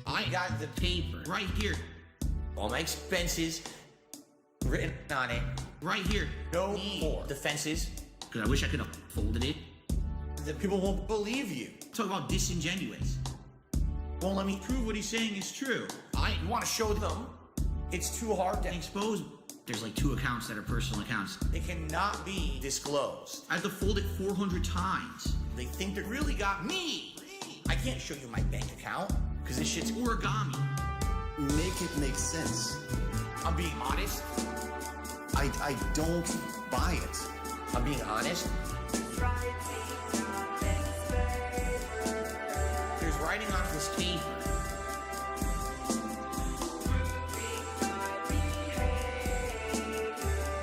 I got the paper right here. All my expenses written on it. Right here. No more defenses. Because I wish I could have folded it. The people won't believe you. Talk about disingenuous. Won't let me prove what he's saying is true. I want to show them. It's too hard to expose. There's like 2 accounts that are personal accounts. They cannot be disclosed. I have to fold it 400 times. They think they really got me. I can't show you my bank account because this shit's origami. Make it make sense. I'm being honest. I don't buy it. I'm being honest. There's writing on this paper.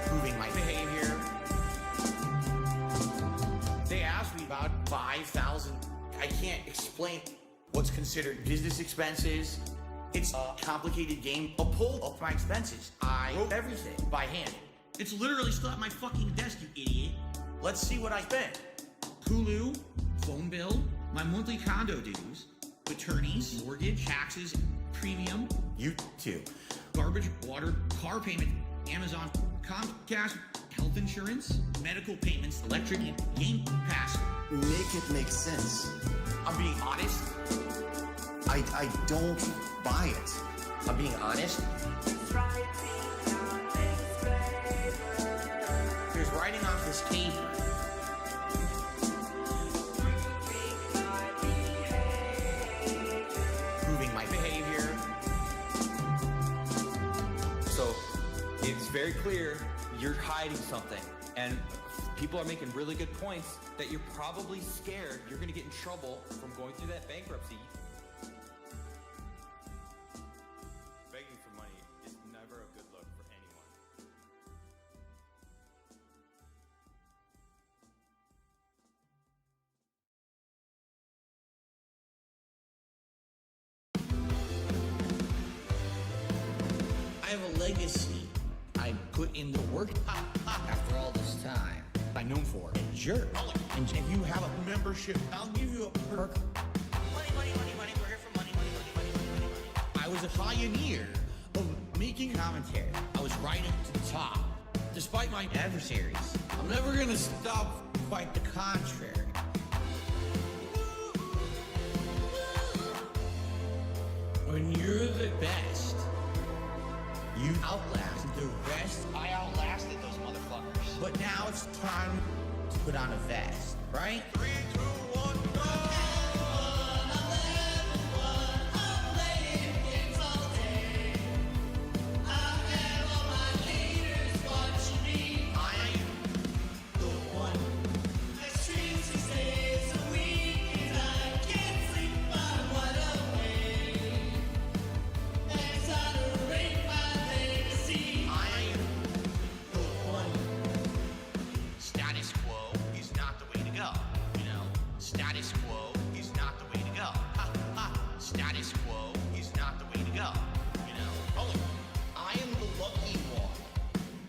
Proving my behavior. They asked me about 5,000. I can't explain what's considered business expenses. It's a complicated game. I'll pull up my expenses. I wrote everything by hand. It's literally still at my fucking desk, you idiot. Let's see what I spent. Hulu, phone bill, my monthly condo dues, attorneys, mortgage, taxes, premium, YouTube, garbage, water, car payment, Amazon, Comcast, health insurance, medical payments, electric, game pass. Make it make sense. I'm being honest. I don't buy it. I'm being honest. There's writing on this paper. Proving my behavior. So it's very clear you're hiding something, and people are making really good points that you're probably scared you're going to get in trouble from going through that bankruptcy. Begging for money is never a good look for anyone. I have a legacy. I put in the work after all this time. I'm known for a jerk. And if you have a membership, I'll give you a perk. Money, money, money, money. We're here for money, money, money, money, money, money, money. I was a pioneer of making commentary. I was right up to the top. Despite my adversaries, I'm never gonna stop. Quite the contrary. When you're the best, you outlast the rest. I outlasted those motherfuckers. But now it's time to put on a vest, right? 3, 2, 1, go!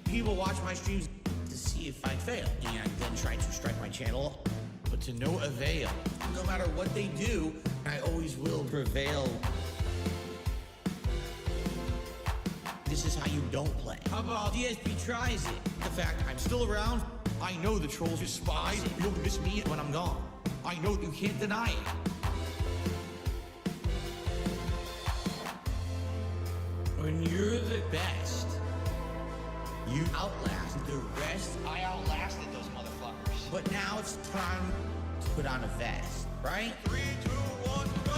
People watch my streams to see if I fail and then try to strike my channel, but to no avail. No matter what they do, I always will prevail. This is how you don't play. How about DSP tries it? The fact I'm still around, I know the trolls are spies. You'll miss me when I'm gone. I know you can't deny it. When you're the best, you outlast the rest. I outlasted those motherfuckers. But now it's time to put on a vest, right? 3, 2, 1, go!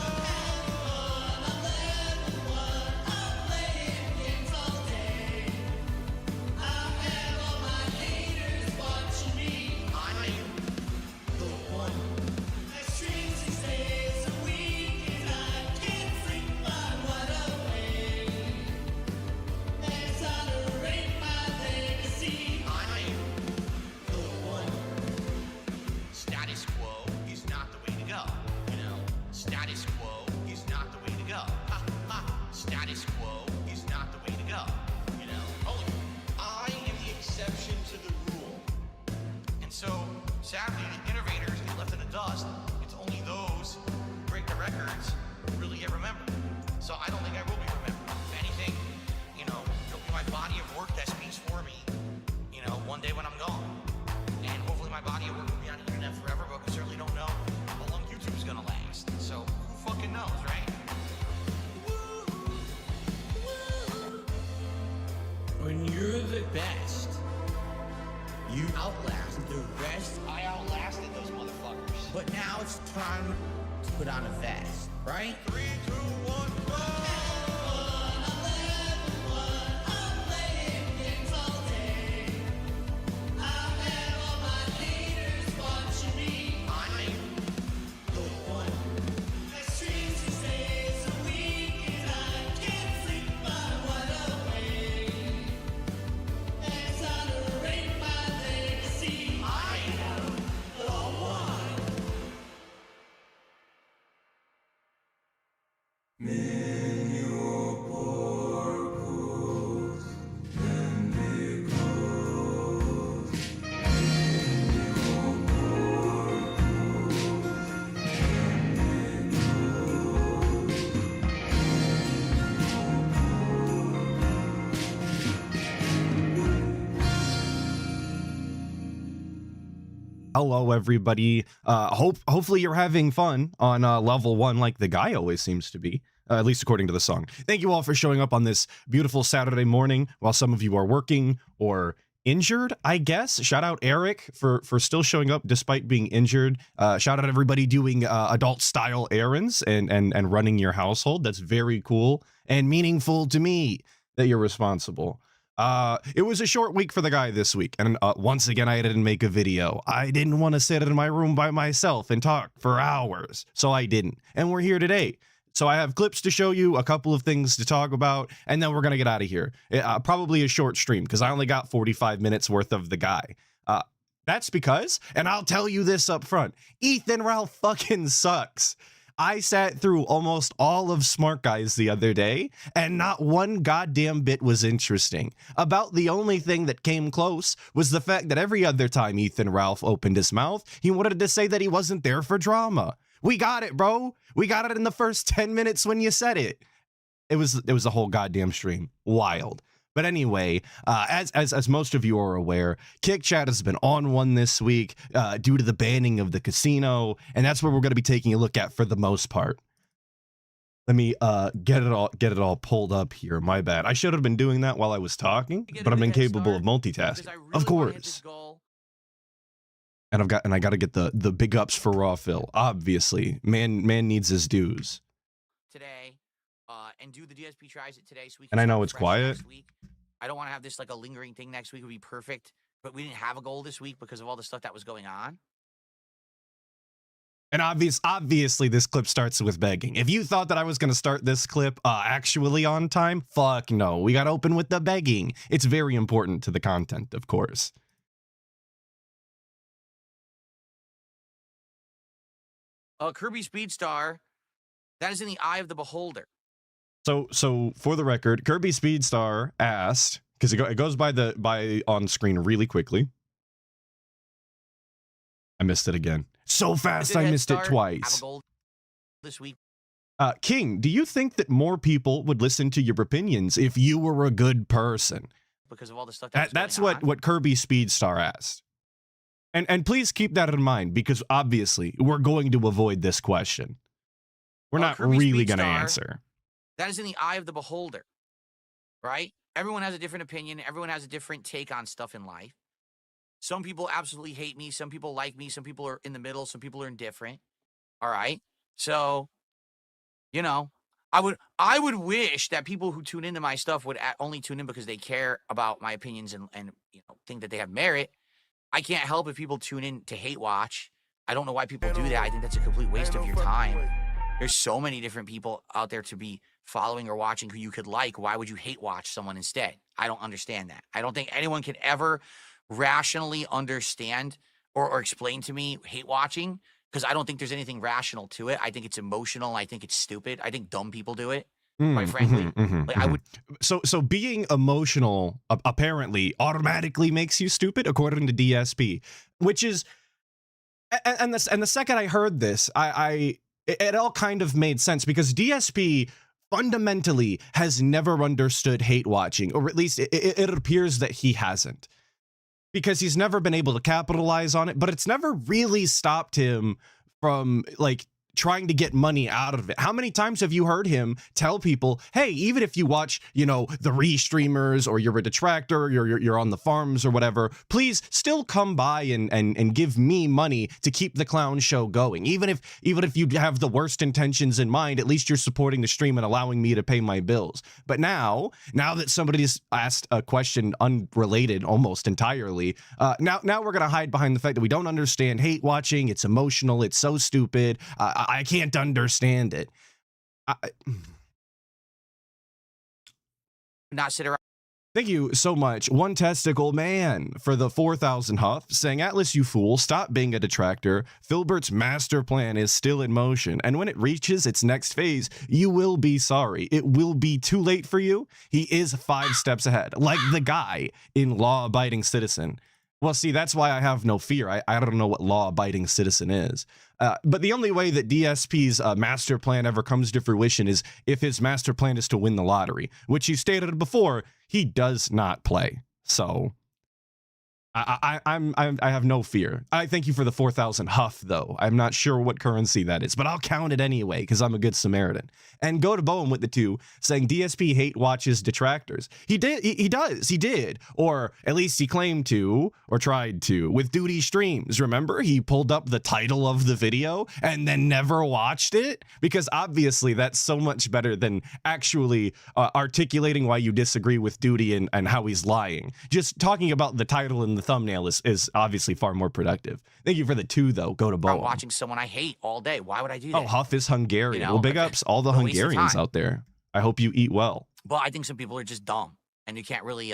Sadly, the innovators get left in the dust. It's only those who break the records who really get remembered. outlast the rest. I outlasted those motherfuckers. But now it's time to put on a vest, right? 3, 2, 1, go! Hello, everybody. Hopefully you're having fun on level 1 like the guy always seems to be, at least according to the song. Thank you all for showing up on this beautiful Saturday morning while some of you are working or injured, I guess. Shout out Eric for still showing up despite being injured. Shout out everybody doing adult-style errands and running your household. That's very cool and meaningful to me that you're responsible. It was a short week for the guy this week, and once again I didn't make a video. I didn't want to sit in my room by myself and talk for hours, so I didn't. And we're here today. So I have clips to show you, a couple of things to talk about, and then we're gonna get out of here. Probably a short stream, because I only got 45 minutes worth of the guy. That's because, and I'll tell you this up front, Ethan Ralph fucking sucks. I sat through almost all of Smart Guys the other day, and not one goddamn bit was interesting. About the only thing that came close was the fact that every other time Ethan Ralph opened his mouth, he wanted to say that he wasn't there for drama. We got it, bro. We got it in the first 10 minutes when you said it. It was a whole goddamn stream. Wild. But anyway, as most of you are aware, Kick Chat has been on one this week due to the banning of the casino, and that's where we're going to be taking a look at for the most part. Let me get it all pulled up here. My bad. I should have been doing that while I was talking, but I'm incapable of multitasking. Of course. And I got to get the big ups for Raw Phil. Obviously, man needs his dues. Today, and do the DSP tries it today. So we can and I know start it's fresh quiet. next week. I don't want to have this like a lingering thing next week. It would be perfect, but we didn't have a goal this week because of all the stuff that was going on. And obviously, this clip starts with begging. If you thought that I was going to start this clip actually on time, fuck no. We got to open with the begging. It's very important to the content, of course. Kirby Speedstar, that is in the eye of the beholder. So for the record, Kirby Speedstar asked, because it goes by on screen really quickly. I missed it again. So fast I missed it twice. Have a goal this week. King, do you think that more people would listen to your opinions if you were a good person? Because of all the stuff that's what Kirby Speedstar asked. And please keep that in mind, because obviously we're going to avoid this question. We're not Kirby really going to Speedstar, answer. That is in the eye of the beholder, right? Everyone has a different opinion. Everyone has a different take on stuff in life. Some people absolutely hate me. Some people like me. Some people are in the middle. Some people are indifferent. All right. So, you know, I would wish that people who tune into my stuff would only tune in because they care about my opinions and you know, think that they have merit. I can't help if people tune in to hate watch. I don't know why people do that. I think that's a complete waste of your time. There's so many different people out there to be following or watching who you could like. Why would you hate watch someone instead? I don't understand that. I don't think anyone can ever rationally understand or explain to me hate watching, because I don't think there's anything rational to it. I think it's emotional. I think it's stupid. I think dumb people do it, quite frankly. I would. So being emotional apparently automatically makes you stupid, according to DSP, which is, and the second I heard this, it all kind of made sense, because DSP fundamentally has never understood hate watching, or at least it appears that he hasn't, because he's never been able to capitalize on it, but it's never really stopped him from like trying to get money out of it. How many times have you heard him tell people, hey, even if you watch, you know, the re-streamers or you're a detractor, you're on the farms or whatever, please still come by and give me money to keep the clown show going. Even if you have the worst intentions in mind, at least you're supporting the stream and allowing me to pay my bills. But now that somebody's asked a question unrelated almost entirely, now we're going to hide behind the fact that we don't understand hate watching. It's emotional. It's so stupid. I can't understand it. Not sit around. Thank you so much, One Testicle Man, for the 4,000 huff, saying, Atlas, you fool, stop being a detractor. Filbert's master plan is still in motion, and when it reaches its next phase, you will be sorry. It will be too late for you. He is 5 steps ahead, like the guy in Law-Abiding Citizen. Well, see, that's why I have no fear. I don't know what law-abiding citizen is. But the only way that DSP's master plan ever comes to fruition is if his master plan is to win the lottery, which he stated before he does not play. So I have no fear. I thank you for the 4,000 huff, though. I'm not sure what currency that is, but I'll count it anyway because I'm a good Samaritan. And go to Bowen with the 2, saying DSP hate watches detractors. He did, or at least he claimed to, or tried to, with Duty Streams. Remember, he pulled up the title of the video and then never watched it, because obviously that's so much better than actually articulating why you disagree with Duty and how he's lying. Just talking about the title and the thumbnail is obviously far more productive. Thank you for the 2, though. Go to Bowen. I'm watching someone I hate all day. Why would I do that? Oh, Huff is Hungarian. You know, well, big ups all the Hungarians out there. I hope you eat well. Well, I think some people are just dumb, and you can't really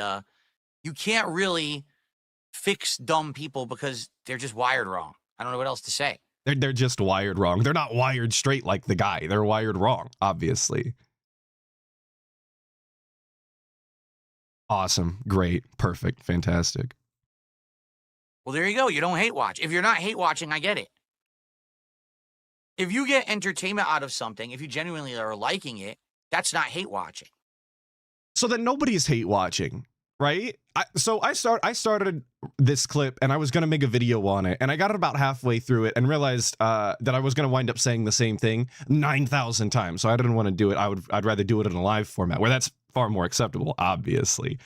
fix dumb people because they're just wired wrong. I don't know what else to say. They're just wired wrong. They're not wired straight like the guy. They're wired wrong, obviously. Awesome. Great. Perfect. Fantastic. Well, there you go. You don't hate watch. If you're not hate watching, I get it. If you get entertainment out of something, if you genuinely are liking it, that's not hate watching. So then nobody's hate watching, right? I started this clip and I was going to make a video on it, and I got it about halfway through it and realized that I was going to wind up saying the same thing 9,000 times. So I didn't want to do it. I'd rather do it in a live format where that's far more acceptable, obviously.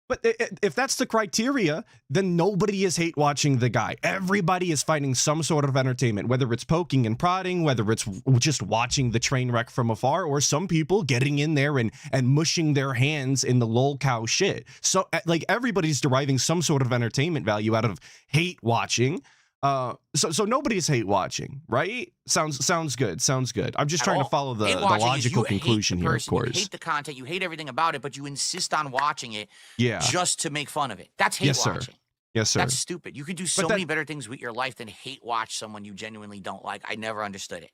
But if that's the criteria, then nobody is hate watching the guy. Everybody is finding some sort of entertainment, whether it's poking and prodding, whether it's just watching the train wreck from afar, or some people getting in there and mushing their hands in the lol cow shit. So like everybody's deriving some sort of entertainment value out of hate watching. So nobody's hate watching, right? Sounds good. Sounds good. I'm just trying to follow the logical conclusion here, of course. You hate the content, you hate everything about it, but you insist on watching it just to make fun of it. That's hate watching. Yes, sir. That's stupid. You could do so many better things with your life than hate watch someone you genuinely don't like. I never understood it.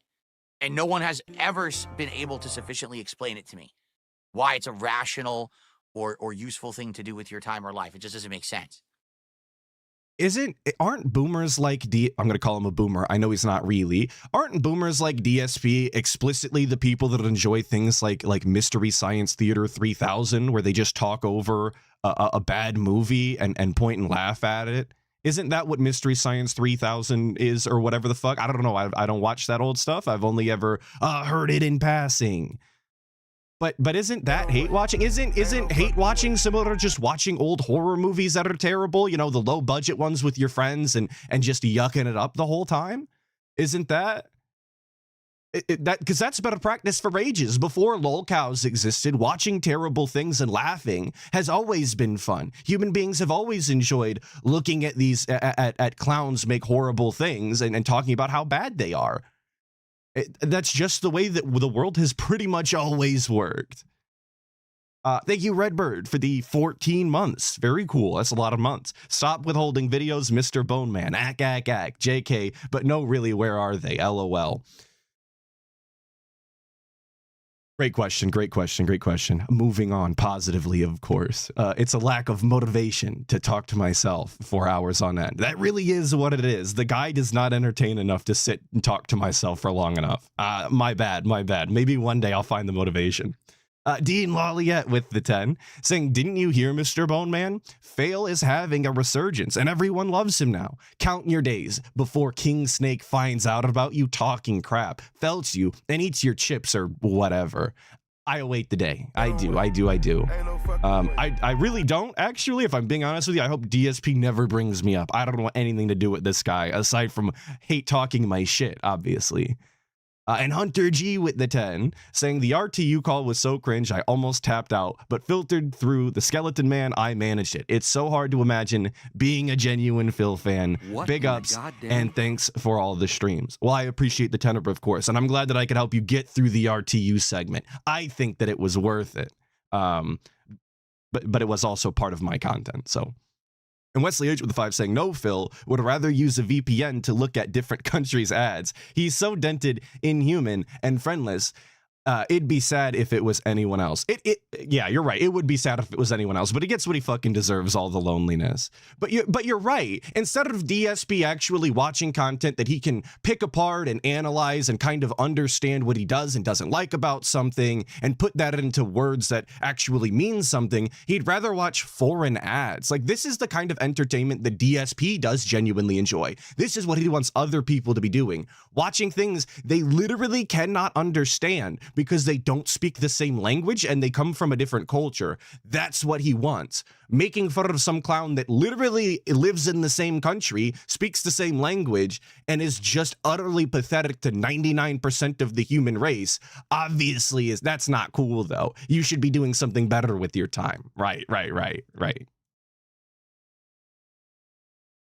And no one has ever been able to sufficiently explain it to me. Why it's a rational or useful thing to do with your time or life. It just doesn't make sense. Aren't boomers like I'm going to call him a boomer. I know he's not really. Aren't boomers like DSP explicitly the people that enjoy things like Mystery Science Theater 3000, where they just talk over a bad movie and point and laugh at it? Isn't that what Mystery Science 3000 is, or whatever the fuck? I don't know. I don't watch that old stuff. I've only ever heard it in passing. But isn't that hate watching? Isn't hate watching similar to just watching old horror movies that are terrible? You know, the low budget ones with your friends and just yucking it up the whole time? Isn't that? Because that's been a practice for ages. Before lolcows existed, watching terrible things and laughing has always been fun. Human beings have always enjoyed looking at these at clowns make horrible things and talking about how bad they are. That's just the way that the world has pretty much always worked. Thank you, Redbird, for the 14 months. Very cool. That's a lot of months. Stop withholding videos, Mr. Bone Man. Ack, JK. But no, really, where are they? LOL. Great question. Moving on positively, of course. It's a lack of motivation to talk to myself for hours on end. That really is what it is. The guy does not entertain enough to sit and talk to myself for long enough. My bad. Maybe one day I'll find the motivation. Dean Lawliette with the 10 saying, didn't you hear, Mr. Bone Man? Fail is having a resurgence and everyone loves him now. Count your days before King Snake finds out about you talking crap, felts you, and eats your chips or whatever. I await the day. I do. I really don't, actually, if I'm being honest with you. I hope DSP never brings me up. I don't want anything to do with this guy, aside from hate talking my shit, obviously. And Hunter G with the 10 saying the RTU call was so cringe I almost tapped out, but filtered through the Skeleton Man, I managed it. It's so hard to imagine being a genuine Phil fan. What Big ups and thanks for all the streams. Well, I appreciate the tenor, of course, and I'm glad that I could help you get through the RTU segment. I think that it was worth it, but it was also part of my content, so. And Wesley H with the 5 saying, no, Phil would rather use a VPN to look at different countries' ads. He's so dented, inhuman, and friendless. It'd be sad if it was anyone else. Yeah, you're right. It would be sad if it was anyone else, but he gets what he fucking deserves, all the loneliness. But you're right. Instead of DSP actually watching content that he can pick apart and analyze and kind of understand what he does and doesn't like about something and put that into words that actually mean something, he'd rather watch foreign ads. Like, this is the kind of entertainment that DSP does genuinely enjoy. This is what he wants other people to be doing. Watching things they literally cannot understand because they don't speak the same language and they come from a different culture. That's what he wants. Making fun of some clown that literally lives in the same country, speaks the same language, and is just utterly pathetic to 99% of the human race, obviously that's not cool, though. You should be doing something better with your time. Right.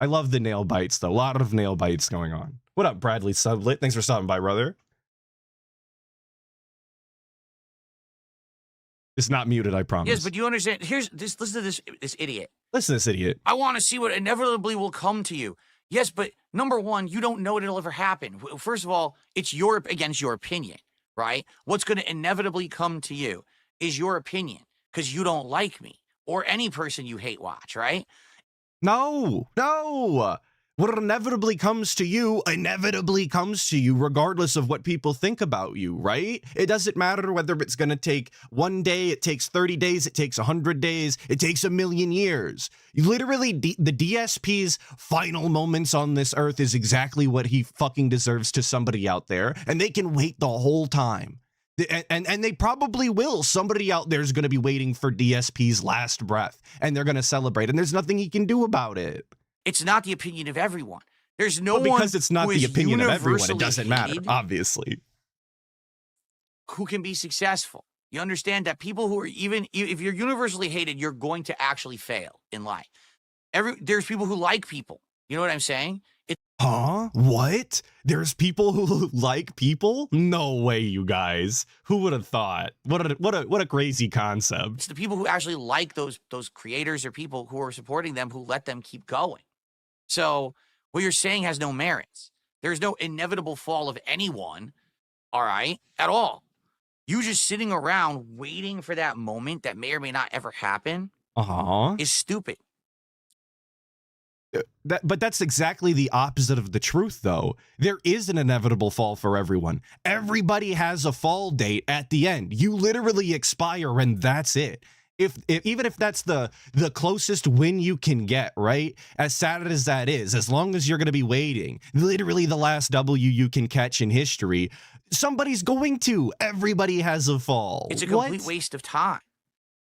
I love the nail bites, though. A lot of nail bites going on. What up, Bradley Sublit? Thanks for stopping by, brother. It's not muted, I promise. Yes, but you understand. Listen to this idiot. Listen to this idiot. I want to see what inevitably will come to you. Yes, but number one, you don't know it'll ever happen. First of all, it's against your opinion, right? What's going to inevitably come to you is your opinion because you don't like me or any person you hate watch, right? No. What inevitably comes to you regardless of what people think about you, right? It doesn't matter whether it's going to take 1 day, it takes 30 days, it takes 100 days, it takes 1,000,000 years. Literally, the DSP's final moments on this earth is exactly what he fucking deserves to somebody out there, and they can wait the whole time. And they probably will. Somebody out there is going to be waiting for DSP's last breath, and they're going to celebrate, and there's nothing he can do about it. It's not the opinion of everyone. There's no one because it's not the opinion of everyone. It universally doesn't matter, hated obviously. Who can be successful. You understand that people who are if you're universally hated, you're going to actually fail in life. There's people who like people. You know what I'm saying? Huh? What? There's people who like people? No way, you guys. Who would have thought? What a crazy concept. It's the people who actually like those creators or people who are supporting them who let them keep going. So what you're saying has no merits. There's no inevitable fall of anyone, all right, at all. You just sitting around waiting for that moment that may or may not ever happen is stupid. But that's exactly the opposite of the truth, though. There is an inevitable fall for everyone. Everybody has a fall date at the end. You literally expire, and that's it. Even if that's the closest win you can get, right? As sad as that is, as long as you're going to be waiting, literally the last W you can catch in history, somebody's going to. Everybody has a fall. It's a complete waste of time.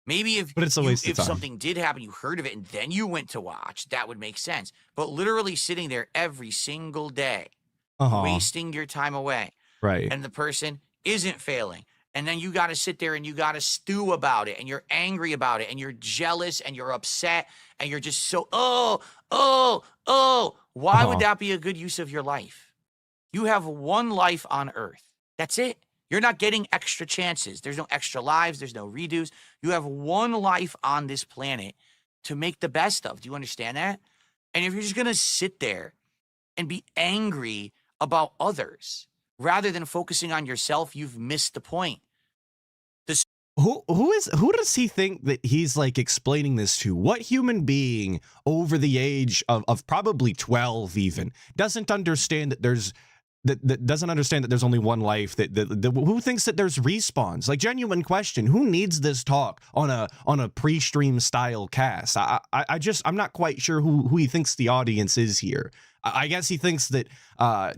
Maybe if something did happen, you heard of it, and then you went to watch, that would make sense. But literally sitting there every single day, wasting your time away, right? And the person isn't failing. And then you got to sit there and you got to stew about it, and you're angry about it, and you're jealous, and you're upset, and you're just so, why would that be a good use of your life? You have one life on earth. That's it. You're not getting extra chances. There's no extra lives. There's no redos. You have one life on this planet to make the best of. Do you understand that? And if you're just going to sit there and be angry about others rather than focusing on yourself, you've missed the point. Who does he think that he's like explaining this to? What human being over the age of probably 12 even doesn't understand that there's that doesn't understand that there's only one life, that who thinks that there's respawns. Like, genuine question, who needs this talk on a pre-stream style cast? I'm not quite sure who he thinks the audience is here. I guess he thinks that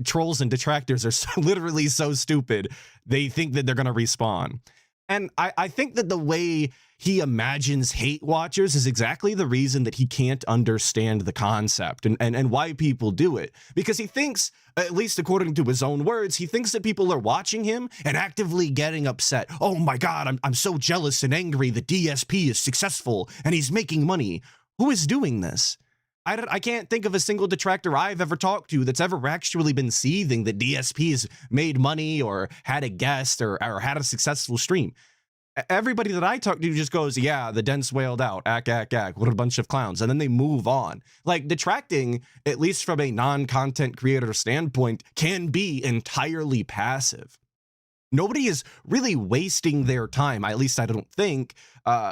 trolls and detractors are literally so stupid they think that they're gonna respawn. And I think that the way he imagines hate watchers is exactly the reason that he can't understand the concept and why people do it. Because he thinks, at least according to his own words, he thinks that people are watching him and actively getting upset. Oh my God, I'm so jealous and angry that DSP is successful and he's making money. Who is doing this? I can't think of a single detractor I've ever talked to that's ever actually been seething that DSP has made money or had a guest or had a successful stream. Everybody that I talk to just goes, yeah, the dense wailed out, ack, what a bunch of clowns. And then they move on. Like, detracting, at least from a non-content creator standpoint, can be entirely passive. Nobody is really wasting their time, at least I don't think,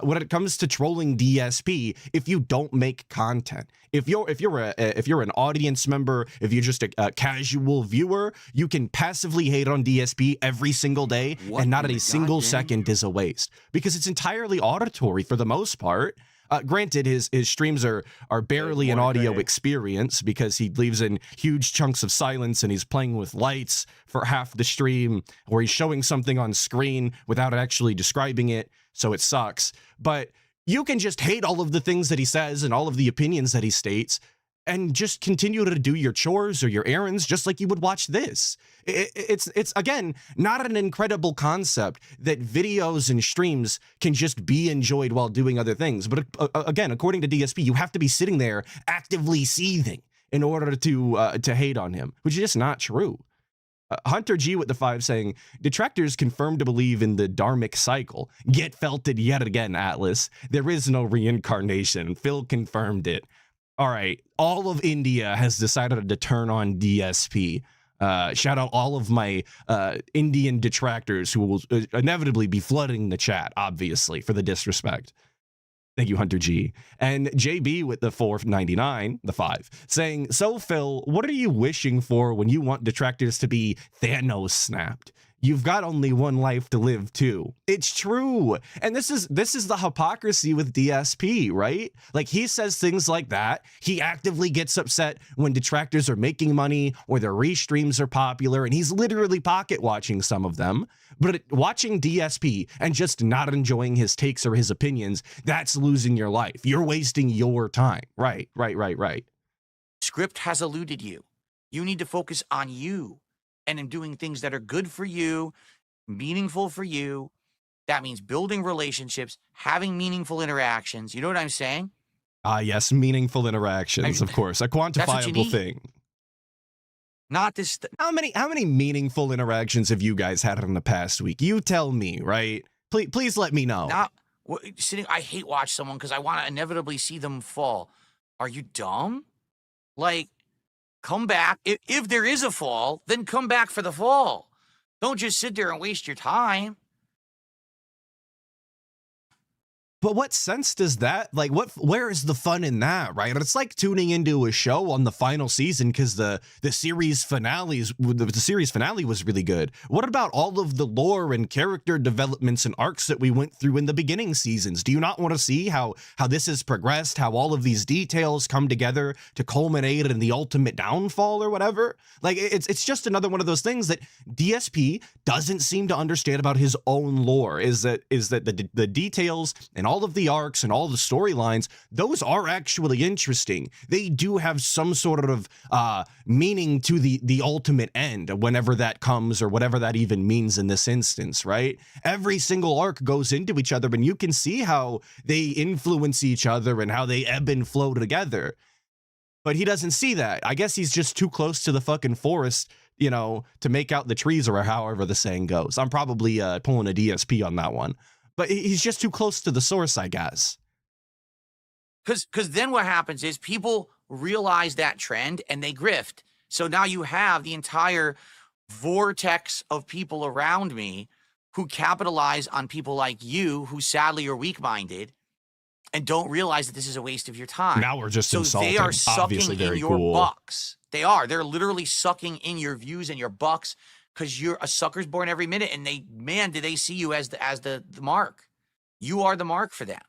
when it comes to trolling DSP if you don't make content. If you're an audience member, if you're just a casual viewer, you can passively hate on DSP every single day, and not a single second is a waste, because it's entirely auditory for the most part. Granted, his streams are barely an audio experience because he leaves in huge chunks of silence and he's playing with lights for half the stream, or he's showing something on screen without actually describing it, so it sucks. But you can just hate all of the things that he says and all of the opinions that he states and just continue to do your chores or your errands just like you would watch this. It's again, not an incredible concept that videos and streams can just be enjoyed while doing other things. But again, according to DSP, you have to be sitting there actively seething in order to hate on him, which is just not true. Hunter G with the 5 saying, detractors confirm to believe in the dharmic cycle. Get felted yet again, Atlas. There is no reincarnation. Phil confirmed it. All right, all of India has decided to turn on DSP. Shout out all of my Indian detractors who will inevitably be flooding the chat, obviously, for the disrespect. Thank you, Hunter G. And JB with the 499, the 5, saying, so Phil, what are you wishing for when you want detractors to be Thanos snapped? You've got only one life to live too. It's true. And this is the hypocrisy with DSP, right? Like, he says things like that. He actively gets upset when detractors are making money or their restreams are popular, and he's literally pocket watching some of them. But watching DSP and just not enjoying his takes or his opinions, that's losing your life. You're wasting your time. Right. Script has eluded you. You need to focus on you. And in doing things that are good for you, meaningful for you. That means building relationships, having meaningful interactions. You know what I'm saying? Yes, meaningful interactions, of course. A quantifiable thing. Not this. How many meaningful interactions have you guys had in the past week? You tell me, right? Please let me know. I hate watch someone because I want to inevitably see them fall. Are you dumb? Like, come back. If there is a fall, then come back for the fall. Don't just sit there and waste your time. But what sense does that, like, where is the fun in that, right? It's like tuning into a show on the final season because the series finale was really good. What about all of the lore and character developments and arcs that we went through in the beginning seasons? Do you not want to see how this has progressed, how all of these details come together to culminate in the ultimate downfall or whatever? Like, it's just another one of those things that DSP doesn't seem to understand about his own lore, is that the details and all of the arcs and all the storylines, those are actually interesting. They do have some sort of meaning to the ultimate end, whenever that comes or whatever that even means in this instance, right? Every single arc goes into each other, and you can see how they influence each other and how they ebb and flow together. But he doesn't see that. I guess he's just too close to the fucking forest, to make out the trees, or however the saying goes. I'm probably pulling a DSP on that one. But he's just too close to the source, I guess. Because then what happens is people realize that trend and they grift. So now you have the entire vortex of people around me who capitalize on people like you, who sadly are weak-minded, and don't realize that this is a waste of your time. Now we're just so insulting. they are Obviously sucking very in your cool. bucks. They are. They're literally sucking in your views and your bucks because you're a sucker's born every minute. And they, man, do they see you as the mark? You are the mark for them.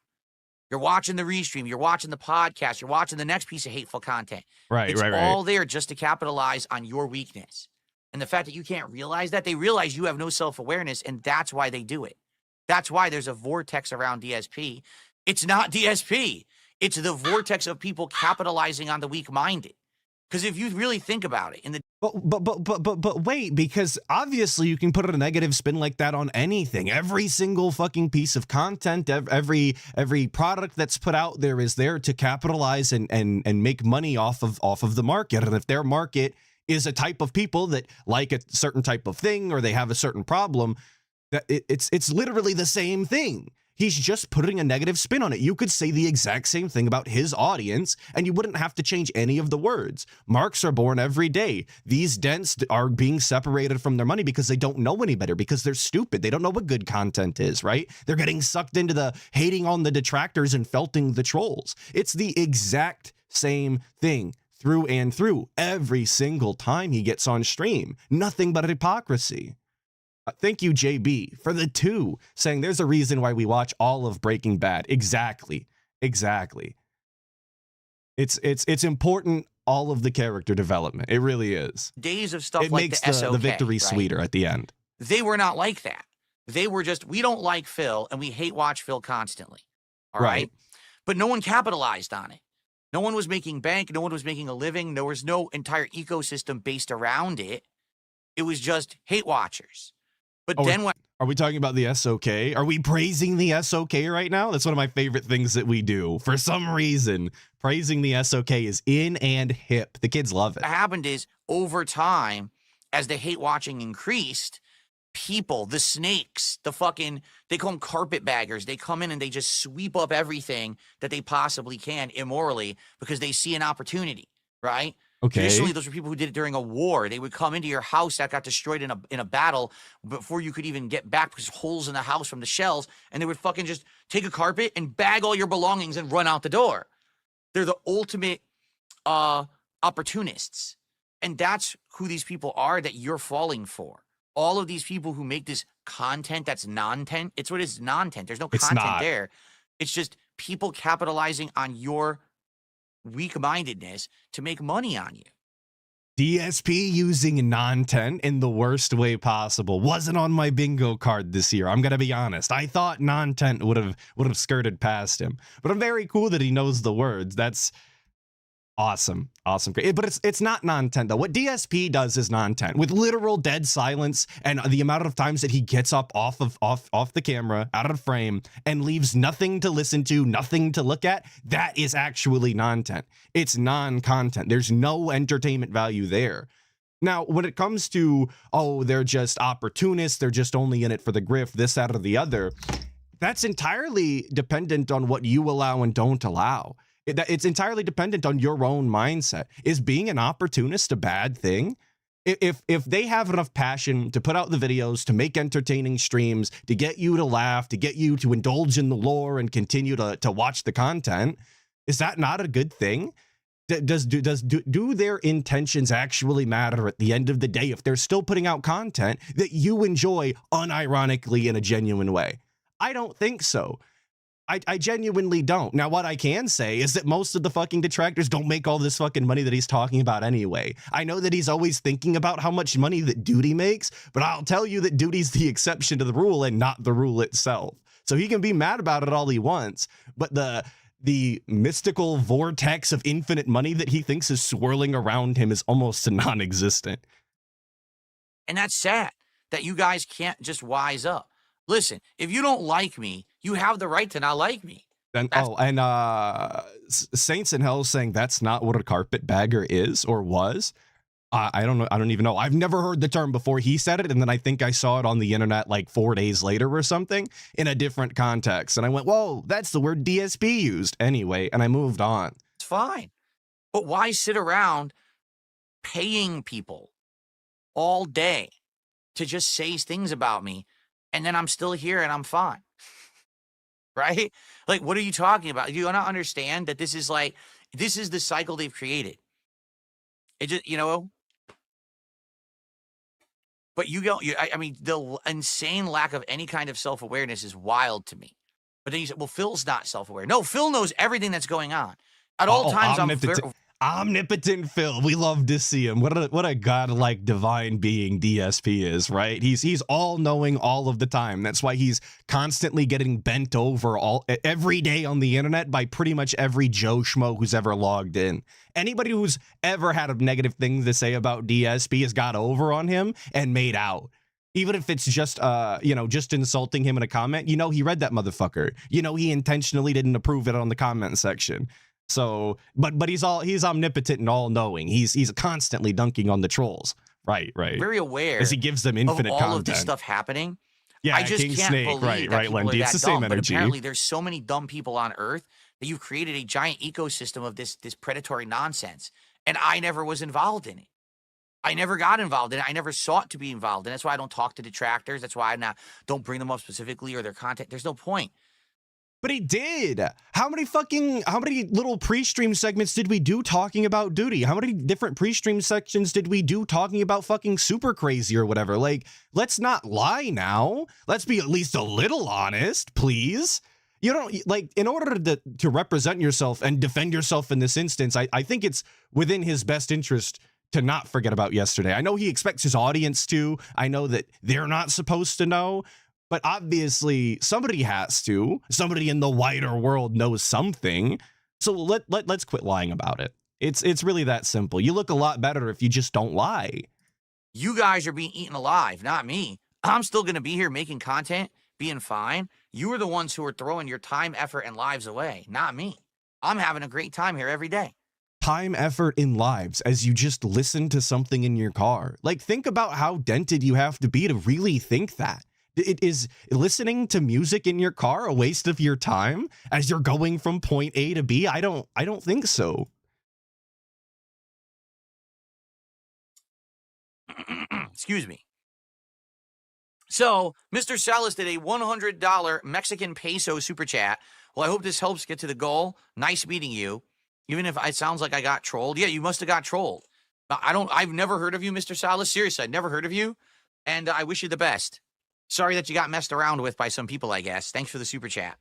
You're watching the restream. You're watching the podcast. You're watching the next piece of hateful content. Right, it's right. all there just to capitalize on your weakness. And the fact that you can't realize that, they realize you have no self-awareness, and that's why they do it. That's why there's a vortex around DSP. It's not DSP. It's the vortex of people capitalizing on the weak-minded. Because if you really think about it, in the but wait, because obviously you can put a negative spin like that on anything. Every single fucking piece of content, every product that's put out there is there to capitalize and make money off of the market. And if their market is a type of people that like a certain type of thing, or they have a certain problem, that it's literally the same thing. He's just putting a negative spin on it. You could say the exact same thing about his audience, and you wouldn't have to change any of the words. Marks are born every day. These dents are being separated from their money because they don't know any better, because they're stupid. They don't know what good content is, right? They're getting sucked into the hating on the detractors and felting the trolls. It's the exact same thing through and through every single time he gets on stream. Nothing but hypocrisy. Thank you, JB, for the 2, saying there's a reason why we watch all of Breaking Bad. Exactly. It's important, all of the character development. It really is. days of stuff It like makes the SOK, the victory right? sweeter at the end. They were not like that. They were just, we don't like Phil, and we hate watch Phil constantly. All right? But no one capitalized on it. No one was making bank. No one was making a living. There was no entire ecosystem based around it. It was just hate watchers. But then when Are we talking about the SOK? Are we praising the SOK right now? That's one of my favorite things that we do. For some reason, praising the SOK is in and hip. The kids love it. what happened is, over time, as the hate watching increased, people, the snakes, the fucking, they call them carpetbaggers. They come in and they just sweep up everything that they possibly can immorally because they see an opportunity, right? Okay. Traditionally, those were people who did it during a war. They would come into your house that got destroyed in a battle before you could even get back because holes in the house from the shells, and they would fucking just take a carpet and bag all your belongings and run out the door. They're the ultimate opportunists, and that's who these people are that you're falling for. All of these people who make this content that's nontent, it's what is nontent. There's no content there. It's just people capitalizing on your weak-mindedness to make money on you. DSP using Nontent in the worst way possible wasn't on my bingo card this year. I'm gonna be honest. I thought Nontent would have skirted past him, but I'm very cool that he knows the words. That's awesome, great. But it's not Nontent though. What DSP does is Nontent, with literal dead silence and the amount of times that he gets up off the camera, out of frame, and leaves nothing to listen to, nothing to look at. That is actually Nontent. It's non-content. There's no entertainment value there. Now, when it comes to, oh, they're just opportunists, they're just only in it for the grift, this, that, or the other, that's entirely dependent on what you allow and don't allow. It's entirely dependent on your own mindset. Is being an opportunist a bad thing? If they have enough passion to put out the videos, to make entertaining streams, to get you to laugh, to get you to indulge in the lore and continue to watch the content, is that not a good thing? Do their intentions actually matter at the end of the day if they're still putting out content that you enjoy unironically in a genuine way? I don't think so. I genuinely don't. Now, what I can say is that most of the fucking detractors don't make all this fucking money that he's talking about anyway. I know that he's always thinking about how much money that Duty makes, but I'll tell you that Duty's the exception to the rule and not the rule itself. So he can be mad about it all he wants, but the mystical vortex of infinite money that he thinks is swirling around him is almost non-existent. And that's sad that you guys can't just wise up. Listen, if you don't like me, you have the right to not like me. And Saints in Hell saying that's not what a carpetbagger is or was. I don't know. I don't even know. I've never heard the term before he said it. And then I think I saw it on the internet like 4 days later or something in a different context. And I went, whoa, that's the word DSP used anyway. And I moved on. It's fine. But why sit around paying people all day to just say things about me, and then I'm still here and I'm fine? right? Like, what are you talking about? Do you not understand that this is the cycle they've created? It just, but I mean, the insane lack of any kind of self-awareness is wild to me. But then you say, well, Phil's not self-aware. No, Phil knows everything that's going on. At all times, omnipotent Phil. We love to see him. What a godlike divine being DSP is, right? He's all knowing all of the time. That's why he's constantly getting bent over every day on the internet by pretty much every Joe Schmo who's ever logged in. Anybody who's ever had a negative thing to say about DSP has got over on him and made out. Even if it's just, just insulting him in a comment, he read that motherfucker. He intentionally didn't approve it on the comment section. So, but he's omnipotent and all knowing. He's constantly dunking on the trolls. Right. Very aware as he gives them infinite of all content. of this stuff happening. Yeah, I just King can't Snake, believe that right, people Lendy. are It's that the same dumb. But energy. apparently, there's so many dumb people on Earth that you've created a giant ecosystem of this predatory nonsense, and I never was involved in it. I never got involved in it. I never sought to be involved in it. That's why I don't talk to detractors. That's why don't bring them up specifically or their content. There's no point. But he did. How many little pre-stream segments did we do talking about duty? How many different pre-stream sections did we do talking about fucking super crazy or whatever? Like, let's not lie now. Let's be at least a little honest, please. You don't, like, in order to represent yourself and defend yourself in this instance, I think it's within his best interest to not forget about yesterday. I know he expects his audience to. I know that they're not supposed to know. But obviously, somebody has to. Somebody in the wider world knows something. So let's quit lying about it. It's really that simple. You look a lot better if you just don't lie. You guys are being eaten alive, not me. I'm still going to be here making content, being fine. You are the ones who are throwing your time, effort, and lives away, not me. I'm having a great time here every day. Time, effort, and lives as you just listen to something in your car. Like, think about how dented you have to be to really think that. Is listening to music in your car a waste of your time as you're going from point A to B? I don't think so. Excuse me. So, Mr. Salas did a $100 Mexican peso super chat. Well, I hope this helps get to the goal. Nice meeting you. Even if it sounds like I got trolled. Yeah, you must have got trolled. I've never heard of you, Mr. Salas. Seriously, I've never heard of you. And I wish you the best. Sorry that you got messed around with by some people, I guess. Thanks for the super chat.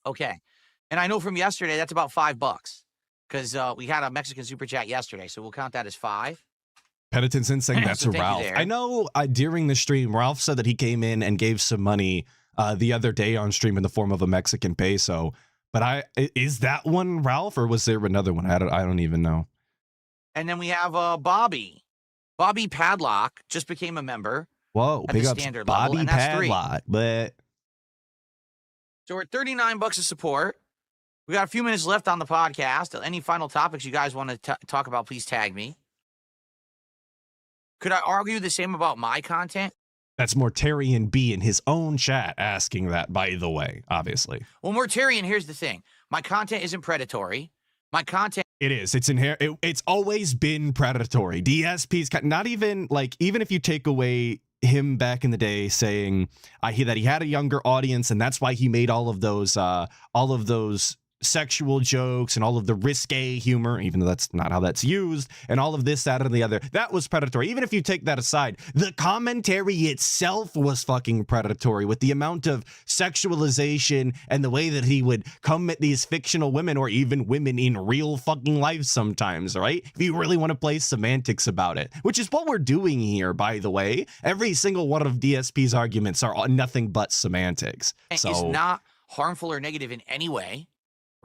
Okay. And I know from yesterday, that's about $5 because we had a Mexican super chat yesterday. So we'll count that as 5. Penitence in saying that's So a Ralph. there. I know during the stream, Ralph said that he came in and gave some money the other day on stream in the form of a Mexican peso. But is that one Ralph or was there another one? I don't even know. And then we have Bobby. Bobby Padlock just became a member. Whoa, at big the up standard Bobby level, and that's 3. Padlock. But So we're at $39 of support. We got a few minutes left on the podcast. Any final topics you guys want to talk about, please tag me. Could I argue the same about my content? that's Mortarian B in his own chat asking that, by the way, obviously. Well, Mortarian, here's the thing. My content isn't predatory. My content... It is. It's always been predatory. DSP's not even, like, even if you take away him back in the day saying that he had a younger audience and that's why he made all of those sexual jokes and all of the risque humor, even though that's not how that's used, and all of this, that, and the other, that was predatory. Even if you take that aside, the commentary itself was fucking predatory with the amount of sexualization and the way that he would come at these fictional women or even women in real fucking life sometimes, right? If you really want to play semantics about it, which is what we're doing here, by the way. Every single one of DSP's arguments are nothing but semantics. So is not harmful or negative in any way.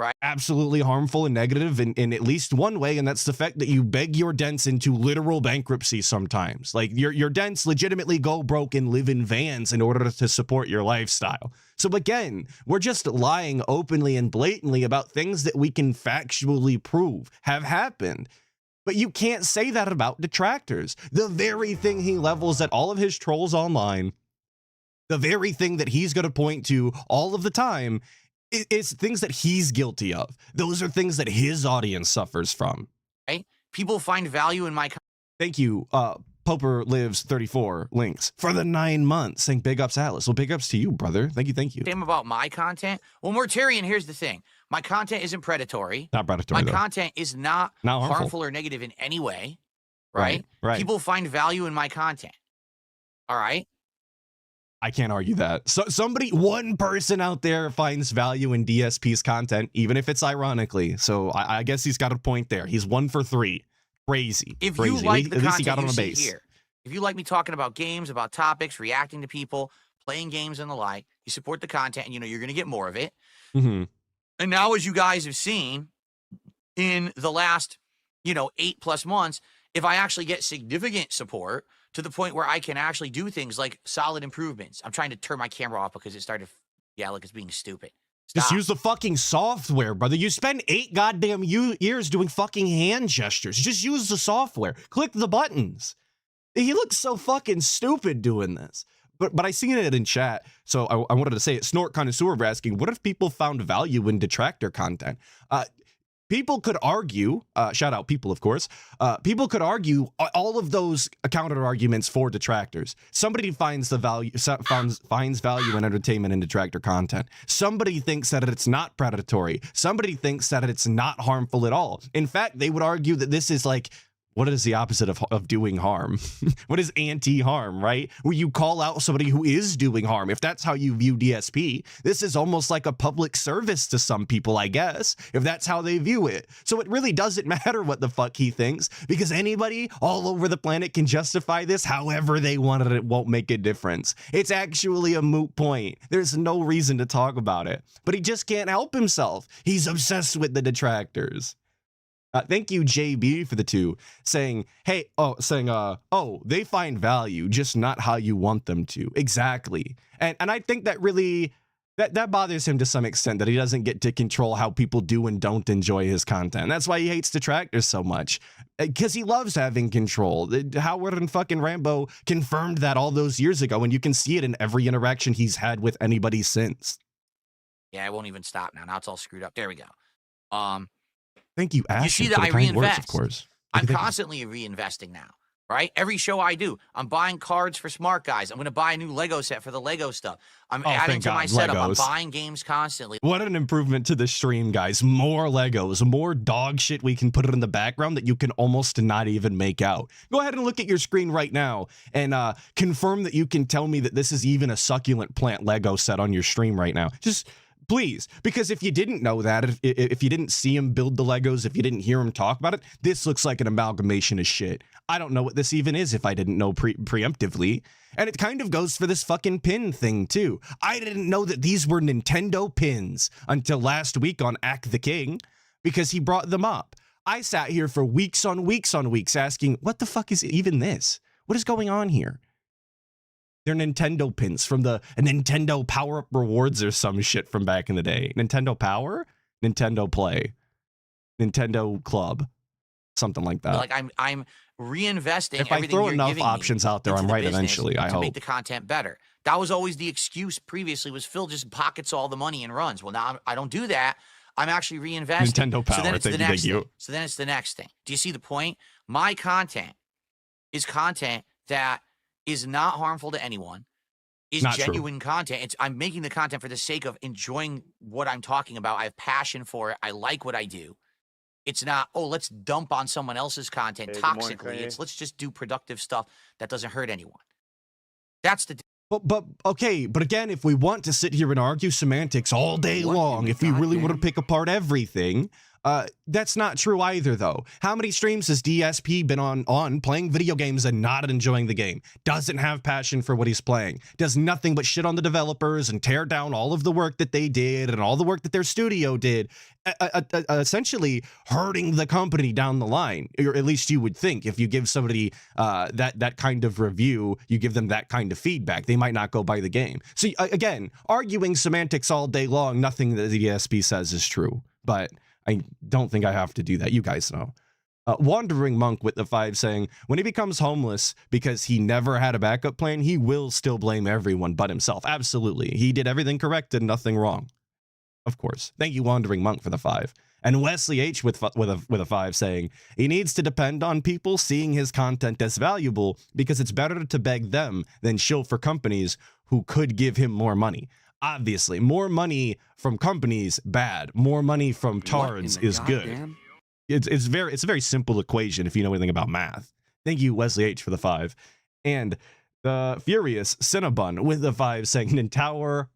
Right. Absolutely harmful and negative in at least one way, and that's the fact that you beg your dents into literal bankruptcy sometimes. Like, your dents legitimately go broke and live in vans in order to support your lifestyle. So again, we're just lying openly and blatantly about things that we can factually prove have happened. But you can't say that about detractors. The very thing he levels at all of his trolls online, the very thing that he's going to point to all of the time, it's things that he's guilty of. Those are things that his audience suffers from. Right? People find value in my... Thank you, Poper Lives 34 links for the 9 months, saying big ups, Atlas. Well, big ups to you, brother. Thank you. Same about my content. Well, Mortarian, here's the thing. My content isn't predatory. Not predatory, My though. content is not harmful. harmful or negative in any way, right? Right. People find value in my content, all right? I can't argue that. So one person out there finds value in DSP's content, even if it's ironically. So I guess he's got a point there. He's 1 for 3. Crazy. If Crazy. you like the at least he content got on you a see base. here, if you like me talking about games, about topics, reacting to people, playing games and the like, you support the content and you know you're going to get more of it. Mm-hmm. And now, as you guys have seen in the last, 8+ months, if I actually get significant support to the point where I can actually do things like solid improvements. I'm trying to turn my camera off because it started, like it's being stupid. Stop. Just use the fucking software, brother. You spend 8 goddamn years doing fucking hand gestures. Just use the software. Click the buttons. He looks so fucking stupid doing this. But I seen it in chat, so I wanted to say it. Snort Connoisseur were asking, what if people found value in detractor content? People could argue, shout out people, of course, people could argue all of those counter arguments for detractors. Somebody finds finds value in entertainment and detractor content. Somebody thinks that it's not predatory. Somebody thinks that it's not harmful at all. In fact, they would argue that this is like, what is the opposite of doing harm? What is anti-harm, right? Where you call out somebody who is doing harm. If that's how you view DSP, this is almost like a public service to some people, I guess, if that's how they view it. So it really doesn't matter what the fuck he thinks, because anybody all over the planet can justify this however they want it. It won't make a difference. It's actually a moot point. There's no reason to talk about it. But he just can't help himself. He's obsessed with the detractors. Thank you, JB, for the 2, saying, hey, they find value, just not how you want them to. Exactly. And I think that really, that bothers him to some extent, that he doesn't get to control how people do and don't enjoy his content. That's why he hates detractors so much, because he loves having control. Howard and fucking Rambo confirmed that all those years ago, and you can see it in every interaction he's had with anybody since. Yeah, I won't even stop now. Now it's all screwed up. There we go. Thank you, Ash. You see that for the I kind reinvest. words, of course. I'm constantly reinvesting now, right? Every show I do, I'm buying cards for smart guys. I'm going to buy a new Lego set for the Lego stuff. I'm adding to my setup. Legos. I'm buying games constantly. What an improvement to the stream, guys. More Legos, more dog shit we can put it in the background that you can almost not even make out. Go ahead and look at your screen right now and confirm that you can tell me that this is even a succulent plant Lego set on your stream right now. Just... please, because if you didn't know that, if you didn't see him build the Legos, if you didn't hear him talk about it, this looks like an amalgamation of shit. I don't know what this even is if I didn't know preemptively. And it kind of goes for this fucking pin thing, too. I didn't know that these were Nintendo pins until last week on Act the King, because he brought them up. I sat here for weeks on weeks on weeks asking, what the fuck is even this? What is going on here? They're Nintendo pins from the Nintendo Power Up Rewards or some shit from back in the day. Nintendo Power? Nintendo Play. Nintendo Club. Something like that. Like I'm reinvesting if I everything throw you're enough giving options me out there, into I'm the right business eventually, I to hope. make the content better. That was always the excuse previously, was Phil just pockets all the money and runs. Well, now I don't do that. I'm actually reinvesting. Nintendo Power, so then it's the next thank you. thing. So then it's the next thing. Do you see the point? My content is content that is not harmful to anyone. Is Not genuine content. I'm making the content for the sake of enjoying what I'm talking about. I have passion for it. I like what I do. It's not, oh, let's dump on someone else's content toxically. It's let's just do productive stuff that doesn't hurt anyone. That's the... But okay, but again, if we want to sit here and argue semantics all day long, if we really want to pick apart everything, that's not true either, though. How many streams has DSP been on playing video games and not enjoying the game? Doesn't have passion for what he's playing. Does nothing but shit on the developers and tear down all of the work that they did and all the work that their studio did, essentially hurting the company down the line. Or at least you would think if you give somebody that kind of review, you give them that kind of feedback, they might not go buy the game. So again, arguing semantics all day long, nothing that the DSP says is true. But I don't think I have to do that. You guys know. Wandering Monk with the 5 saying, when he becomes homeless because he never had a backup plan, he will still blame everyone but himself. Absolutely. He did everything correct and nothing wrong. Of course. Thank you, Wandering Monk, for the 5. And Wesley H with a 5 saying he needs to depend on people seeing his content as valuable because it's better to beg them than shill for companies who could give him more money. Obviously, more money from companies bad. More money from tards is good. It's a very simple equation if you know anything about math. Thank you, Wesley H, for the 5. And the Furious Cinnabon with the 5 saying Nintendo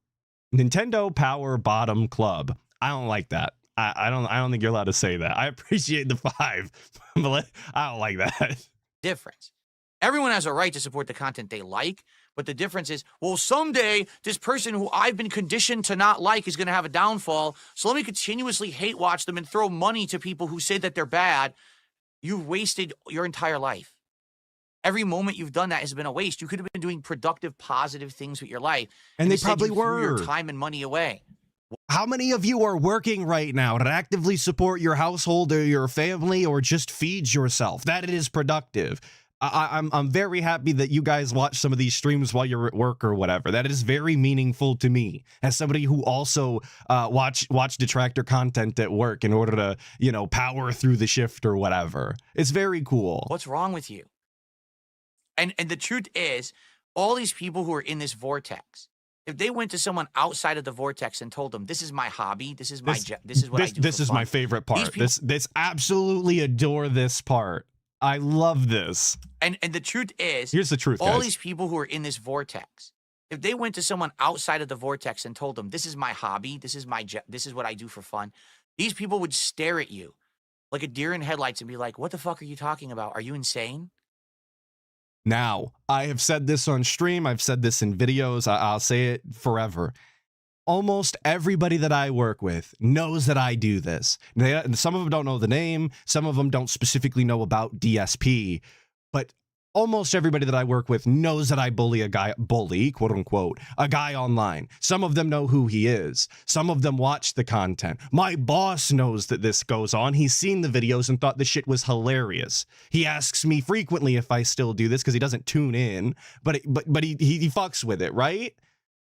Power Bottom Club. I don't like that. I don't think you're allowed to say that. I appreciate the 5, but I don't like that. Difference. Everyone has a right to support the content they like, but the difference is, well, someday this person who I've been conditioned to not like is going to have a downfall, so let me continuously hate watch them and throw money to people who say that they're bad. You've wasted your entire life. Every moment you've done that has been a waste. You could have been doing productive, positive things with your life. And they instead probably you threw were. your time and money away. How many of you are working right now to actively support your household or your family or just feed yourself? That is productive. I'm very happy that you guys watch some of these streams while you're at work or whatever. That is very meaningful to me as somebody who also watch detractor content at work in order to, you know, power through the shift or whatever. It's very cool. What's wrong with you? And the truth is, all these people who are in this vortex, if they went to someone outside of the vortex and told them, "This is my hobby, this is what I do." This is my favorite part. This absolutely adore this part. I love this. And the truth is, here's the truth, all guys. these people who are in this vortex, if they went to someone outside of the vortex and told them, "This is my hobby, this is what I do for fun," these people would stare at you like a deer in headlights and be like, "What the fuck are you talking about? Are you insane?" Now, I have said this on stream. I've said this in videos. I'll say it forever. Almost everybody that I work with knows that I do this. Some of them don't know the name. Some of them don't specifically know about DSP. But almost everybody that I work with knows that I bully, quote unquote, a guy online. Some of them know who he is. Some of them watch the content. My boss knows that this goes on. He's seen the videos and thought the shit was hilarious. He asks me frequently if I still do this because he doesn't tune in, but he fucks with it, right?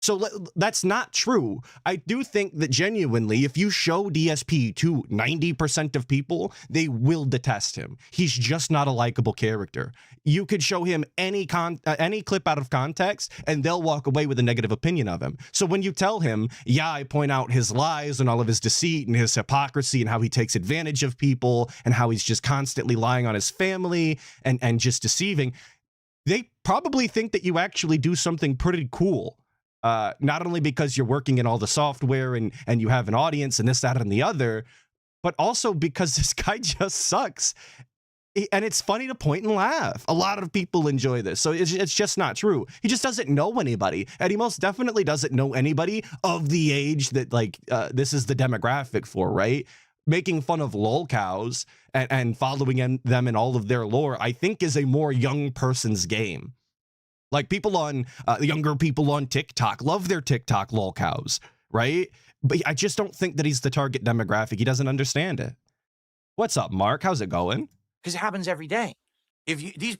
So that's not true. I do think that genuinely, if you show DSP to 90% of people, they will detest him. He's just not a likable character. You could show him any clip out of context, and they'll walk away with a negative opinion of him. So when you tell him, yeah, I point out his lies and all of his deceit and his hypocrisy and how he takes advantage of people and how he's just constantly lying on his family and just deceiving, they probably think that you actually do something pretty cool. Not only because you're working in all the software and you have an audience and this, that, and the other, but also because this guy just sucks. And it's funny to point and laugh. A lot of people enjoy this. So it's just not true. He just doesn't know anybody. And he most definitely doesn't know anybody of the age that, like, this is the demographic for, right? Making fun of lol cows and following them in all of their lore, I think is a more young person's game. Like people on younger people on TikTok love their TikTok lol cows, right? But I just don't think that he's the target demographic. He doesn't understand it. What's up, Mark? How's it going? Because it happens every day.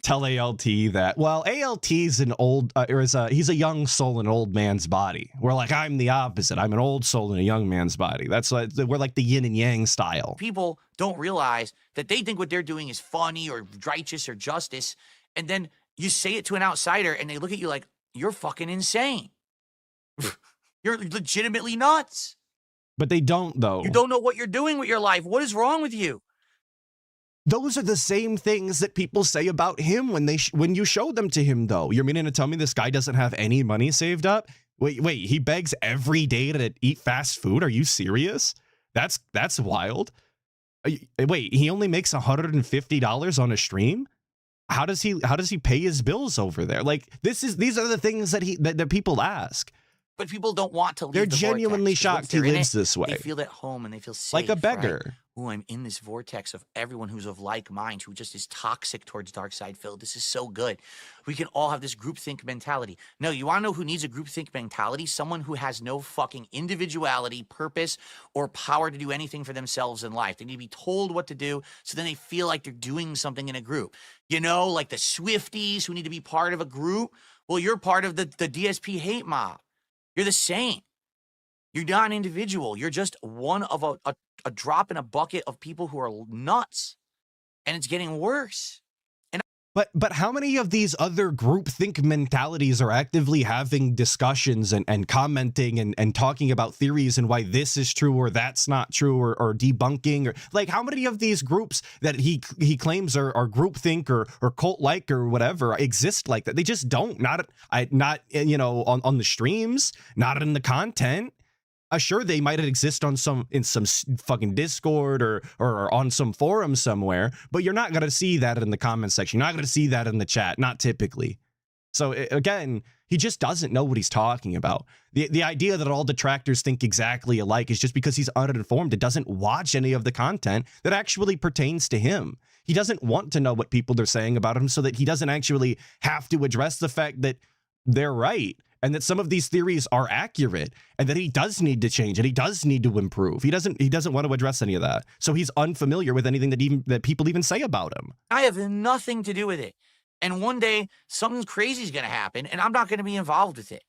Tell ALT that, well, ALT's an old, he's a young soul in an old man's body. We're like, I'm the opposite. I'm an old soul in a young man's body. That's like, we're like the yin and yang style. People don't realize that they think what they're doing is funny or righteous or justice. And then you say it to an outsider and they look at you like, you're fucking insane. You're legitimately nuts. But they don't, though. You don't know what you're doing with your life. What is wrong with you? Those are the same things that people say about him when you show them to him, though. You're meaning to tell me this guy doesn't have any money saved up? Wait, he begs every day to eat fast food? Are you serious? That's wild. Wait, he only makes $150 on a stream? How does he pay his bills over there? Like, these are the things that people ask. But people don't want to leave. They're genuinely shocked he lives this way. They feel at home and they feel safe. Like a beggar. Right? Oh, I'm in this vortex of everyone who's of like mind, who just is toxic towards dark side Phil. This is so good. We can all have this groupthink mentality. No, you want to know who needs a groupthink mentality? Someone who has no fucking individuality, purpose, or power to do anything for themselves in life. They need to be told what to do, so then they feel like they're doing something in a group. You know, like the Swifties who need to be part of a group. Well, you're part of the DSP hate mob. You're the same. You're not an individual. You're just one of a a drop in a bucket of people who are nuts, and it's getting worse. But how many of these other groupthink mentalities are actively having discussions and commenting and talking about theories and why this is true or that's not true or debunking, or like how many of these groups that he claims are groupthink or cult-like or whatever exist like that? They just don't. Not you know, on the streams, not in the content. Sure, they might exist in some fucking Discord or on some forum somewhere, but you're not gonna see that in the comment section. You're not gonna see that in the chat, not typically. So again, he just doesn't know what he's talking about. The idea that all detractors think exactly alike is just because he's uninformed. It doesn't watch any of the content that actually pertains to him. He doesn't want to know what people are saying about him so that he doesn't actually have to address the fact that they're right and that some of these theories are accurate and that he does need to change and he does need to improve. He doesn't want to address any of that. So he's unfamiliar with anything that people even say about him. I have nothing to do with it. And one day something crazy is going to happen and I'm not going to be involved with it.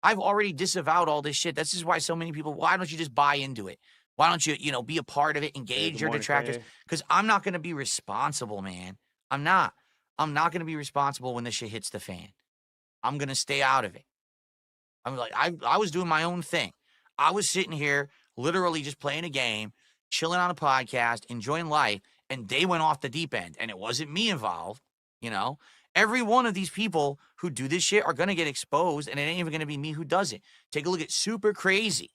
I've already disavowed all this shit. This is why so many people, why don't you just buy into it? Why don't you, be a part of it, engage your detractors? Because I'm not going to be responsible, man. I'm not going to be responsible when this shit hits the fan. I'm going to stay out of it. I'm like, I was doing my own thing. I was sitting here literally just playing a game, chilling on a podcast, enjoying life, and they went off the deep end. And it wasn't me involved, Every one of these people who do this shit are going to get exposed, and it ain't even going to be me who does it. Take a look at Super Crazy.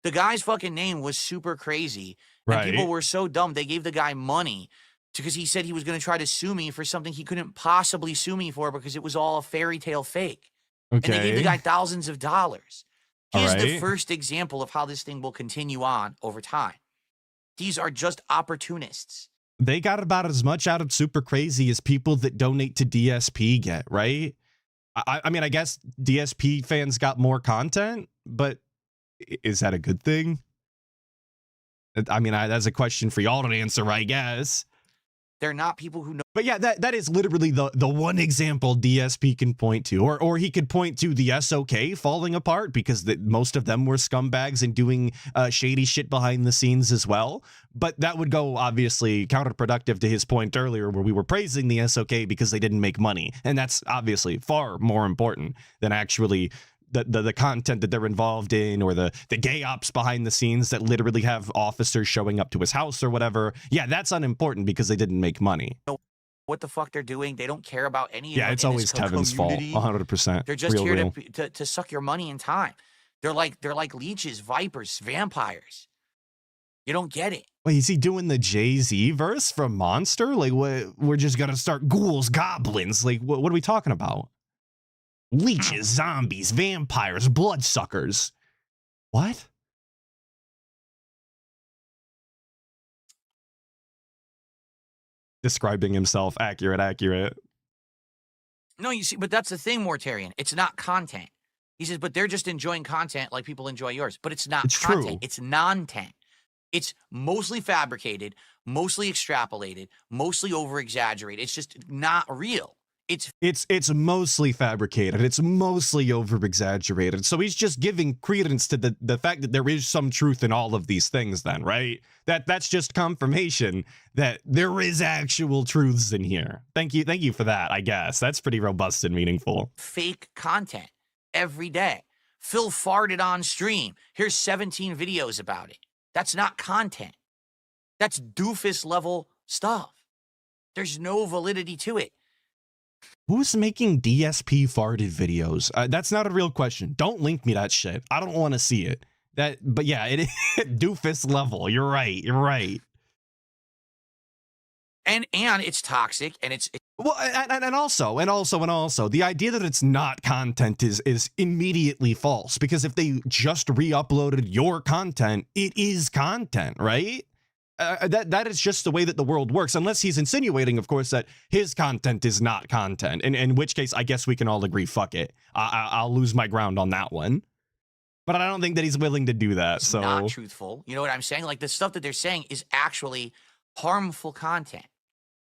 The guy's fucking name was Super Crazy. And people were so dumb, they gave the guy money because he said he was going to try to sue me for something he couldn't possibly sue me for because it was all a fairy tale fake. Okay. And they gave the guy thousands of dollars. Here's the first example of how this thing will continue on over time. These are just opportunists. They got about as much out of Super Crazy as people that donate to DSP get, right? I mean, I guess DSP fans got more content, but is that a good thing? I mean, that's a question for y'all to answer, I guess. They're not people who know. But yeah, that is literally the one example DSP can point to, or he could point to the SOK falling apart because most of them were scumbags and doing shady shit behind the scenes as well. But that would go obviously counterproductive to his point earlier where we were praising the SOK because they didn't make money. And that's obviously far more important than actually the content that they're involved in or the gay ops behind the scenes that literally have officers showing up to his house or whatever. Yeah, that's unimportant because they didn't make money. What the fuck they're doing. They don't care about any of Yeah, it's always Tevin's fault. 100%. They're just here to suck your money and time. They're like leeches, vipers, vampires. You don't get it. Wait, is he doing the Jay-Z verse from Monster? Like, what? We're just gonna start ghouls, goblins. Like, what are we talking about? Leeches, zombies, vampires, bloodsuckers. What? Describing himself. Accurate. No, you see, but that's the thing, Mortarian. It's not content. He says, but they're just enjoying content like people enjoy yours. But it's not content. True. It's nontent. It's mostly fabricated, mostly extrapolated, mostly over-exaggerated. It's just not real. It's mostly fabricated. It's mostly over-exaggerated. So he's just giving credence to the fact that there is some truth in all of these things then, right? That's just confirmation that there is actual truths in here. Thank you for that, I guess. That's pretty robust and meaningful. Fake content every day. Phil farted on stream. Here's 17 videos about it. That's not content. That's doofus level stuff. There's no validity to it. Who's making DSP farted videos? That's not a real question. Don't link me that shit. I don't want to see it. But yeah, it is doofus level. You're right. And it's toxic, and it's well, and also, the idea that it's not content is immediately false because if they just re-uploaded your content, it is content, right? That is just the way that the world works, unless he's insinuating, of course, that his content is not content, in which case I guess we can all agree, fuck it. I'll lose my ground on that one. But I don't think that he's willing to do that. It's so not truthful. You know what I'm saying? Like the stuff that they're saying is actually harmful content.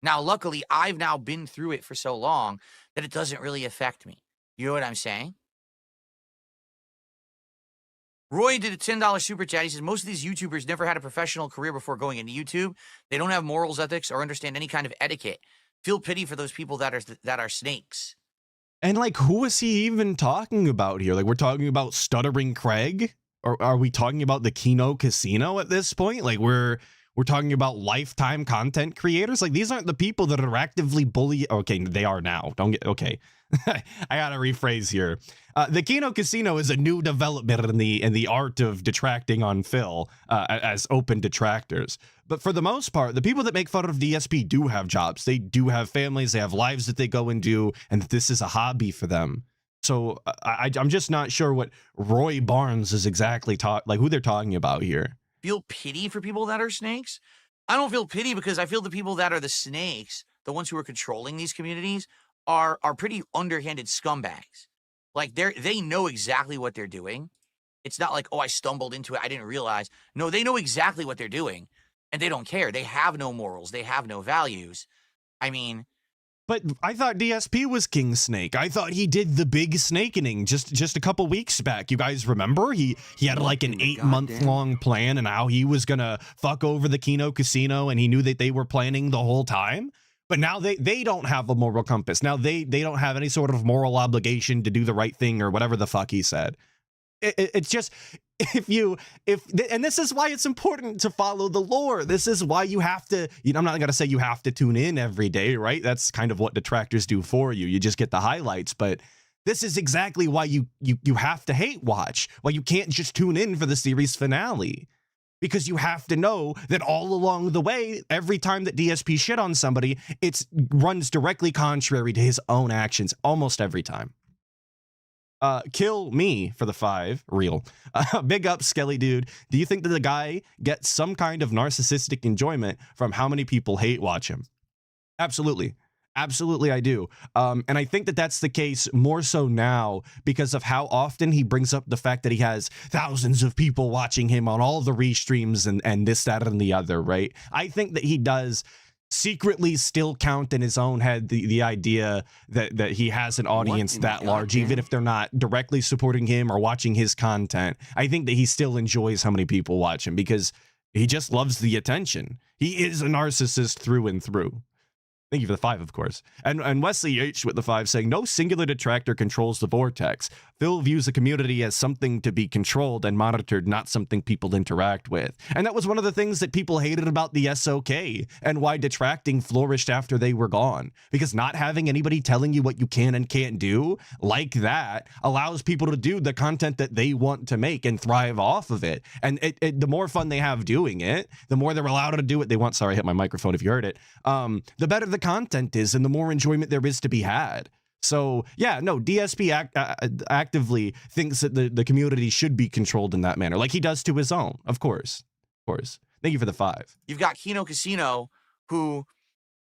Now, luckily, I've now been through it for so long that it doesn't really affect me. You know what I'm saying? Roy did a $10 super chat. He says, most of these YouTubers never had a professional career before going into YouTube. They don't have morals, ethics, or understand any kind of etiquette. Feel pity for those people that are snakes. And like, who is he even talking about here? Like, we're talking about Stuttering Craig? Or are we talking about the Kino Casino at this point? Like, we're talking about lifetime content creators? Like, these aren't the people that are actively bullying. Okay, they are now. Don't get, okay. I gotta rephrase here. The Kino Casino is a new development in the art of detracting on Phil as open detractors. But for the most part, the people that make fun of DSP do have jobs. They do have families. They have lives that they go and do, and this is a hobby for them. So I'm just not sure what Roy Barnes is exactly who they're talking about here. Feel pity for people that are snakes? I don't feel pity because I feel the people that are the snakes, the ones who are controlling these communities, are pretty underhanded scumbags. Like they know exactly what they're doing. It's not like, oh, I stumbled into it, I didn't realize. No, they know exactly what they're doing, and they don't care. They have no morals. They have no values. I mean, but I thought DSP was King Snake. I thought he did the big snakening just a couple weeks back. You guys remember? He had like an 8-month-long plan and how he was gonna fuck over the Kino Casino, and he knew that they were planning the whole time. But now they don't have a moral compass. Now they don't have any sort of moral obligation to do the right thing or whatever the fuck he said. It's just, and this is why it's important to follow the lore. This is why you have to, I'm not going to say you have to tune in every day, right? That's kind of what detractors do for you. You just get the highlights, but this is exactly why you have to hate watch, why you can't just tune in for the series finale. Because you have to know that all along the way, every time that DSP shit on somebody, it runs directly contrary to his own actions almost every time. Kill me for the 5, real. Big up, Skelly Dude. Do you think that the guy gets some kind of narcissistic enjoyment from how many people hate watch him? Absolutely. Absolutely, I do. And I think that that's the case more so now because of how often he brings up the fact that he has thousands of people watching him on all the restreams and this, that, and the other, right? I think that he does secretly still count in his own head the idea that he has an audience that large, even if they're not directly supporting him or watching his content. I think that he still enjoys how many people watch him because he just loves the attention. He is a narcissist through and through. Thank you for the 5, of course. And Wesley H with the 5 saying, no singular detractor controls the vortex. Phil views the community as something to be controlled and monitored, not something people interact with. And that was one of the things that people hated about the SOK and why detracting flourished after they were gone. Because not having anybody telling you what you can and can't do like that allows people to do the content that they want to make and thrive off of it. And the more fun they have doing it, the more they're allowed to do what they want. Sorry, I hit my microphone if you heard it. The better the content is and the more enjoyment there is to be had. So yeah, no, DSP actively thinks that the community should be controlled in that manner, like he does to his own, of course. Thank you for the 5. You've got Kino Casino, who,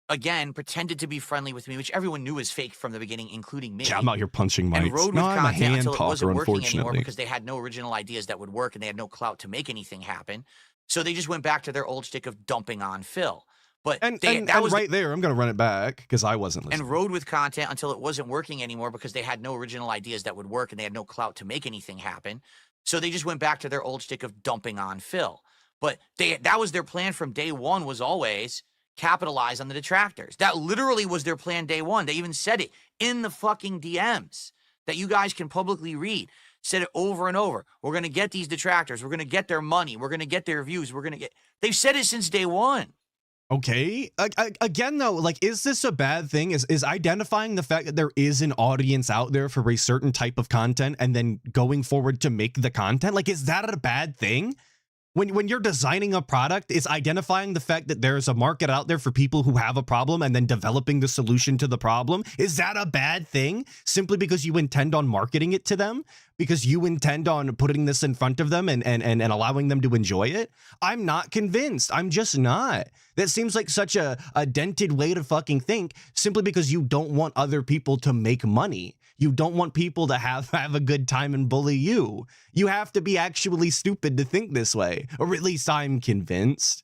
again, pretended to be friendly with me, which everyone knew was fake from the beginning, including me. Yeah, I'm out here punching mics. And rode with no, I'm a content hand until it talker, wasn't working anymore unfortunately. because they had no original ideas that would work and they had no clout to make anything happen. So they just went back to their old shtick of dumping on Phil. But that was right there. I'm going to run it back because I wasn't listening. And rode with content until it wasn't working anymore because they had no original ideas that would work and they had no clout to make anything happen. So they just went back to their old shtick of dumping on Phil. But that was their plan from day one, was always capitalize on the detractors. That literally was their plan day one. They even said it in the fucking DMs that you guys can publicly read. Said it over and over. We're going to get these detractors. We're going to get their money. We're going to get their views. They've said it since day one. Okay. Again, though, like, is this a bad thing? Is identifying the fact that there is an audience out there for a certain type of content and then going forward to make the content? Like, is that a bad thing? When you're designing a product, is identifying the fact that there's a market out there for people who have a problem and then developing the solution to the problem, is that a bad thing simply because you intend on marketing it to them? Because you intend on putting this in front of them and allowing them to enjoy it? I'm not convinced. I'm just not. That seems like such a dented way to fucking think simply because you don't want other people to make money. You don't want people to have a good time and bully you. You have to be actually stupid to think this way, or at least I'm convinced.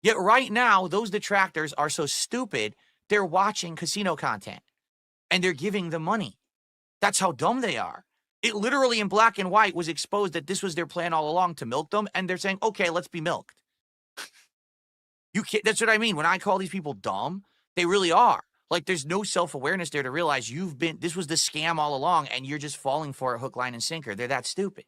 Yet right now, those detractors are so stupid, they're watching casino content and they're giving them money. That's how dumb they are. It literally in black and white was exposed that this was their plan all along, to milk them, and they're saying, okay, let's be milked. You can't, that's what I mean. When I call these people dumb, they really are. Like, there's no self-awareness there to realize this was the scam all along, and you're just falling for it hook, line, and sinker. They're that stupid.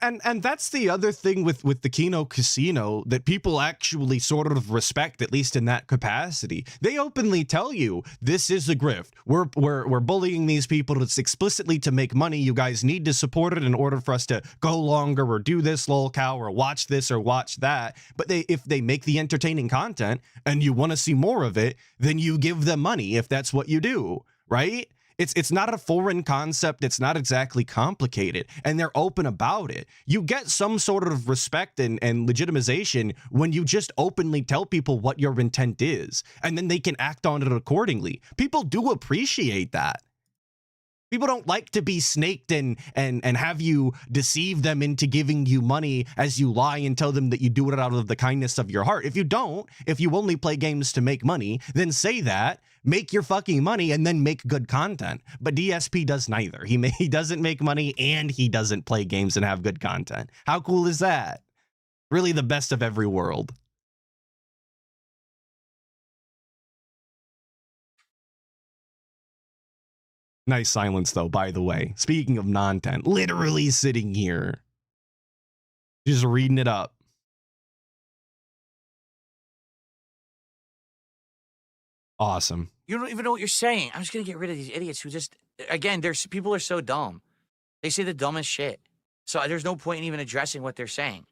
And that's the other thing with the Kino Casino that people actually sort of respect, at least in that capacity. They openly tell you this is a grift. We're bullying these people. It's explicitly to make money. You guys need to support it in order for us to go longer or do this lol cow or watch this or watch that. But if they make the entertaining content and you want to see more of it, then you give them money if that's what you do, right? It's not a foreign concept. It's not exactly complicated, and they're open about it. You get some sort of respect and legitimization when you just openly tell people what your intent is, and then they can act on it accordingly. People do appreciate that. People don't like to be snaked and have you deceive them into giving you money as you lie and tell them that you do it out of the kindness of your heart. If you only play games to make money, then say that, make your fucking money, and then make good content. But DSP does neither. He doesn't make money and he doesn't play games and have good content. How cool is that? Really the best of every world. Nice silence, though, by the way. Speaking of Nontent, literally sitting here, just reading it up. Awesome. You don't even know what you're saying. I'm just going to get rid of these idiots who just, again, people are so dumb. They say the dumbest shit. So there's no point in even addressing what they're saying.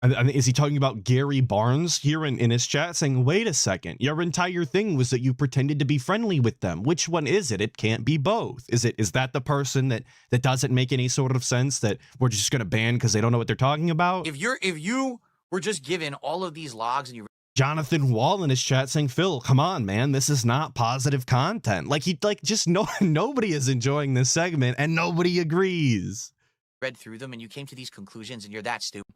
And is he talking about Gary Barnes here in his chat saying, wait a second, your entire thing was that you pretended to be friendly with them. Which one is it? It can't be both. Is that the person that doesn't make any sort of sense that we're just going to ban because they don't know what they're talking about? If you were just given all of these logs and you Jonathan Wall in his chat saying, Phil, come on, man, this is not positive content. Nobody is enjoying this segment and nobody agrees. Read through them and you came to these conclusions and you're that stupid.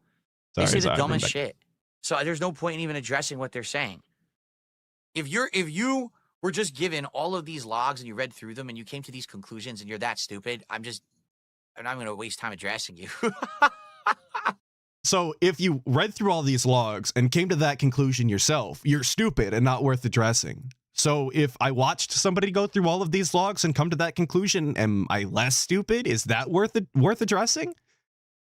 Sorry, they say the dumbest shit. So there's no point in even addressing what they're saying. If you were just given all of these logs and you read through them and you came to these conclusions and you're that stupid, I'm not going to waste time addressing you. So if you read through all these logs and came to that conclusion yourself, you're stupid and not worth addressing. So if I watched somebody go through all of these logs and come to that conclusion, am I less stupid? Is that worth addressing?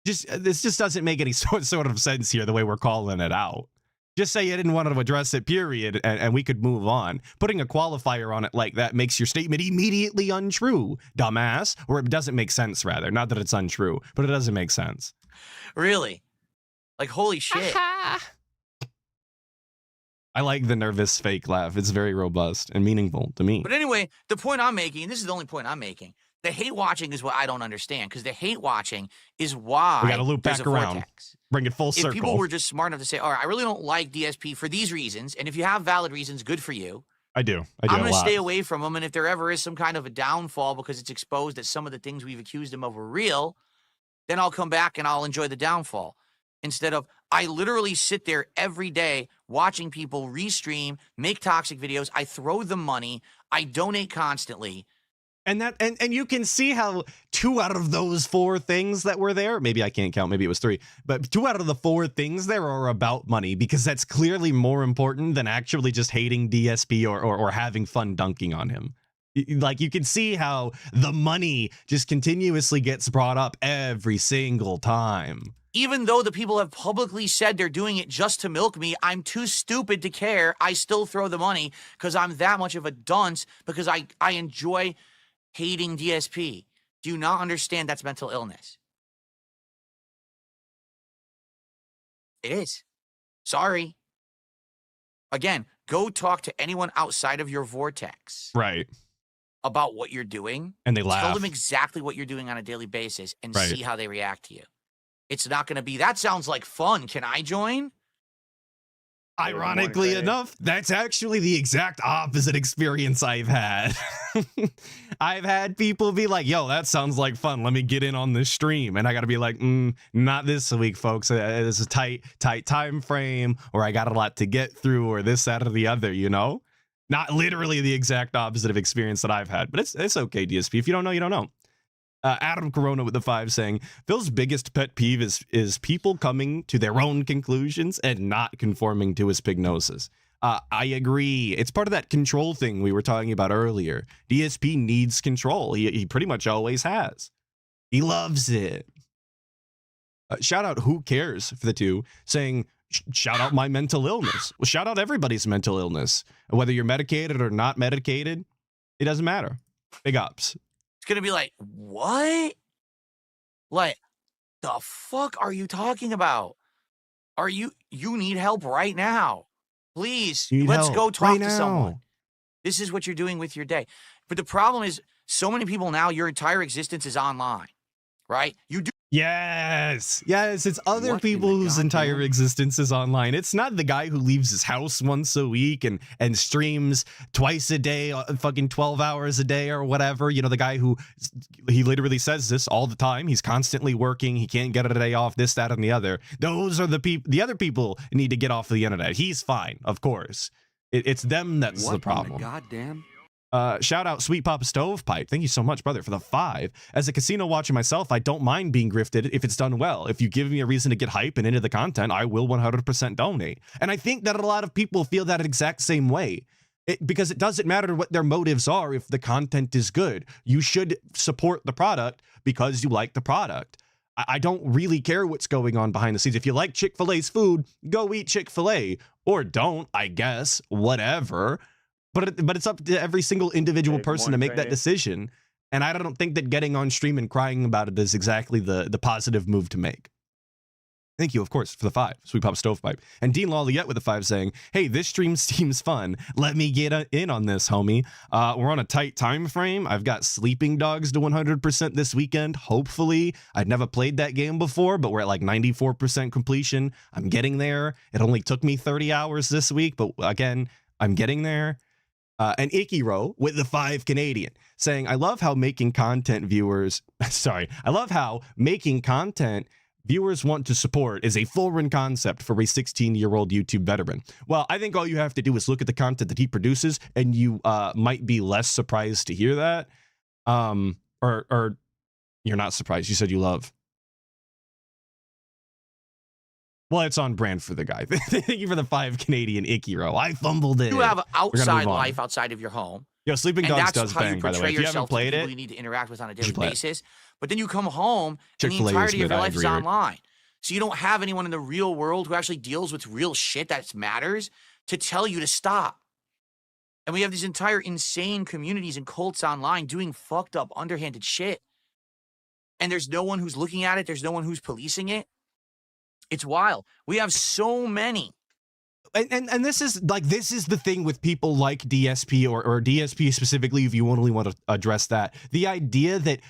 This just doesn't make any sort of sense here, the way we're calling it out. Just say you didn't want to address it, period, and we could move on. Putting a qualifier on it like that makes your statement immediately untrue, dumbass. Or it doesn't make sense, rather. Not that it's untrue, but it doesn't make sense. Really? Like, holy shit. I like the nervous fake laugh. It's very robust and meaningful to me. But anyway, the point I'm making, and this is the only point I'm making, the hate watching is what I don't understand, because the hate watching is why we got to loop back around, vortex. Bring it full circle. If people were just smart enough to say, all right, I really don't like DSP for these reasons, and if you have valid reasons, good for you. I do. I'm going to stay away from them, and if there ever is some kind of a downfall because it's exposed that some of the things we've accused him of were real, then I'll come back and I'll enjoy the downfall. Instead of, I literally sit there every day watching people restream, make toxic videos. I throw them money. I donate constantly. And you can see how 2 out of those 4 things that were there, maybe I can't count, maybe it was 3, but 2 out of the 4 things there are about money, because that's clearly more important than actually just hating DSP or having fun dunking on him. Like, you can see how the money just continuously gets brought up every single time. Even though the people have publicly said they're doing it just to milk me, I'm too stupid to care. I still throw the money because I'm that much of a dunce, because I enjoy hating DSP. Do you not understand that's mental illness? It is. Sorry. Again, go talk to anyone outside of your vortex. Right. About what you're doing. And they laugh. Tell them exactly what you're doing on a daily basis and right. see how they react to you. It's not going to be, that sounds like fun. Can I join? Ironically enough, that's actually the exact opposite experience I've had. I've had people be like, yo, that sounds like fun. Let me get in on this stream. And I got to be like, not this week, folks. It's a tight time frame, or I got a lot to get through, or this, that, or the other, you know? Not literally the exact opposite of experience that I've had, but it's okay, DSP. If you don't know, you don't know. Adam Corona with the 5 saying, Phil's biggest pet peeve is people coming to their own conclusions and not conforming to his pignosis. I agree. It's part of that control thing we were talking about earlier. DSP needs control. He pretty much always has. He loves it. Shout out Who Cares for the 2 saying, shout out my mental illness. Well, shout out everybody's mental illness. Whether you're medicated or not medicated, it doesn't matter. Big ups. It's going to be like, what? Like, the fuck are you talking about? You need help right now. Please, let's go talk to someone. This is what you're doing with your day. But the problem is, so many people now, your entire existence is online, right? You do. Yes, it's other people whose entire existence is online. It's not the guy who leaves his house once a week and streams twice a day, fucking 12 hours a day or whatever. You know, the guy who, he literally says this all the time. He's constantly working. He can't get a day off, this, that, and the other. Those are the other people need to get off the internet. He's fine, of course. It's them that's the problem. Goddamn. Shout out Sweet Papa Stovepipe. Thank you so much, brother, for the 5. As a casino watcher myself, I don't mind being grifted if it's done well. If you give me a reason to get hype and into the content, I will 100% donate. And I think that a lot of people feel that exact same way. Because it doesn't matter what their motives are if the content is good. You should support the product because you like the product. I don't really care what's going on behind the scenes. If you like Chick-fil-A's food, go eat Chick-fil-A. Or don't, I guess, whatever. But it's up to every single individual person to make that decision. And I don't think that getting on stream and crying about it is exactly the positive move to make. Thank you, of course, for the 5, Sweet Pop Stovepipe. And Dean Lawliette with the 5 saying, hey, this stream seems fun. Let me get in on this, homie. We're on a tight time frame. I've got Sleeping Dogs to 100% this weekend, hopefully. I'd never played that game before, but we're at like 94% completion. I'm getting there. It only took me 30 hours this week, but again, I'm getting there. And Ikiro with the 5 Canadian saying, I love how making content viewers want to support is a foreign concept for a 16-year-old YouTube veteran. Well, I think all you have to do is look at the content that he produces and you might be less surprised to hear that. Or you're not surprised. You said you love. Well, it's on brand for the guy. Thank you for the 5 Canadian Ikiro. I fumbled it. You have an outside life outside of your home. Yo, Sleeping Dogs does bang, by the way. If you haven't played it, you need to interact with on a daily basis. But then you come home and the entirety of your life is weird. online. So you don't have anyone in the real world who actually deals with real shit that matters to tell you to stop. And we have these entire insane communities and cults online doing fucked up, underhanded shit. And there's no one who's looking at it. There's no one who's policing it. It's wild. We have so many. And this is the thing with people like DSP or DSP specifically, if you only want to address that. The idea that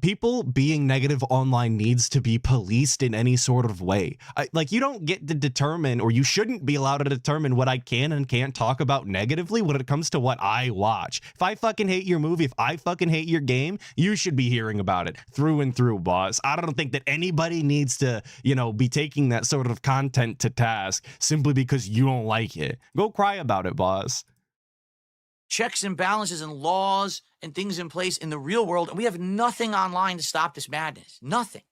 people being negative online needs to be policed in any sort of way. Like, you don't get to determine, or you shouldn't be allowed to determine what I can and can't talk about negatively when it comes to what I watch. If I fucking hate your movie, if I fucking hate your game, you should be hearing about it through and through, boss. I don't think that anybody needs to, be taking that sort of content to task simply because you don't like it. Go cry about it, boss. Checks and balances and laws and things in place in the real world. And we have nothing online to stop this madness. Nothing.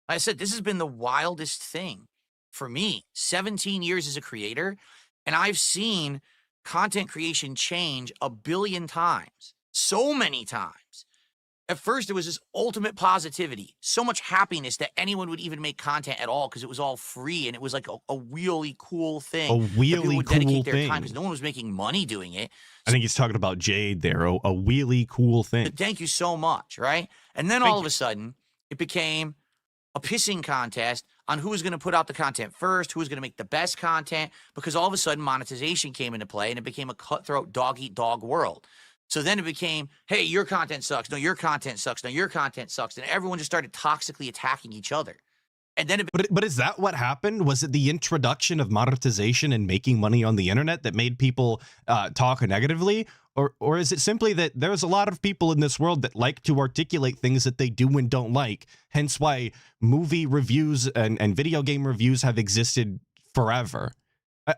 Like I said, this has been the wildest thing for me. 17 years as a creator. And I've seen content creation change a billion times. So many times. At first, it was this ultimate positivity. So much happiness that anyone would even make content at all because it was all free and it was like a really cool thing. A really would cool dedicate their thing. time because no one was making money doing it. I think he's talking about Jade there. A really cool thing. Thank you so much, right? And then all of a sudden, it became a pissing contest on who was going to put out the content first, who was going to make the best content, because all of a sudden monetization came into play and it became a cutthroat dog-eat-dog world. So then it became, hey, your content sucks. No, your content sucks. No, your content sucks. And everyone just started toxically attacking each other. And then but is that what happened? Was it the introduction of monetization and making money on the internet that made people talk negatively? Or is it simply that there's a lot of people in this world that like to articulate things that they do and don't like, hence why movie reviews and video game reviews have existed forever?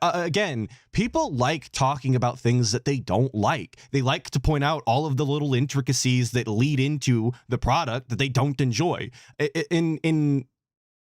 Again, people like talking about things that they don't like. They like to point out all of the little intricacies that lead into the product that they don't enjoy. In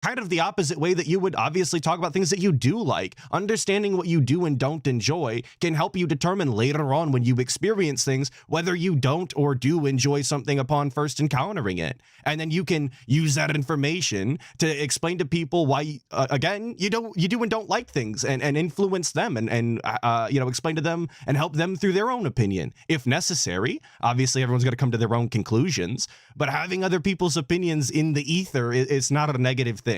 kind of the opposite way that you would obviously talk about things that you do like. Understanding what you do and don't enjoy can help you determine later on when you experience things whether you don't or do enjoy something upon first encountering it. And then you can use that information to explain to people why, again, you do and don't like things, and influence them and explain to them and help them through their own opinion if necessary. Obviously, everyone's going to come to their own conclusions, but having other people's opinions in the ether is not a negative thing.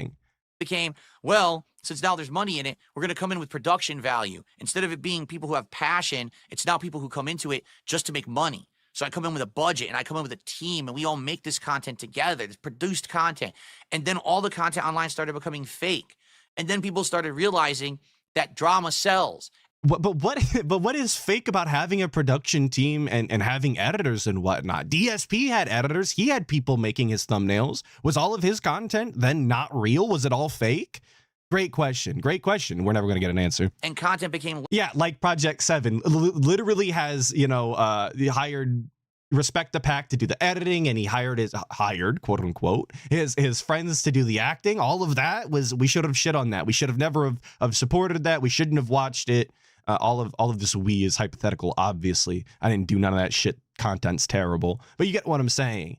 Became, well, since now there's money in it, we're going to come in with production value. Instead of it being people who have passion, it's now people who come into it just to make money. So I come in with a budget and I come in with a team and we all make this content together, this produced content. And then all the content online started becoming fake. And then people started realizing that drama sells. But what is fake about having a production team and having editors and whatnot? DSP had editors. He had people making his thumbnails. Was all of his content then not real? Was it all fake? Great question. Great question. We're never going to get an answer. And content became... Yeah, like Project 7 literally has, hired Respect the Pack to do the editing, and he hired, quote unquote, his friends to do the acting. All of that we should have shit on that. We should have never have supported that. We shouldn't have watched it. All of this we is hypothetical, obviously. I didn't do none of that shit. Content's terrible. But you get what I'm saying.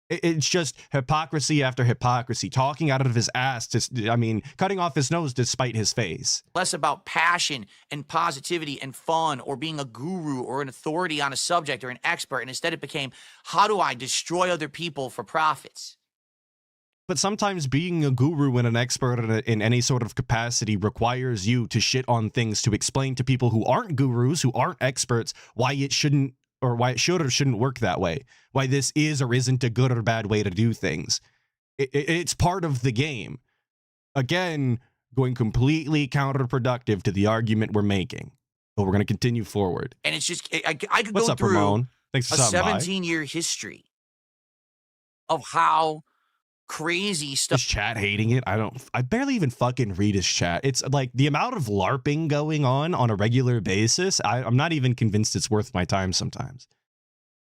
It's just hypocrisy after hypocrisy, talking out of his ass, cutting off his nose to spite his face. Less about passion and positivity and fun or being a guru or an authority on a subject or an expert. And instead it became, how do I destroy other people for profits? But sometimes being a guru and an expert in any sort of capacity requires you to shit on things to explain to people who aren't gurus, who aren't experts, why it shouldn't, or why it should or shouldn't work that way, why this is or isn't a good or bad way to do things. It's part of the game. Again, going completely counterproductive to the argument we're making. But we're going to continue forward. And it's just, I could What's go up, through Ramon? Thanks for a stopping by. 17-year history of how crazy stuff. Is chat hating it? I barely even fucking read his chat. It's like the amount of LARPing going on a regular basis. I'm not even convinced it's worth my time sometimes.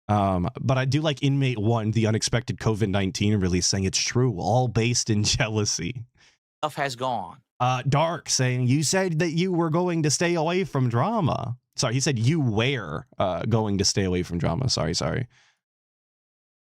But I do like Inmate 1, the unexpected COVID-19 release, saying it's true, all based in jealousy. Stuff has gone. Dark saying, you said that you were going to stay away from drama. Sorry, he said you were going to stay away from drama. Sorry.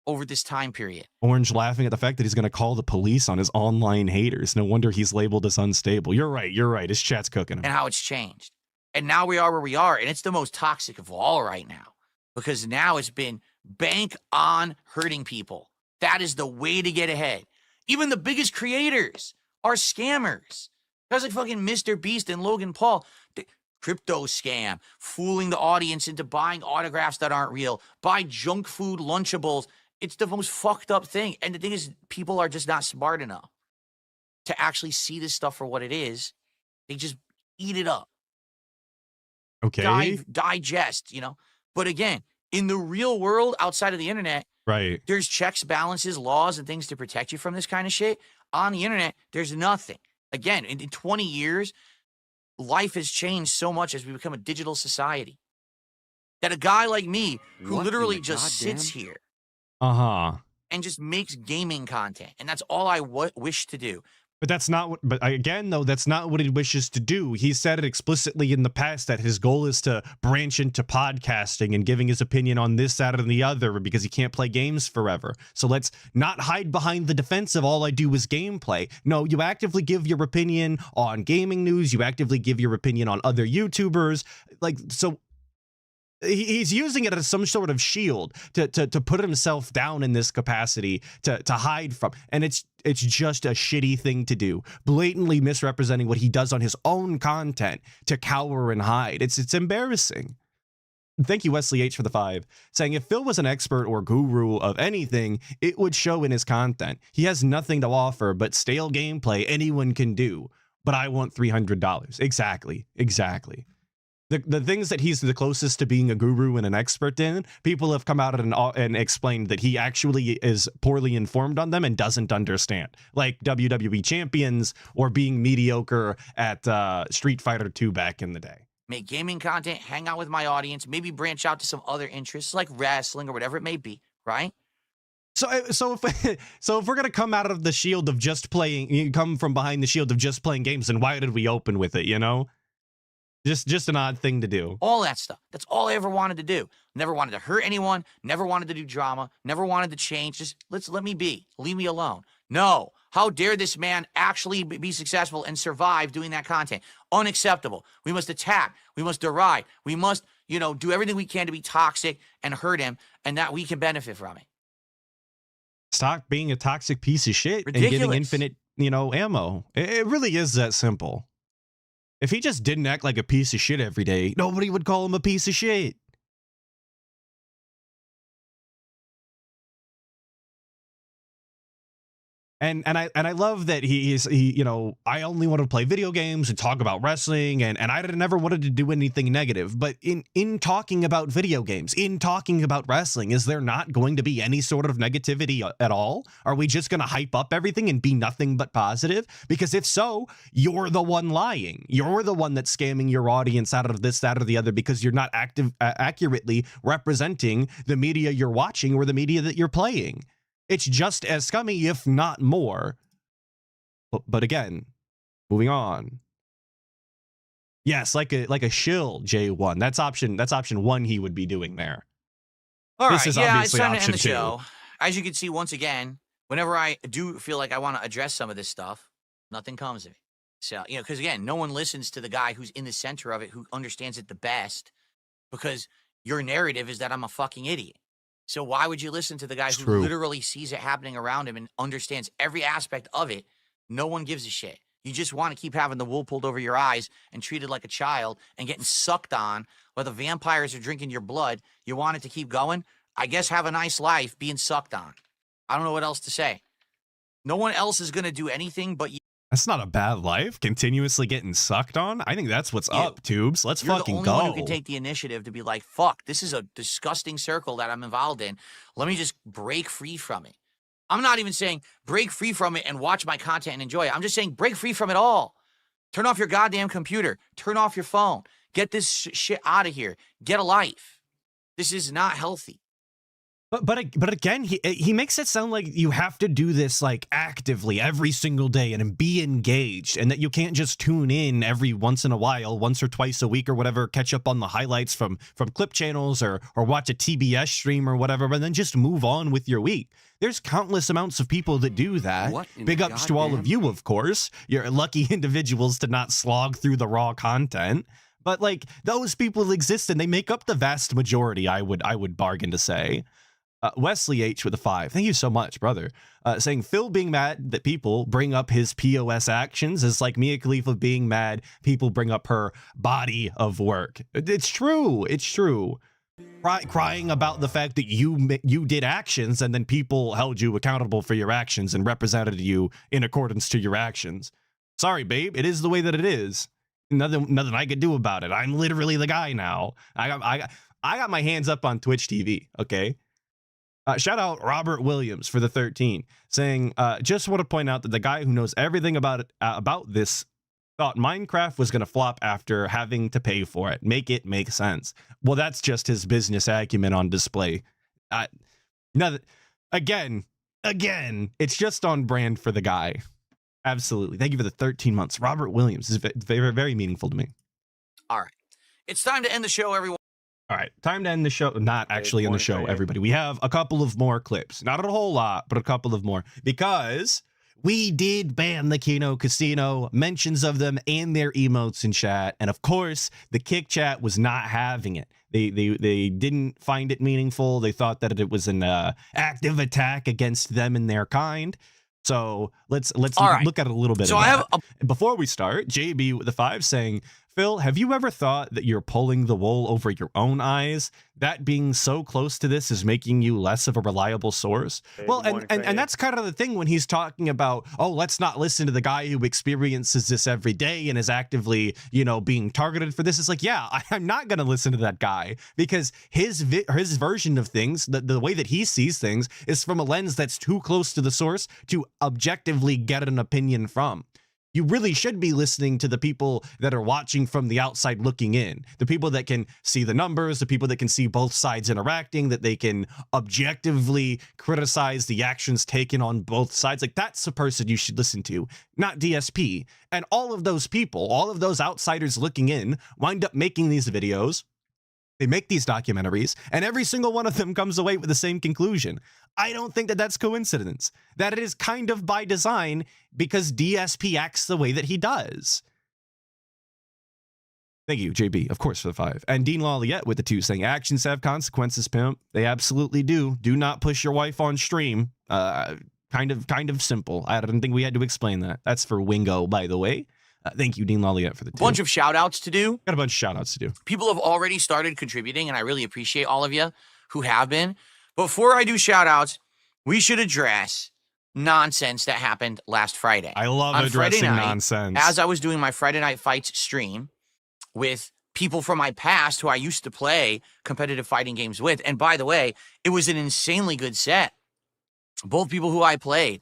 Over this time period. Orange laughing at the fact that he's going to call the police on his online haters. No wonder he's labeled as unstable. You're right. His chat's cooking him. And how it's changed. And now we are where we are. And it's the most toxic of all right now. Because now it's been bank on hurting people. That is the way to get ahead. Even the biggest creators are scammers. Guys like fucking Mr. Beast and Logan Paul. The crypto scam. Fooling the audience into buying autographs that aren't real. Buy junk food Lunchables. It's the most fucked up thing. And the thing is, people are just not smart enough to actually see this stuff for what it is. They just eat it up. Okay. Digest, But again, in the real world, outside of the internet, right, there's checks, balances, laws, and things to protect you from this kind of shit. On the internet, there's nothing. Again, in 20 years, life has changed so much as we become a digital society that a guy like me, who literally just sits here and just makes gaming content, and that's all I wish to do. But that's not what, but again, though, that's not what he wishes to do. He said it explicitly in the past that his goal is to branch into podcasting and giving his opinion on this, that, and the other because he can't play games forever. So let's not hide behind the defense of all I do is gameplay. No, you actively give your opinion on gaming news. You actively give your opinion on other YouTubers. So he's using it as some sort of shield to put himself down in this capacity to hide from. And it's just a shitty thing to do, blatantly misrepresenting what he does on his own content to cower and hide. It's embarrassing. Thank you, Wesley H, for the 5, saying if Phil was an expert or guru of anything, it would show in his content. He has nothing to offer but stale gameplay anyone can do. But I want $300. Exactly. the things that he's the closest to being a guru and an expert in, people have come out and explained that he actually is poorly informed on them and doesn't understand, like WWE champions or being mediocre at Street Fighter 2 back in the day. Make gaming content, hang out with my audience, maybe branch out to some other interests like wrestling or whatever it may be, right? So if we're gonna come out of the shield of just playing, you come from behind the shield of just playing games, then why did we open with it? You know, just an odd thing to do. All that stuff. That's all I ever wanted to do. Never wanted to hurt anyone. Never wanted to do drama. Never wanted to change. Just let me be. Leave me alone. No. How dare this man actually be successful and survive doing that content? Unacceptable. We must attack. We must deride. We must, do everything we can to be toxic and hurt him, and that we can benefit from it. Stop being a toxic piece of shit. Ridiculous. And getting infinite, ammo. It really is that simple. If he just didn't act like a piece of shit every day, nobody would call him a piece of shit. And I love that he I only want to play video games and talk about wrestling, and I never wanted to do anything negative. But in talking about video games, in talking about wrestling, is there not going to be any sort of negativity at all? Are we just going to hype up everything and be nothing but positive? Because if so, you're the one lying. You're the one that's scamming your audience out of this, that, or the other, because you're not accurately representing the media you're watching or the media that you're playing. It's just as scummy, if not more. But again, moving on. Yes, like a shill, J1. That's option 1 he would be doing there. All this right, is yeah, obviously it's time to option end the 2. show. As you can see, once again, whenever I do feel like I want to address some of this stuff, nothing comes of it. So, because again, no one listens to the guy who's in the center of it, who understands it the best, because your narrative is that I'm a fucking idiot. So why would you listen to the guy who literally sees it happening around him and understands every aspect of it? No one gives a shit. You just want to keep having the wool pulled over your eyes and treated like a child and getting sucked on while the vampires are drinking your blood. You want it to keep going? I guess have a nice life being sucked on. I don't know what else to say. No one else is going to do anything but you. That's not a bad life, continuously getting sucked on. I think that's what's up, Tubes. Let's fucking You're go. the only one who can take the initiative to be like, fuck, this is a disgusting circle that I'm involved in. Let me just break free from it. I'm not even saying break free from it and watch my content and enjoy it. I'm just saying break free from it all. Turn off your goddamn computer. Turn off your phone. Get this shit out of here. Get a life. This is not healthy. But again, he makes it sound like you have to do this like actively every single day and be engaged, and that you can't just tune in every once in a while, once or twice a week or whatever, catch up on the highlights from clip channels or watch a TBS stream or whatever, and then just move on with your week. There's countless amounts of people that do that. Big ups to all of you, of course. You're lucky individuals to not slog through the raw content. But like, those people exist and they make up the vast majority, I would bargain to say. Wesley H with a 5. Thank you so much, brother. Saying Phil being mad that people bring up his POS actions is like Mia Khalifa being mad people bring up her body of work. It's true. It's true. Crying about the fact that you did actions and then people held you accountable for your actions and represented you in accordance to your actions. Sorry, babe. It is the way that it is. Nothing I could do about it. I'm literally the guy now. I got my hands up on Twitch TV. Okay. Shout out Robert Williams for the 13, saying, just want to point out that the guy who knows everything about this thought Minecraft was going to flop after having to pay for it. Make it make sense. Well, that's just his business acumen on display. Again, it's just on brand for the guy. Absolutely. Thank you for the 13 months. Robert Williams is very, very meaningful to me. All right. It's time to end the show, everyone. All right, time to end the show. Not actually end the show, everybody. We have a couple of more clips. Not a whole lot, but a couple of more. Because we did ban the Kino Casino, mentions of them and their emotes in chat. And of course, the Kick chat was not having it. They didn't find it meaningful. They thought that it was an active attack against them and their kind. So let's look at it a little bit. So before we start, JB with the 5 saying, Phil, have you ever thought that you're pulling the wool over your own eyes? That being so close to this is making you less of a reliable source? Well, and that's kind of the thing when he's talking about, oh, let's not listen to the guy who experiences this every day and is actively, you know, being targeted for this. It's like, yeah, I'm not going to listen to that guy because his version of things, the way that he sees things is from a lens that's too close to the source to objectively get an opinion from. You really should be listening to the people that are watching from the outside looking in, the people that can see the numbers, the people that can see both sides interacting, that they can objectively criticize the actions taken on both sides. Like, that's the person you should listen to, not DSP. And all of those people, all of those outsiders looking in, wind up making these videos. They make these documentaries, and every single one of them comes away with the same conclusion. I don't think that that's coincidence. That it is kind of by design because DSP acts the way that he does. Thank you, JB, of course, for the 5. And Dean Laliette with the 2 saying, actions have consequences, pimp. They absolutely do. Do not push your wife on stream. Kind of simple. I don't think we had to explain that. That's for Wingo, by the way. Thank you, Dean Laliette, for the 2. Bunch of shout outs to do. Got a bunch of shout outs to do. People have already started contributing, and I really appreciate all of you who have been. Before I do shout outs, we should address nonsense that happened last Friday. I love on addressing Friday night, nonsense. As I was doing my Friday Night Fights stream with people from my past who I used to play competitive fighting games with. And by the way, it was an insanely good set. Both people who I played,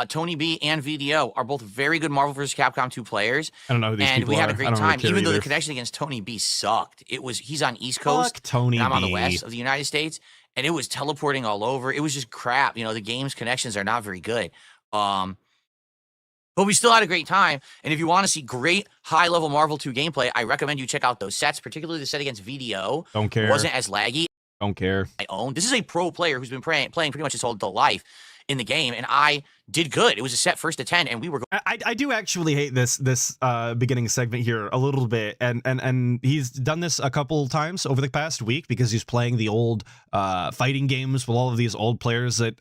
Tony B and VDO, are both very good Marvel vs. Capcom 2 players. I don't know who these people are. And we had a great time, really even though either. the connection against Tony B sucked. He's on East Coast, Fuck Tony and I'm on the B. West of the United States, and it was teleporting all over. It was just crap. You know, the game's connections are not very good. But we still had a great time, and if you want to see great high-level Marvel 2 gameplay, I recommend you check out those sets, particularly the set against VDO. Don't care. It wasn't as laggy. Don't care. I own. This is a pro player who's been playing pretty much his whole adult life in the game, and I did good. It was a set 1st to 10, and we were. I do actually hate this beginning segment here a little bit, and he's done this a couple times over the past week because he's playing the old fighting games with all of these old players that.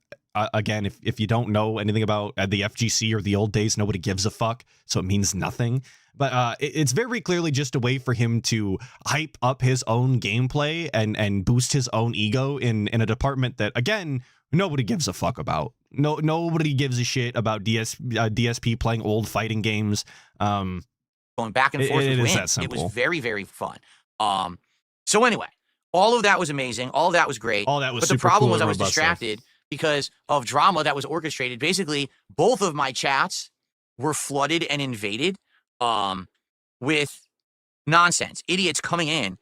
Again, if you don't know anything about the FGC or the old days, nobody gives a fuck, so it means nothing. But it's very clearly just a way for him to hype up his own gameplay and boost his own ego in a department that, again, nobody gives a fuck about. Nobody gives a shit about DSP playing old fighting games. Going back and forth with wins. It was very, very fun. So anyway, all of that was amazing. All of that was great. All that was but super the problem cool was and I was robust distracted because of drama that was orchestrated. Basically, both of my chats were flooded and invaded with nonsense. Idiots coming in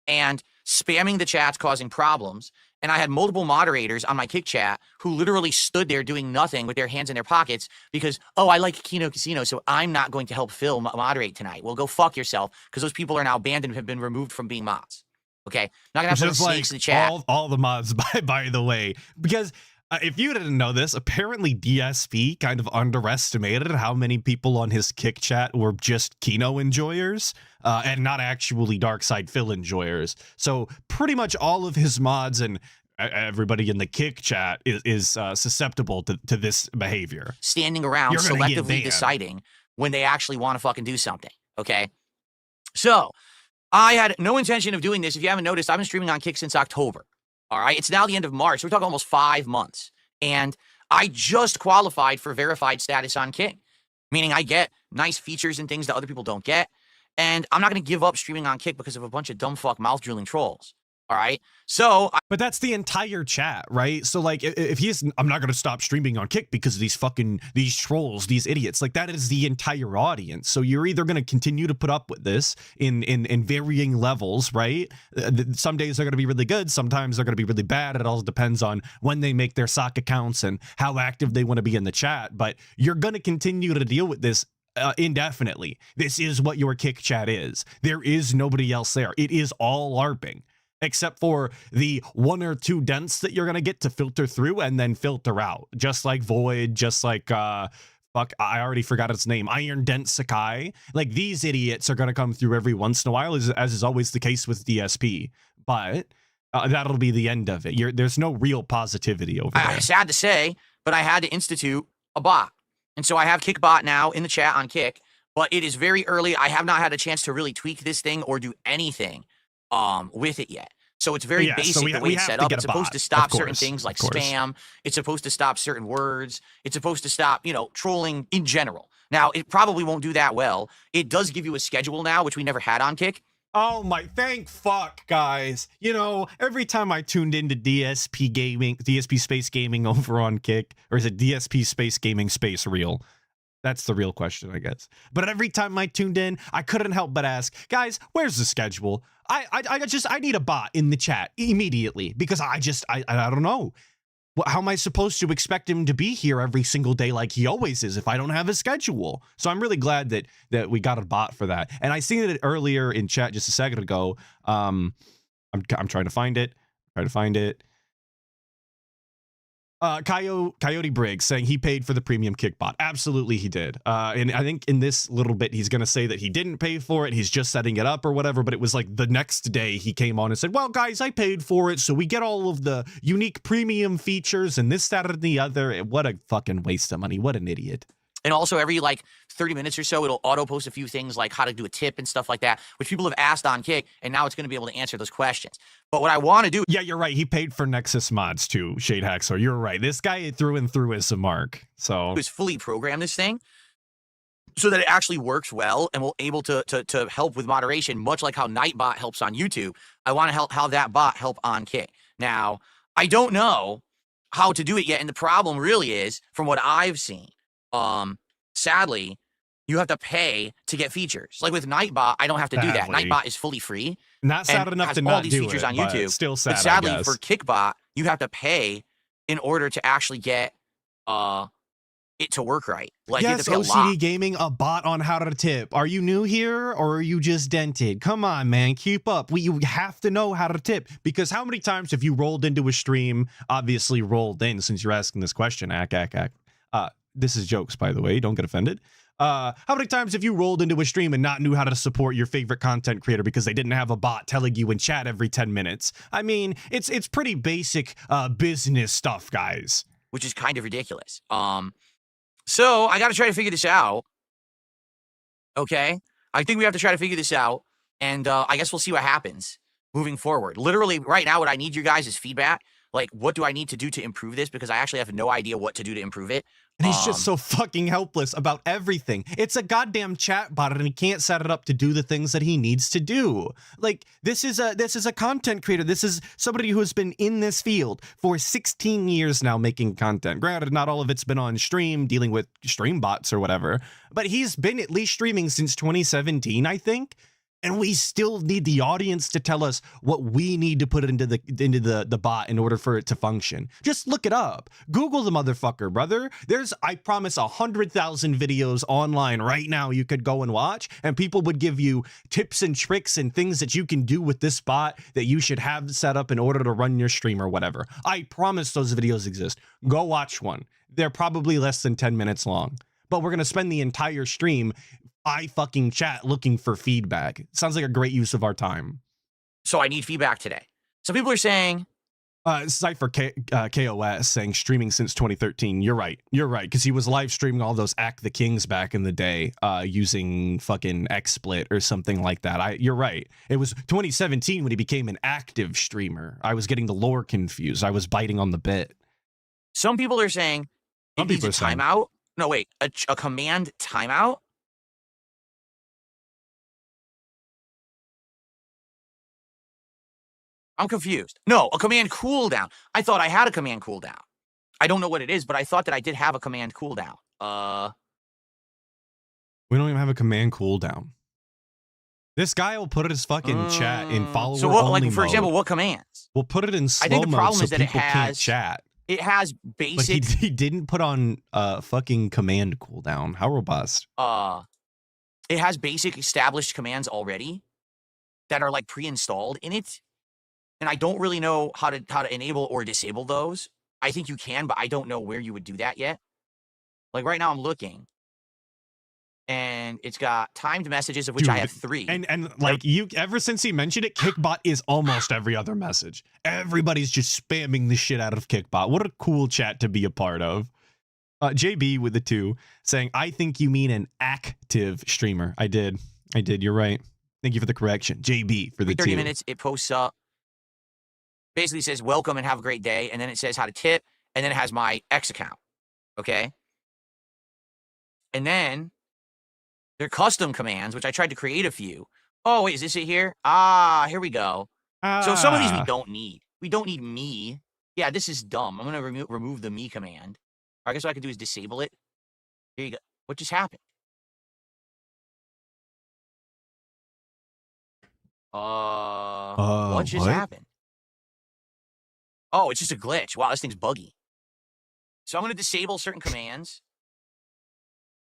and spamming the chats, causing problems. And I had multiple moderators on my Kick chat who literally stood there doing nothing with their hands in their pockets because, oh, I like Kino Casino, so I'm not going to help Phil moderate tonight. Well, go fuck yourself, because those people are now banned and have been removed from being mods. Okay? Not gonna have some snakes in the chat. All the mods, by the way, because if you didn't know this, apparently DSP kind of underestimated how many people on his Kick chat were just Kino enjoyers and not actually Darkside Phil enjoyers. So pretty much all of his mods and everybody in the Kick chat is susceptible to this behavior. Standing around selectively deciding when they actually want to fucking do something. Okay? So I had no intention of doing this. If you haven't noticed, I've been streaming on Kick since October. All right, it's now the end of March. We're talking almost 5 months. And I just qualified for verified status on Kick, meaning I get nice features and things that other people don't get. And I'm not going to give up streaming on Kick because of a bunch of dumb fuck mouth drooling trolls. All right. So, but that's the entire chat, right? So, like, if he's, I'm not going to stop streaming on Kick because of these trolls, these idiots, like, that is the entire audience. So you're either going to continue to put up with this in varying levels, right? Some days they're going to be really good. Sometimes they're going to be really bad. It all depends on when they make their sock accounts and how active they want to be in the chat. But you're going to continue to deal with this indefinitely. This is what your Kick chat is. There is nobody else there. It is all LARPing. Except for the 1 or 2 dents that you're going to get to filter through and then filter out. Just like Void, just like, fuck, I already forgot its name, Iron Dent Sakai. Like, these idiots are going to come through every once in a while, as is always the case with DSP. But that'll be the end of it. There's no real positivity over there. Sad to say, but I had to institute a bot. And so I have Kickbot now in the chat on Kick. but it is very early. I have not had a chance to really tweak this thing or do anything with it yet. So it's very basic so the way it's set up. It's supposed to stop certain things like spam. It's supposed to stop certain words. It's supposed to stop, you know, trolling in general. Now, it probably won't do that well. It does give you a schedule now, which we never had on Kick. Oh my, thank fuck, guys. You know, every time I tuned into DSP Space Gaming over on Kick, or is it DSP Space Gaming Space Real? That's the real question, I guess. But every time I tuned in, I couldn't help but ask, guys, where's the schedule? I need a bot in the chat immediately, because I don't know. How am I supposed to expect him to be here every single day like he always is if I don't have a schedule? So I'm really glad that we got a bot for that. And I seen it earlier in chat just a second ago. I'm trying to find it. Coyote Briggs saying he paid for the premium Kickbot. Absolutely he did. And I think in this little bit, he's going to say that he didn't pay for it. He's just setting it up or whatever. But it was like the next day he came on and said, well, guys, I paid for it. So we get all of the unique premium features and this, that, and the other. What a fucking waste of money. What an idiot. And also every like 30 minutes or so, it'll auto post a few things like how to do a tip and stuff like that, which people have asked on Kick, and now it's going to be able to answer those questions. But what I want to do... Yeah, you're right. He paid for Nexus mods too, Shade Haxor. You're right. This guy through and through is a mark. So... is fully program this thing so that it actually works well and will able to help with moderation, much like how Nightbot helps on YouTube. I want to help how that bot help on Kick. Now, I don't know how to do it yet, and the problem really is, from what I've seen, sadly, you have to pay to get features. Like with Nightbot, I don't have to do that. Nightbot is fully free. Not sad enough to not do it. All these features on YouTube. Still sad, but sadly, for Kickbot, you have to pay in order to actually get it to work right. Like, yes, you have to pay a OCD lot. Gaming, a bot on how to tip. Are you new here or are you just dented? Come on, man, keep up. You have to know how to tip, because how many times have you rolled into a stream, obviously rolled in since you're asking this question, this is jokes, by the way, don't get offended. How many times have you rolled into a stream and not knew how to support your favorite content creator because they didn't have a bot telling you in chat every 10 minutes? I mean, it's pretty basic business stuff, guys. Which is kind of ridiculous. So I got to try to figure this out. Okay? I think we have to try to figure this out, and I guess we'll see what happens moving forward. Literally, right now, what I need you guys is feedback. Like, what do I need to do to improve this? Because I actually have no idea what to do to improve it. And he's just so fucking helpless about everything. It's a goddamn chat bot, and he can't set it up to do the things that he needs to do. Like, this is a content creator. This is somebody who has been in this field for 16 years now making content. Granted, not all of it's been on stream, dealing with stream bots or whatever, but he's been at least streaming since 2017, I think. And we still need the audience to tell us what we need to put into the bot in order for it to function. Just look it up. Google the motherfucker, brother. There's, I promise, 100,000 videos online right now you could go and watch, and people would give you tips and tricks and things that you can do with this bot that you should have set up in order to run your stream or whatever. I promise those videos exist. Go watch one. They're probably less than 10 minutes long. But we're going to spend the entire stream fucking chat looking for feedback. Sounds like a great use of our time. So I need feedback today. Some people are saying... Cypher KOS saying streaming since 2013. You're right, because he was live streaming all those Act the Kings back in the day using fucking XSplit or something like that. You're right. It was 2017 when he became an active streamer. I was getting the lore confused. I was biting on the bit. Some people are saying it needs a timeout. No, wait, a command timeout? I'm confused. No, a command cooldown. I thought I had a command cooldown. I don't know what it is, but I thought that I did have a command cooldown. We don't even have a command cooldown. This guy will put his fucking chat in follower only. So, what, like, for mode. example, what commands? We'll put it in slow I think the problem mode is so that people can't chat. It has basic... But he didn't put on fucking command cooldown. How robust? It has basic established commands already that are like pre-installed in it. And I don't really know how to enable or disable those. I think you can, but I don't know where you would do that yet. Like right now I'm looking. And it's got timed messages, of which I have 3. And like ever since he mentioned it, Kickbot is almost every other message. Everybody's just spamming the shit out of Kickbot. What a cool chat to be a part of. JB with the 2 saying, I think you mean an active streamer. I did. You're right. Thank you for the correction. JB for the 30 2. minutes, it posts up. Basically says, welcome and have a great day. And then it says how to tip. And then it has my X account. Okay. And then there are custom commands, which I tried to create a few. Oh, wait, is this it here? Ah, here we go. So some of these we don't need. We don't need me. Yeah, this is dumb. I'm going to remove the me command. I guess what I could do is disable it. Here you go. What just happened? What just happened? Oh, it's just a glitch. Wow, this thing's buggy. So I'm going to disable certain commands.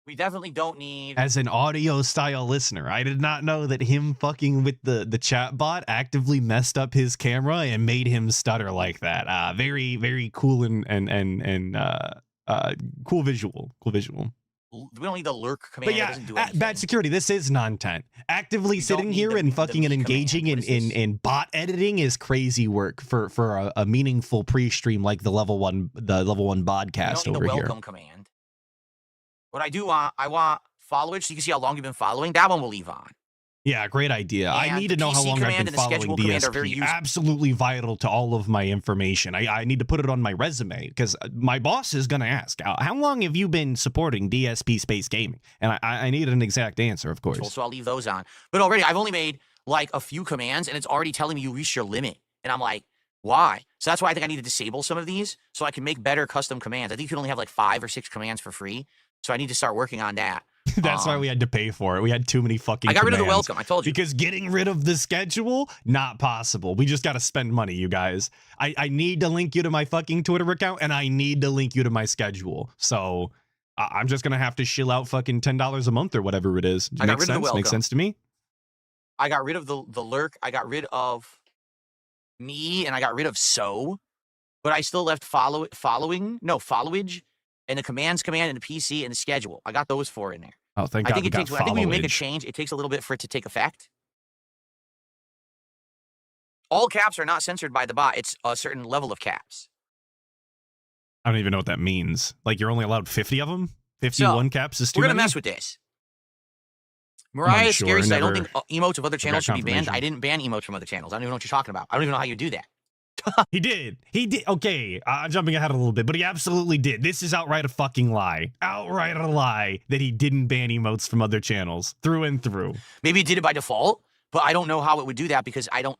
We definitely don't need... As an audio style listener, I did not know that him fucking with the chat bot actively messed up his camera and made him stutter like that. Very, very cool and cool visual. Cool visual. We don't need the lurk command. But yeah, It doesn't do anything. bad security. This is Nontent. Actively sitting need here and fucking and me engaging command. What is this? in bot editing is crazy work for a meaningful pre-stream like the level one We don't podcast need over the here. welcome command. What I do want, I want followage so you can see how long you've been following. That one will leave on. Yeah, great idea. I And need to the know how PC long I've command been and the schedule following command are very DSP. useful. Absolutely vital to all of my information. I need to put it on my resume because my boss is going to ask, how long have you been supporting DSP Space Gaming? And I need an exact answer, of course. So I'll leave those on. But already, I've only made like a few commands, and it's already telling me you reached your limit. And I'm like, why? So that's why I think I need to disable some of these so I can make better custom commands. I think you can only have like 5 or 6 commands for free. So I need to start working on that. That's why we had to pay for it. We had too many fucking I got rid of the commands. welcome. I told you. Because getting rid of the schedule, not possible. We just got to spend money, you guys. I need to link you to my fucking Twitter account, and I need to link you to my schedule. So I'm just going to have to shill out fucking $10 a month or whatever it is. I got Makes rid of the sense? welcome. Makes sense to me? I got rid of the lurk. I got rid of me, and I got rid of so. But I still left followage, and the commands command, and the PC, and the schedule. I got those 4 in there. Oh, thank I God think we it got takes. I think when you make a followage. change, it takes a little bit for it to take effect. All caps are not censored by the bot. It's a certain level of caps. I don't even know what that means. Like, you're only allowed 50 of them? 51 caps is too We're gonna many? mess with this. Mariah sure, Scary says, I don't never think emotes of other channels should be banned. confirmation. I didn't ban emotes from other channels. I don't even know what you're talking about. I don't even know how you do that. He did. Okay, I'm jumping ahead a little bit, but he absolutely did. This is outright a fucking lie. Outright a lie that he didn't ban emotes from other channels through and through. Maybe it did it by default, but I don't know how it would do that because I don't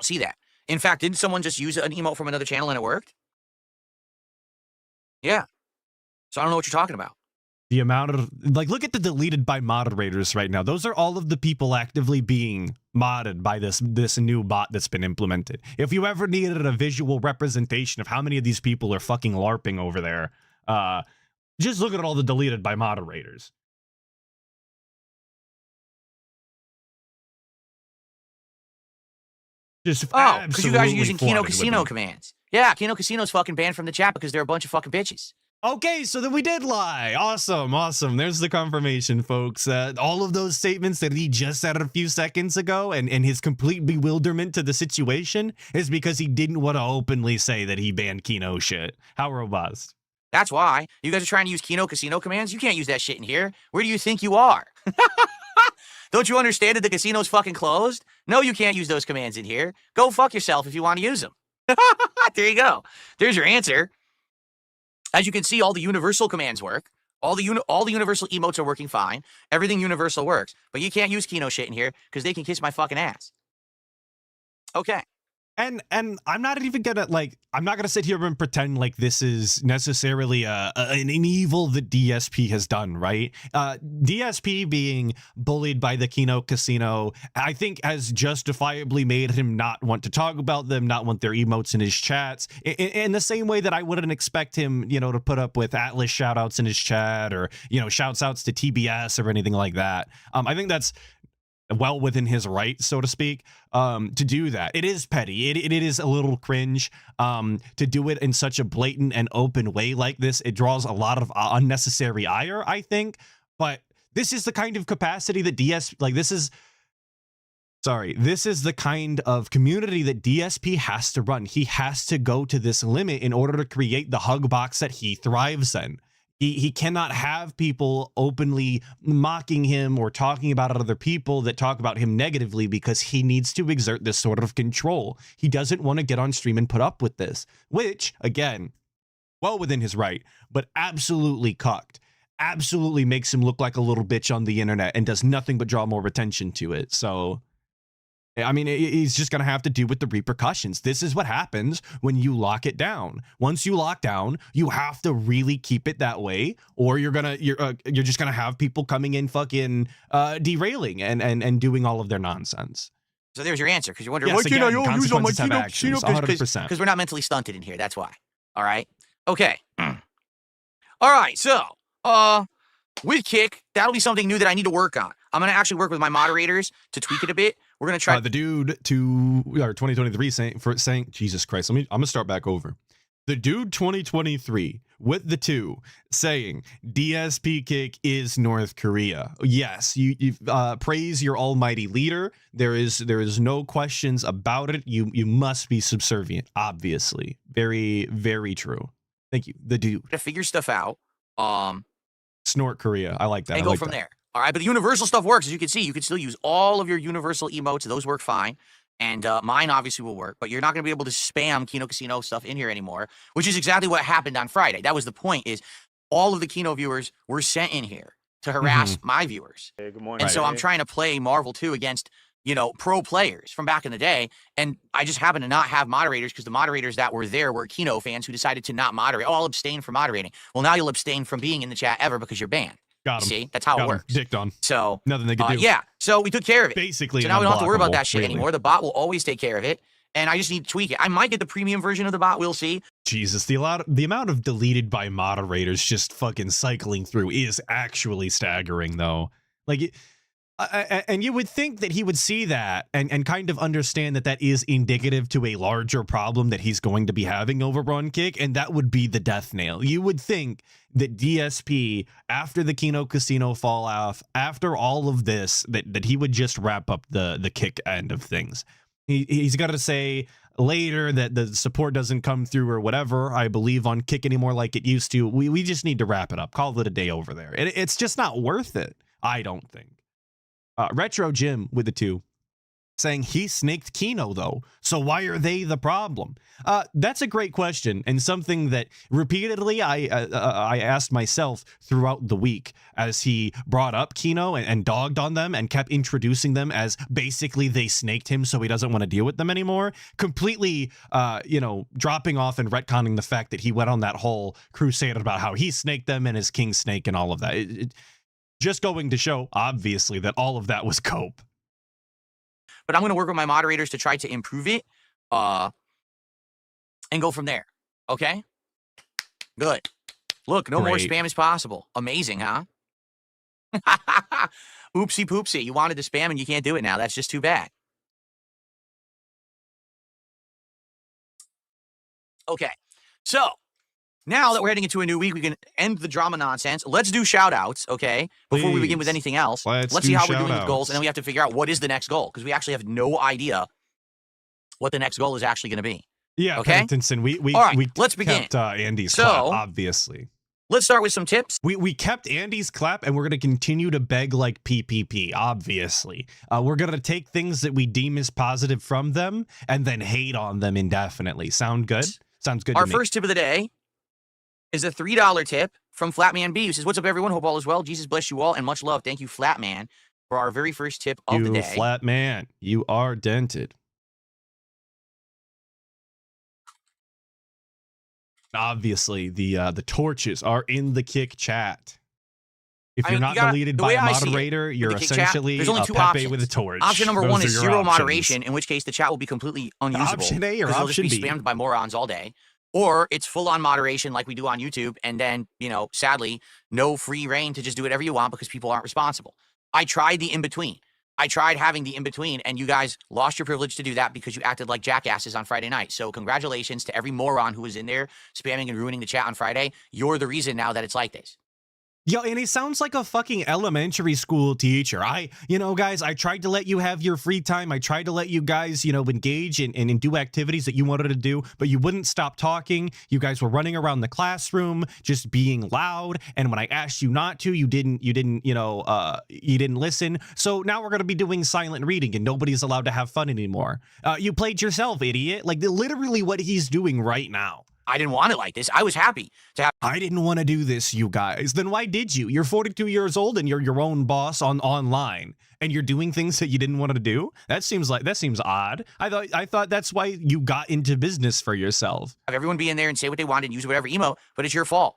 see that. In fact, didn't someone just use an emote from another channel and it worked? Yeah. So I don't know what you're talking about. The amount of, like, look at the deleted by moderators right now. Those are all of the people actively being modded by this new bot that's been implemented. If you ever needed a visual representation of how many of these people are fucking LARPing over there, just look at all the deleted by moderators. Just Because you guys are using absolutely Kino flooded with Casino them. commands. Yeah, Kino Casino's fucking banned from the chat because they're a bunch of fucking bitches. Okay, so then we did lie. Awesome. There's the confirmation, folks. All of those statements that he just said a few seconds ago and his complete bewilderment to the situation is because he didn't want to openly say that he banned Kino shit. How robust. That's why. You guys are trying to use Kino Casino commands? You can't use that shit in here. Where do you think you are? Don't you understand that the casino's fucking closed? No, you can't use those commands in here. Go fuck yourself if you want to use them. There you go. There's your answer. As you can see, all the universal commands work. All the universal emotes are working fine. Everything universal works. But you can't use Kino shit in here because they can kiss my fucking ass. Okay. And I'm not even gonna I'm not gonna sit here and pretend like this is necessarily an evil that DSP has done, right? DSP being bullied by the Kino Casino, I think has justifiably made him not want to talk about them, not want their emotes in his chats, in the same way that I wouldn't expect him, to put up with Atlas shoutouts in his chat or, shouts outs to TBS or anything like that. I think that's well within his right, so to speak, to do that. It is petty. It is a little cringe to do it in such a blatant and open way like this. It draws a lot of unnecessary ire, I think. But this is the kind of capacity that this is the kind of community that DSP has to run. He has to go to this limit in order to create the hug box that he thrives in. He cannot have people openly mocking him or talking about other people that talk about him negatively because he needs to exert this sort of control. He doesn't want to get on stream and put up with this, which, again, well within his right, but absolutely cucked. Absolutely makes him look like a little bitch on the internet and does nothing but draw more attention to it. So, I mean, he's just going to have to deal with the repercussions. This is what happens when you lock it down. Once you lock down, you have to really keep it that way, or you're just going to have people coming in fucking derailing and doing all of their nonsense. So there's your answer, because you're wondering, Yes, why can't I again, use all my consequences have actions, 100%. because we're not mentally stunted in here. That's why. All right. Okay. All right. So, with Kick, that'll be something new that I need to work on. I'm going to actually work with my moderators to tweak it a bit. We're going to try. The dude to our 2023 saying, Jesus Christ, I'm going to start back over. The dude 2023 with the 2 saying DSP Kick is North Korea. Yes, you praise your almighty leader. There is no questions about it. You must be subservient, obviously. Very, very true. Thank you. The dude. To figure stuff out. Snort Korea. I like that. And I go like from that. there. All right, but the universal stuff works. As you can see, you can still use all of your universal emotes. Those work fine. And mine obviously will work, but you're not going to be able to spam Kino Casino stuff in here anymore, which is exactly what happened on Friday. That was the point, is all of the Kino viewers were sent in here to harass my viewers. Hey, good morning. And so I'm trying to play Marvel 2 against, pro players from back in the day. And I just happen to not have moderators, because the moderators that were there were Kino fans who decided to not moderate. Oh, I'll abstain from moderating. Well, now you'll abstain from being in the chat ever because you're banned. Got him. See, that's how it works. Dicked on. So nothing they can do. Yeah. So we took care of it. Basically, so now we don't have to worry about that shit really. anymore. The bot will always take care of it, and I just need to tweak it. I might get the premium version of the bot. We'll see. Jesus, the amount of deleted by moderators just fucking cycling through is actually staggering, though. Like, and you would think that he would see that and kind of understand that is indicative to a larger problem that he's going to be having over on Kick, and that would be the death nail. You would think that DSP, after the Kino Casino fall off, after all of this, that he would just wrap up the Kick end of things. He's got to say later that the support doesn't come through or whatever, I believe, on Kick anymore like it used to. We just need to wrap it up. Call it a day over there. It's just not worth it, I don't think. Retro Jim with the 2 saying he snaked Kino, though. So why are they the problem? That's a great question, and something that repeatedly I asked myself throughout the week as he brought up Kino and dogged on them and kept introducing them as basically they snaked him so he doesn't want to deal with them anymore. Completely, dropping off and retconning the fact that he went on that whole crusade about how he snaked them and his king snake and all of that. Just going to show, obviously, that all of that was cope. But I'm going to work with my moderators to try to improve it and go from there. Okay? Good. Look, no more spam is possible. Amazing, huh? Oopsie poopsie. You wanted to spam and you can't do it now. That's just too bad. Okay. So, now that we're heading into a new week, we can end the drama nonsense. Let's do shout-outs, okay? Before we begin with anything else. Let's see how we're doing with goals, and then we have to figure out what is the next goal, because we actually have no idea what the next goal is actually going to be. Yeah, okay? Pennington, All right, let's begin. Kept Andy's clap, obviously. Let's start with some tips. We kept Andy's clap, and we're going to continue to beg like PPP, obviously. We're going to take things that we deem as positive from them and then hate on them indefinitely. Sound good? Sounds good to me. Our first tip of the day is a $3 tip from Flatman B, who says, "What's up, everyone? Hope all is well. Jesus bless you all, and much love. Thank you, Flatman, for our very first tip of the day." Flatman, you are dented. Obviously, the torches are in the Kick chat. If you're not deleted by a moderator, you're essentially there's only two Pepe options. with a torch. Option number Those one are is your zero options. moderation, in which case the chat will be completely unusable. Option A or because option it'll B? just be spammed by morons all day. Or it's full-on moderation like we do on YouTube, and then, sadly, no free reign to just do whatever you want because people aren't responsible. I tried the in-between. I tried having the in-between, and you guys lost your privilege to do that because you acted like jackasses on Friday night. So congratulations to every moron who was in there spamming and ruining the chat on Friday. You're the reason now that it's like this. Yo, and he sounds like a fucking elementary school teacher. Guys, I tried to let you have your free time. I tried to let you guys, engage and do activities that you wanted to do, but you wouldn't stop talking. You guys were running around the classroom, just being loud. And when I asked you not to, you didn't listen. So now we're going to be doing silent reading and nobody's allowed to have fun anymore. You played yourself, idiot. Like literally what he's doing right now. I didn't want it like this. I was happy to have. I didn't want to do this, you guys. Then why did you? You're 42 years old and you're your own boss online, and you're doing things that you didn't want to do. That seems odd. I thought that's why you got into business for yourself. Have everyone be in there and say what they want and use whatever emo, but it's your fault.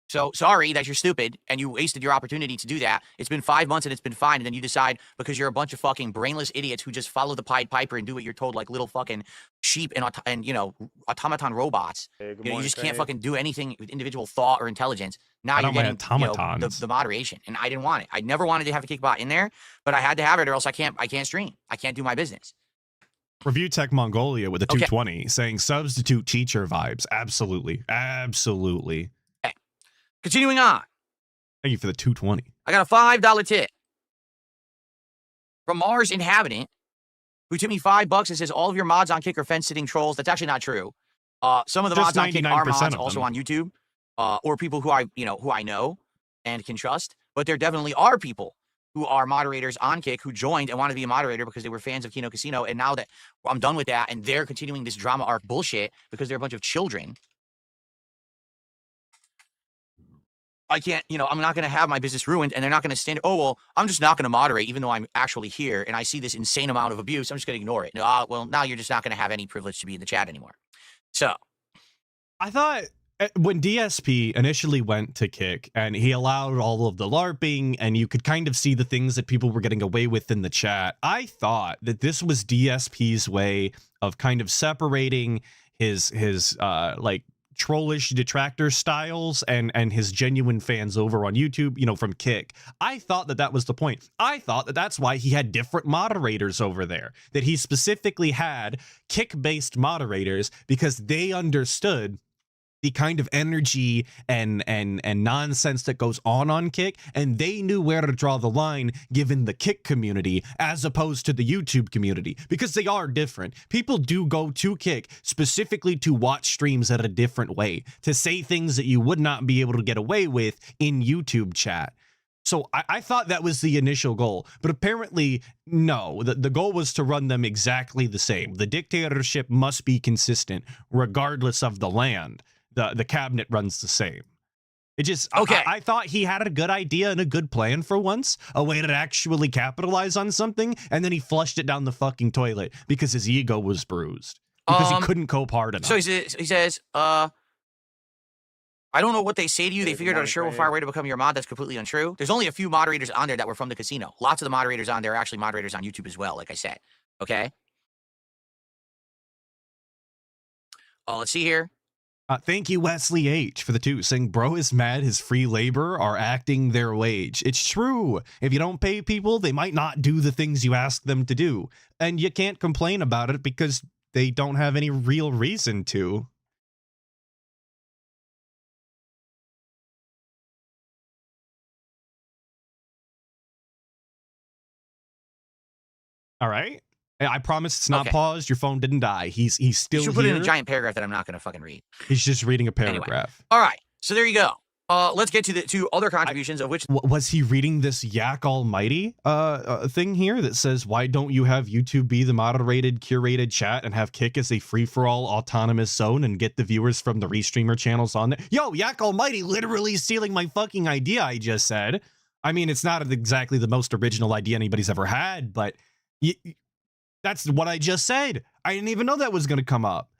So sorry that you're stupid and you wasted your opportunity to do that. It's been 5 months and it's been fine. And then you decide because you're a bunch of fucking brainless idiots who just follow the Pied Piper and do what you're told like little fucking sheep and automaton robots. Hey, good You morning, just can't Craig. fucking do anything with individual thought or intelligence. Now you're getting the moderation, and I didn't want it. I never wanted to have a kickbot in there, but I had to have it or else I can't stream. I can't do my business. Review Tech Mongolia with a Okay. 220 saying substitute teacher vibes. Absolutely. Absolutely. Continuing on. Thank you for the 220. I got a $5 tip from Mars Inhabitant, who tipped me $5 and says all of your mods on Kick are fence-sitting trolls. That's actually not true. Some of the Just mods on Kick are 99% mods of also them. on YouTube, or people who I know and can trust. But there definitely are people who are moderators on Kick who joined and wanted to be a moderator because they were fans of Kino Casino. And now that I'm done with that, and they're continuing this drama arc bullshit because they're a bunch of children. I can't, I'm not going to have my business ruined, and they're not going to stand. Oh, well, I'm just not going to moderate, even though I'm actually here and I see this insane amount of abuse. I'm just going to ignore it. Well, now you're just not going to have any privilege to be in the chat anymore. So I thought when DSP initially went to Kick and he allowed all of the LARPing and you could kind of see the things that people were getting away with in the chat, I thought that this was DSP's way of kind of separating his trollish detractor styles and his genuine fans over on YouTube, from Kick. I thought that was the point. I thought that that's why he had different moderators over there, that he specifically had Kick-based moderators because they understood the kind of energy and nonsense that goes on Kick, and they knew where to draw the line given the Kick community as opposed to the YouTube community, because they are different. People do go to Kick specifically to watch streams at a different way, to say things that you would not be able to get away with in YouTube chat. So I thought that was the initial goal, but apparently no, the goal was to run them exactly the same. The dictatorship must be consistent regardless of the land. The cabinet runs the same. It just, okay. I thought he had a good idea and a good plan for once, a way to actually capitalize on something, and then he flushed it down the fucking toilet because his ego was bruised, because he couldn't cope hard enough. So he says, I don't know what they say to you. They Hey, figured out a surefire way to become your mod. That's completely untrue. There's only a few moderators on there that were from the casino. Lots of the moderators on there are actually moderators on YouTube as well, like I said. Okay? Let's see here. Thank you, Wesley H, for the 2, saying, bro is mad his free labor are acting their wage. It's true. If you don't pay people, they might not do the things you ask them to do. And you can't complain about it because they don't have any real reason to. All right. I promise it's not Okay. paused. Your phone didn't die. He's still You should here. put it in a giant paragraph that I'm not going to fucking read. He's just reading a paragraph. All right. So there you go. Let's get to the 2 other contributions of which. Was he reading this Yak Almighty thing here that says, why don't you have YouTube be the moderated, curated chat and have Kick as a free-for-all autonomous zone and get the viewers from the restreamer channels on there? Yo, Yak Almighty literally stealing my fucking idea I just said. I mean, it's not exactly the most original idea anybody's ever had, but that's what I just said. I didn't even know that was going to come up.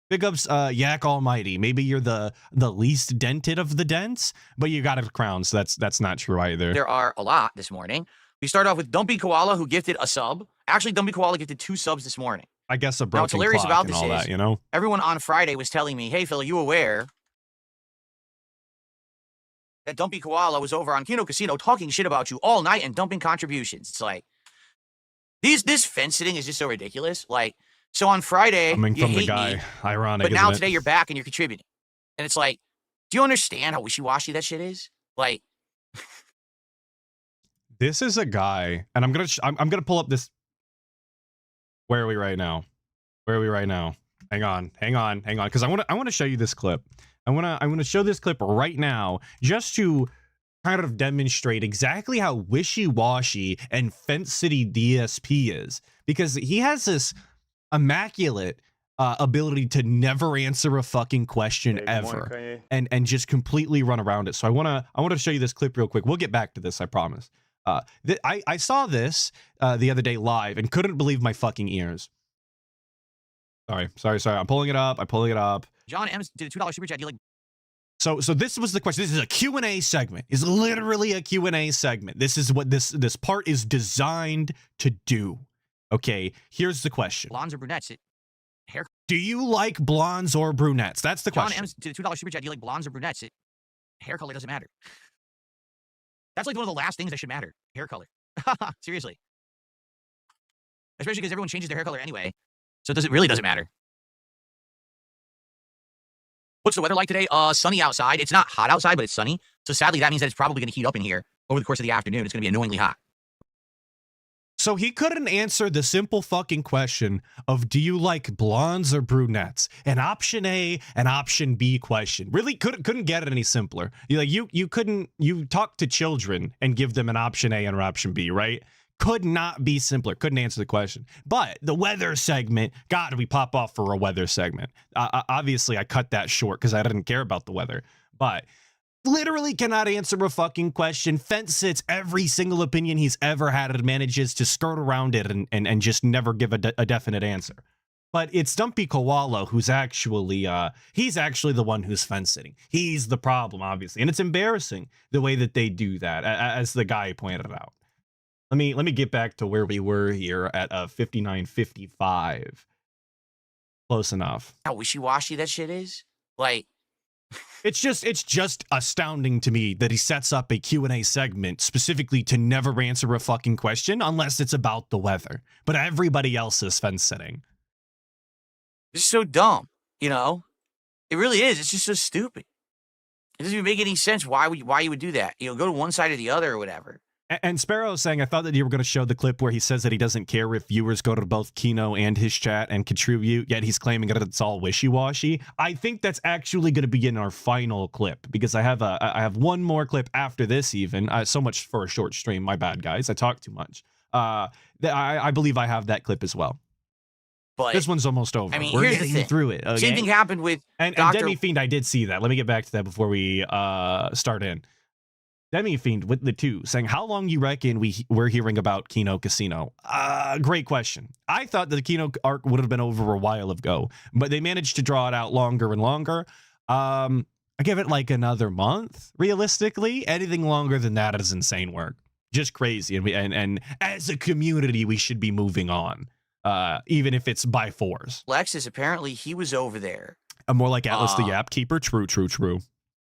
Big ups, Yak Almighty. Maybe you're the least dented of the dents, but you got a crown, so that's not true either. There are a lot this morning. We start off with Dumpy Koala, who gifted a sub. Actually, Dumpy Koala gifted 2 subs this morning. I guess a Now, broken what's hilarious clock about and this all is, that, you know? everyone on Friday was telling me, hey, Phil, are you aware that Dumpy Koala was over on Kino Casino talking shit about you all night and dumping contributions? It's like, this fence sitting is just so ridiculous. Like, so on Friday, Coming you from the hate guy. me, Ironic, but now isn't it? today you're back and you're contributing. And it's like, do you understand how wishy-washy that shit is? Like, This is a guy, and I'm gonna pull up this. Where are we right now? Where are we right now? Hang on, because I want to show you this clip. I want to show this clip right now, just to kind of demonstrate exactly how wishy-washy and Fence City DSP is, because he has this immaculate ability to never answer a fucking question ever, and just completely run around it. So I want to show you this clip real quick. We'll get back to this, I promise. I saw this the other day live and couldn't believe my fucking ears. Sorry. I'm pulling it up. John M's did a $2 super chat. So this was the question. This is a Q&A segment. It's literally a Q&A segment. This is what this part is designed to do. Okay, here's the question. Blondes or brunettes? Hair. Do you like blondes or brunettes? That's the question. John M's did a $2 super chat. Do you like blondes or brunettes? Hair color doesn't matter. That's like one of the last things that should matter. Hair color. Seriously. Especially because everyone changes their hair color anyway. So it really doesn't matter. What's the weather like today? Sunny outside. It's not hot outside, but it's sunny. So sadly, that means that it's probably going to heat up in here over the course of the afternoon. It's going to be annoyingly hot. So he couldn't answer the simple fucking question of, do you like blondes or brunettes? An option A, an option B question. Really couldn't get it any simpler. You talk to children and give them an option A and an option B, right? Could not be simpler. Couldn't answer the question. But the weather segment, God, we pop off for a weather segment. Obviously, I cut that short because I didn't care about the weather. But literally cannot answer a fucking question. Fence sits every single opinion he's ever had and manages to skirt around it and just never give a definite answer. But it's Dumpy Koala who's actually, he's actually the one who's fence sitting. He's the problem, obviously. And it's embarrassing the way that they do that, as the guy pointed out. Let me get back to where we were here at 59:55. Close enough. How wishy-washy that shit is? Like, it's just astounding to me that he sets up a Q&A segment specifically to never answer a fucking question unless it's about the weather. But everybody else is fence sitting. it's so dumb, you know? It really is. It's just so stupid. It doesn't even make any sense why you would do that. You know, go to one side or the other or whatever. And Sparrow is saying, I thought that you were going to show the clip where he says that he doesn't care if viewers go to both Kino and his chat and contribute, yet he's claiming that it's all wishy-washy. I think that's actually going to be in our final clip, because I have one more clip after this even. So much for a short stream. My bad, guys. I talk too much. I believe I have that clip as well. But this one's almost over. I mean, we're here's getting the thing. through it. Okay? Same thing happened with and Dr. Demi Fiend. I did see that. Let me get back to that before we start in. Demi Fiend with the 2 saying, how long you reckon we're hearing about Kino Casino? Great question. I thought that the Kino arc would have been over a while ago, but they managed to draw it out longer and longer. I give it like another month. Realistically, anything longer than that is insane work. Just crazy. And as a community, we should be moving on, even if it's by force. Lexus, apparently he was over there. More like Atlas the Yap Keeper. True.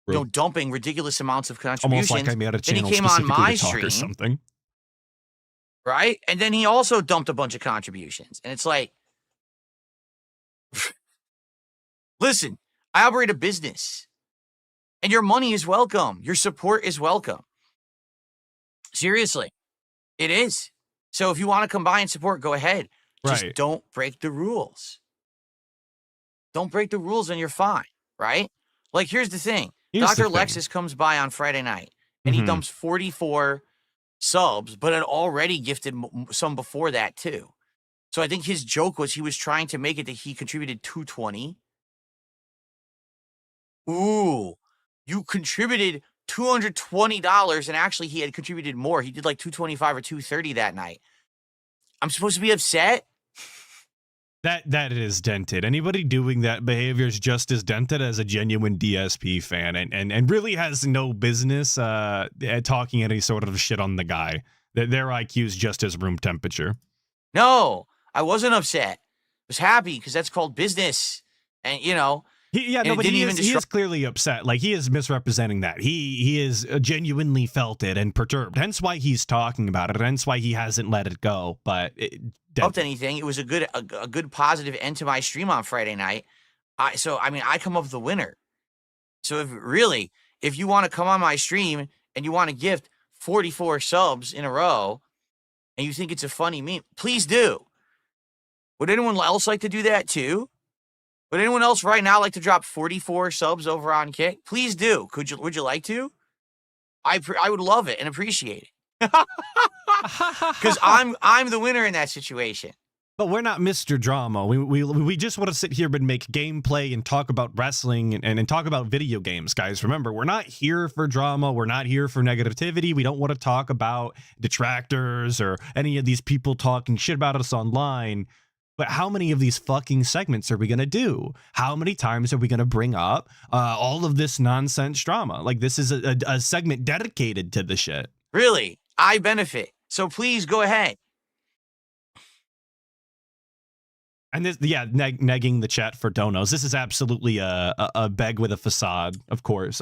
You know, dumping ridiculous amounts of contributions. Almost like I made a channel then he came on specifically my to talk stream, or something. right? And then he also dumped a bunch of contributions. And it's like, listen, I operate a business. And your money is welcome. Your support is welcome. Seriously. It is. So if you want to come by and support, go ahead. Just Right. don't break the rules. Don't break the rules and you're fine, right? Like, here's the thing. Here's Dr. the thing. Lexus comes by on Friday night, and he dumps 44 subs, but had already gifted some before that, too. So I think his joke was he was trying to make it that he contributed 220. Ooh, you contributed $220, and actually he had contributed more. He did like 225 or 230 that night. I'm supposed to be upset? That is dented. Anybody doing that behavior is just as dented as a genuine DSP fan, and really has no business talking any sort of shit on the guy. Their IQ is just as room temperature. No, I wasn't upset. I was happy because that's called business. And, you know, But he is clearly upset. Like, he is misrepresenting that. He is genuinely felt it and perturbed. Hence why he's talking about it. Hence why he hasn't let it go. But helped anything. It was a good positive end to my stream on Friday night. I come up with the winner. So if you want to come on my stream and you want to gift 44 subs in a row and you think it's a funny meme, please do. Would anyone else like to do that too? Would anyone else right now like to drop 44 subs over on Kick? Please do. Would you like to? I would love it and appreciate it. Because I'm the winner in that situation. But we're not Mr. Drama. We just want to sit here and make gameplay and talk about wrestling and talk about video games, guys. Remember, we're not here for drama. We're not here for negativity. We don't want to talk about detractors or any of these people talking shit about us online. But how many of these fucking segments are we going to do? How many times are we going to bring up all of this nonsense drama? Like, this is a segment dedicated to the shit. Really, I benefit. So please go ahead. And this, yeah, negging the chat for donos. This is absolutely a beg with a facade. Of course.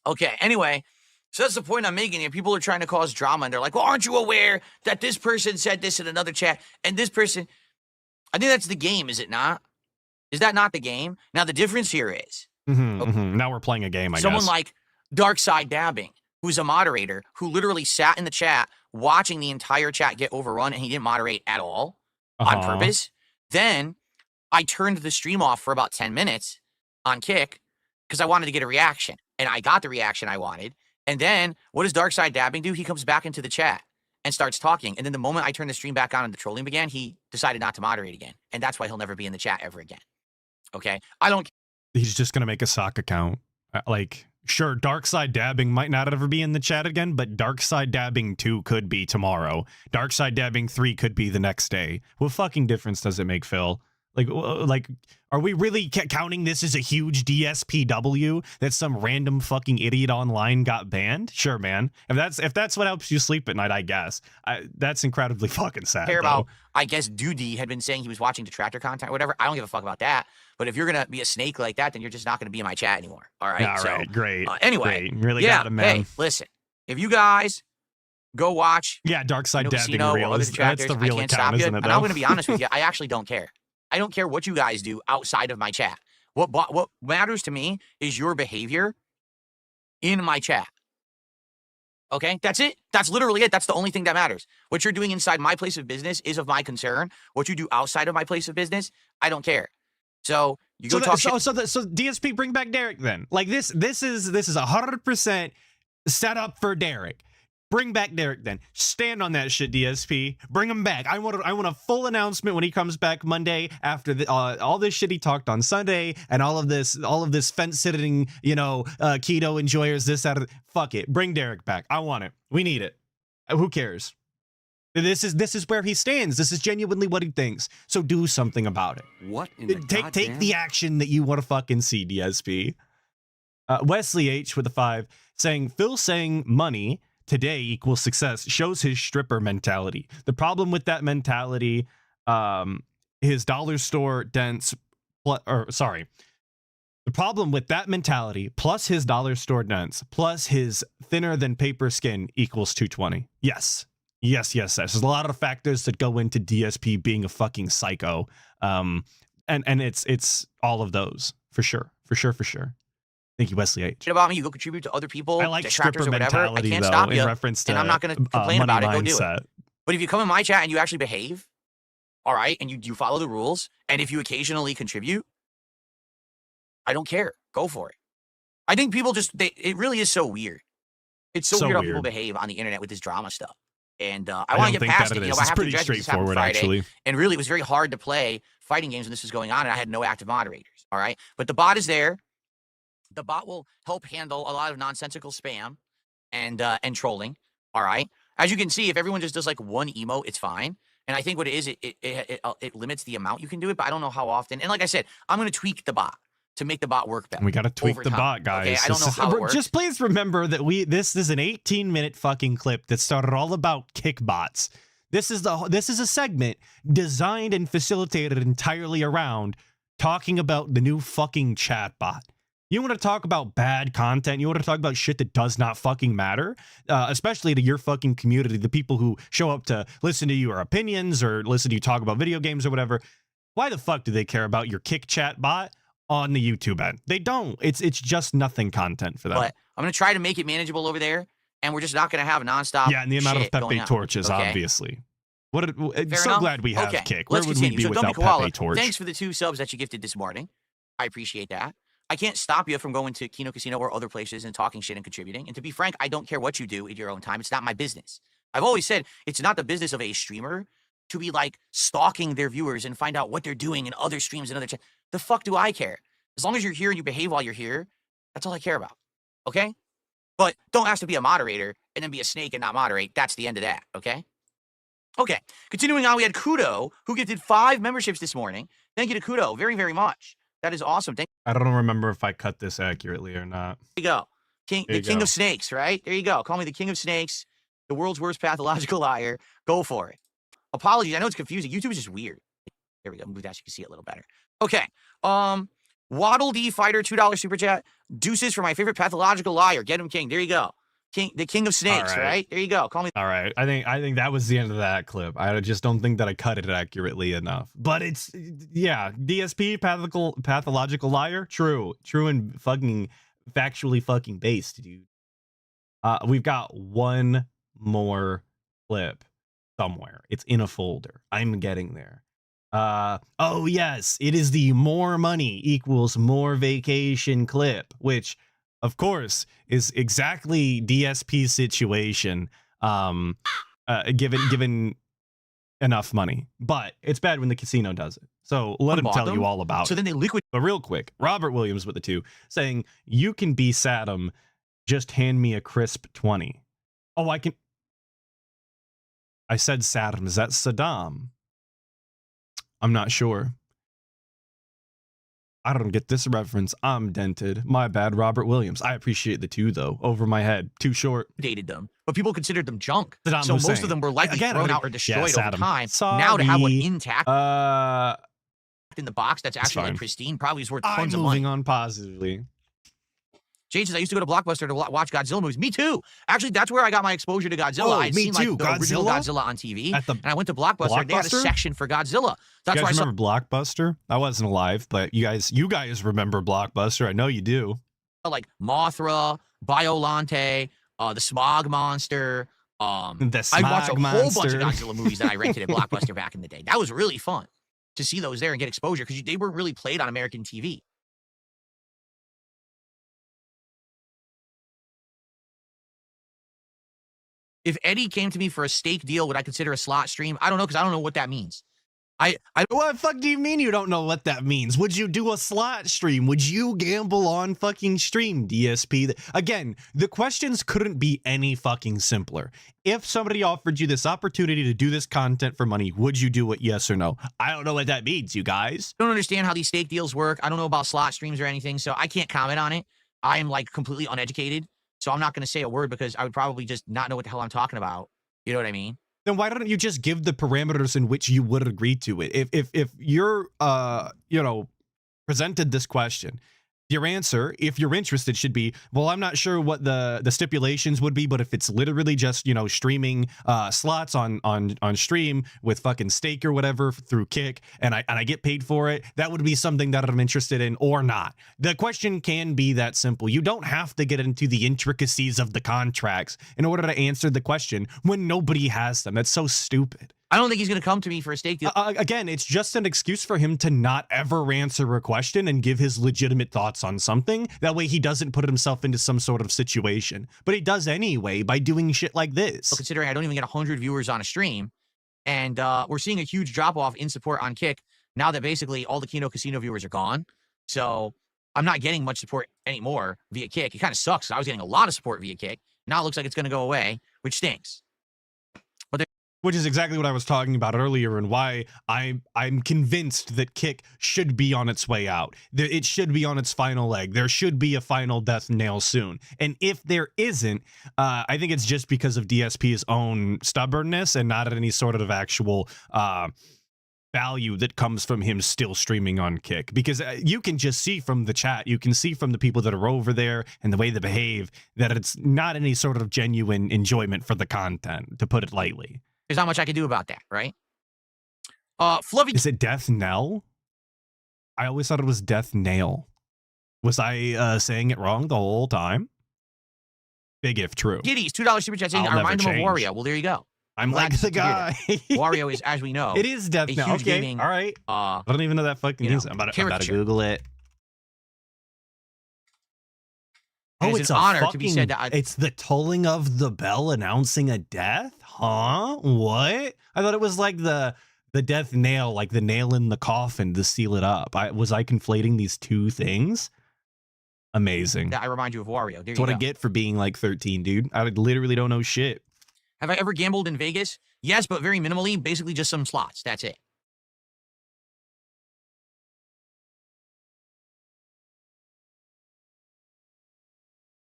Okay, anyway, so that's the point I'm making here. People are trying to cause drama, and they're like, well, aren't you aware that this person said this in another chat, and this person... I think that's the game, is it not? Is that not the game? Now, the difference here is... Now we're playing a game, I guess. Someone like Dark Side Dabbing, who's a moderator, who literally sat in the chat watching the entire chat get overrun, and he didn't moderate at all on purpose. Then I turned the stream off for about 10 minutes on Kick because I wanted to get a reaction. And I got the reaction I wanted. And then what does Dark Side Dabbing do? He comes back into the chat and starts talking. And then the moment I turned the stream back on and the trolling began, he decided not to moderate again. And that's why he'll never be in the chat ever again. Okay? I don't... He's just going to make a sock account. Like, sure, Dark Side Dabbing might not ever be in the chat again, but Dark Side Dabbing 2 could be tomorrow. Dark Side Dabbing 3 could be the next day. What fucking difference does it make, Phil? Like, are we really counting this as a huge DSPW that some random fucking idiot online got banned? Sure, man. If that's what helps you sleep at night, I guess. That's incredibly fucking sad. Care about, I guess Doody had been saying he was watching detractor content or whatever. I don't give a fuck about that. But if you're gonna be a snake like that, then you're just not gonna be in my chat anymore. All right. All right. Great. Anyway, great. Really yeah. got him, man. Hey, listen. If you guys go watch, Dark Side Dabbing Casino real. That's the real I can't account, stop you. isn't it? And I'm gonna be honest with you. I actually don't care. I don't care what you guys do outside of my chat. What matters to me is your behavior in my chat. Okay? That's it. That's literally it. That's the only thing that matters. What you're doing inside my place of business is of my concern. What you do outside of my place of business, I don't care. So you go talk shit. So DSP, bring back Derek then. Like this is 100% set up for Derek. Bring back Derek then. Stand on that shit, DSP. Bring him back. I want a full announcement when he comes back Monday after all this shit he talked on Sunday and all of this fence sitting, keto enjoyers, this, that, fuck it. Bring Derek back. I want it. We need it. Who cares? This is where he stands. This is genuinely what he thinks. So do something about it. What in the take the action that you want to fucking see, DSP. Wesley H with a 5 saying Phil saying money today equals success shows his stripper mentality. The problem with that mentality, his dollar store dents, the problem with that mentality plus his dollar store dents plus his thinner than paper skin equals 220. Yes. There's a lot of factors that go into DSP being a fucking psycho. And it's all of those for sure. Thank you, Wesley H. About me, you go contribute to other people, I like detractors stripper or whatever. mentality, I can't though, stop in you, reference to and I'm not going to complain about it. Go do it. But if you come in my chat and you actually behave, all right, and you follow the rules, and if you occasionally contribute, I don't care. Go for it. I think people it really is so weird. It's so weird how people behave on the internet with this drama stuff. And I want to get past it. I It's have pretty to address this straightforward, Friday, actually. and really, it was very hard to play fighting games when this was going on, and I had no active moderators. All right, but the bot is there. The bot will help handle a lot of nonsensical spam and trolling. All right. As you can see, if everyone just does like one emote, it's fine. And I think what it is, it limits the amount you can do it, but I don't know how often. And like I said, I'm going to tweak the bot to make the bot work better. We got to tweak the bot, guys. Okay? I don't know how it works. Just please remember that this is an 18-minute fucking clip that started all about kickbots. This is a segment designed and facilitated entirely around talking about the new fucking chat bot. You want to talk about bad content? You want to talk about shit that does not fucking matter? Especially to your fucking community, the people who show up to listen to your opinions or listen to you talk about video games or whatever. Why the fuck do they care about your kick chat bot on the YouTube end? They don't. It's just nothing content for them. But I'm going to try to make it manageable over there. and we're just not going to have nonstop. Yeah, and the amount of shit going Pepe on, torches, okay? obviously. What? Fair So enough? glad we have Okay, Kick. Where let's would we continue. be So without Dumpy Koala, Pepe torch? thanks for the 2 subs that you gifted this morning. I appreciate that. I can't stop you from going to Kino Casino or other places and talking shit and contributing. And to be frank, I don't care what you do in your own time. It's not my business. I've always said it's not the business of a streamer to be like stalking their viewers and find out what they're doing in other streams and other channels. The fuck do I care? As long as you're here and you behave while you're here, that's all I care about. Okay? But don't ask to be a moderator and then be a snake and not moderate. That's the end of that. Okay? Okay. Continuing on, we had Kudo, who gifted 5 memberships this morning. Thank you to Kudo very, very much. That is awesome. Thank I don't remember if I cut this accurately or not. you. Go. The king go. of snakes, right? There you go. Call me the king of snakes, the world's worst pathological liar. Go for it. Apologies. I know it's confusing. YouTube is just weird. There we go. Move that so you can see it a little better. Okay. Waddle D Fighter, $2 super chat. Deuces for my favorite pathological liar. Get him, king. There you go. The king of snakes, right? There you go. Call me. All right. I think that was the end of that clip. I just don't think that I cut it accurately enough. But it's, yeah, DSP, pathological liar. True and fucking factually fucking based, dude. We've got one more clip somewhere. It's in a folder. I'm getting there. Oh yes, it is the more money equals more vacation clip, which of course is exactly DSP's situation, given enough money. But it's bad when the casino does it. So let him tell you all about it. So then they liquid. But real quick, Robert Williams with the 2 saying, you can be Saddam, just hand me a crisp 20. Oh, I said Saddam. Is that Saddam? I'm not sure. I don't get this reference. I'm dented. My bad, Robert Williams. I appreciate the 2, though. Over my head. Too short. Dated them, but people considered them junk. Saddam so Hussein. most of them were likely thrown out or destroyed over time. Sorry. Now to have one intact I'm in the box that's actually like pristine probably is worth tons of money. moving on positively. Jade says, I used to go to Blockbuster to watch Godzilla movies. Me too. Actually, that's where I got my exposure to Godzilla. I'd seen like the original Godzilla on TV, and I went to Blockbuster. They had a section for Godzilla. That's you where guys I remember Blockbuster? I wasn't alive, but you guys remember Blockbuster. I know you do. saw like Mothra, Biolante, the Smog Monster. I watched a whole bunch of Godzilla movies that I rented at Blockbuster back in the day. That was really fun to see those there and get exposure because they weren't really played on American TV. If Eddie came to me for a steak deal, would I consider a slot stream? I don't know, because I don't know what that means. What the fuck do you mean you don't know what that means? Would you do a slot stream? Would you gamble on fucking stream, DSP? Again, the questions couldn't be any fucking simpler. If somebody offered you this opportunity to do this content for money, would you do it, yes or no? I don't know what that means, you guys. I don't understand how these steak deals work. I don't know about slot streams or anything, so I can't comment on it. I am like completely uneducated, so I'm not going to say a word because I would probably just not know what the hell I'm talking about. You know what I mean? Then why don't you just give the parameters in which you would agree to it? If you're presented this question, your answer, if you're interested, should be, well, I'm not sure what the stipulations would be, but if it's literally just, streaming slots on stream with fucking steak or whatever through Kick, and I get paid for it, that would be something that I'm interested in or not. The question can be that simple. You don't have to get into the intricacies of the contracts in order to answer the question when nobody has them. That's so stupid. I don't think he's going to come to me for a steak deal. Again, it's just an excuse for him to not ever answer a question and give his legitimate thoughts on something. That way he doesn't put himself into some sort of situation. But he does anyway by doing shit like this. Well, considering I don't even get 100 viewers on a stream, and we're seeing a huge drop-off in support on Kick now that basically all the Kino Casino viewers are gone. So I'm not getting much support anymore via Kick. It kind of sucks. I was getting a lot of support via Kick. Now it looks like it's going to go away, which stinks. Which is exactly what I was talking about earlier and why I'm convinced that Kick should be on its way out. It should be on its final leg. There should be a final death nail soon. And if there isn't, I think it's just because of DSP's own stubbornness and not any sort of actual value that comes from him still streaming on Kick. Because you can just see from the chat, you can see from the people that are over there and the way they behave that it's not any sort of genuine enjoyment for the content, to put it lightly. There's not much I can do about that, right? Fluffy. Is it Death Knell? I always thought it was Death Nail. Was I saying it wrong the whole time? Big if true. Giddy's $2 super chat saying, I'll I remind never him of change. Wario. Well, there you go. I'm glad like the to hear guy. Wario is, as we know, It is death a now. huge Okay. gaming, All right. I don't even know that fucking you know, is. I'm about to caricature. Google it. And Oh, it's it's an a honor fucking, to be said that it's the tolling of the bell announcing a death? Huh? What? I thought it was like the death nail, like the nail in the coffin to seal it up. Was I conflating these two things? Amazing. I remind you of Wario. There That's you what go. I get for being like 13, dude. I literally don't know shit. Have I ever gambled in Vegas? Yes, but very minimally. Basically just some slots. That's it.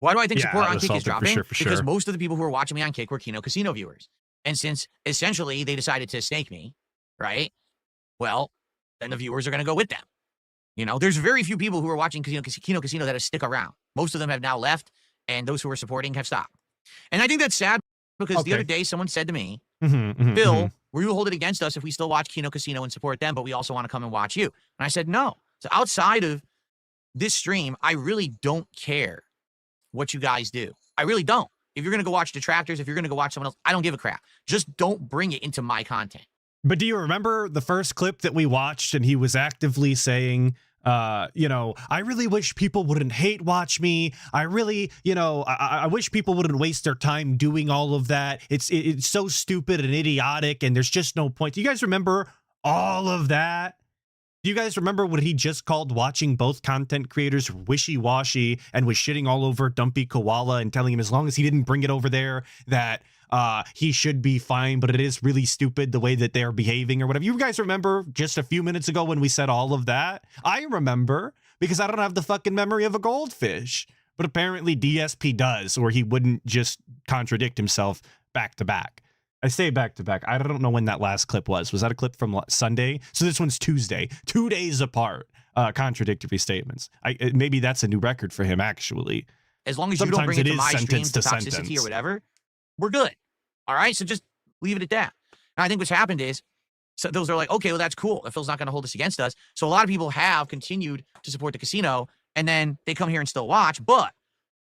Why do I think Yeah, support on the Kick is Celtic for dropping? sure, for Because sure. most of the people who are watching me on Kick were Kino Casino viewers. And since essentially they decided to snake me, right? Well, then the viewers are going to go with them. You know, there's very few people who are watching Kino Casino that have stick around. Most of them have now left, and those who are supporting have stopped. And I think that's sad because the Okay. other day someone said to me, Mhm, Bill, will you hold it against us if we still watch Kino Casino and support them, but we also want to come and watch you? And I said, no. So outside of this stream, I really don't care what you guys do. I really don't. If you're going to go watch detractors, if you're going to go watch someone else, I don't give a crap. Just don't bring it into my content. But do you remember the first clip that we watched and he was actively saying, you know, I really wish people wouldn't hate watch me. I really, you know, I wish people wouldn't waste their time doing all of that. It's so stupid and idiotic and there's just no point. Do you guys remember all of that? Do you guys remember what he just called watching both content creators wishy-washy and was shitting all over Dumpy Koala and telling him as long as he didn't bring it over there that he should be fine, but it is really stupid the way that they're behaving or whatever. You guys remember just a few minutes ago when we said all of that? I remember because I don't have the fucking memory of a goldfish, but apparently DSP does, or he wouldn't just contradict himself back to back. I say back to back. I don't know when that last clip was. Was that a clip from Sunday? So this one's Tuesday, 2 days apart. Contradictory statements. Maybe that's a new record for him, actually. As long as you don't Sometimes bring it it to is my stream sentence to to toxicity sentence. or whatever, we're good. All right? So just leave it at that. And I think what's happened is, so those are like, okay, well, that's cool. If Phil's not going to hold this against us. So a lot of people have continued to support the casino, and then they come here and still watch. But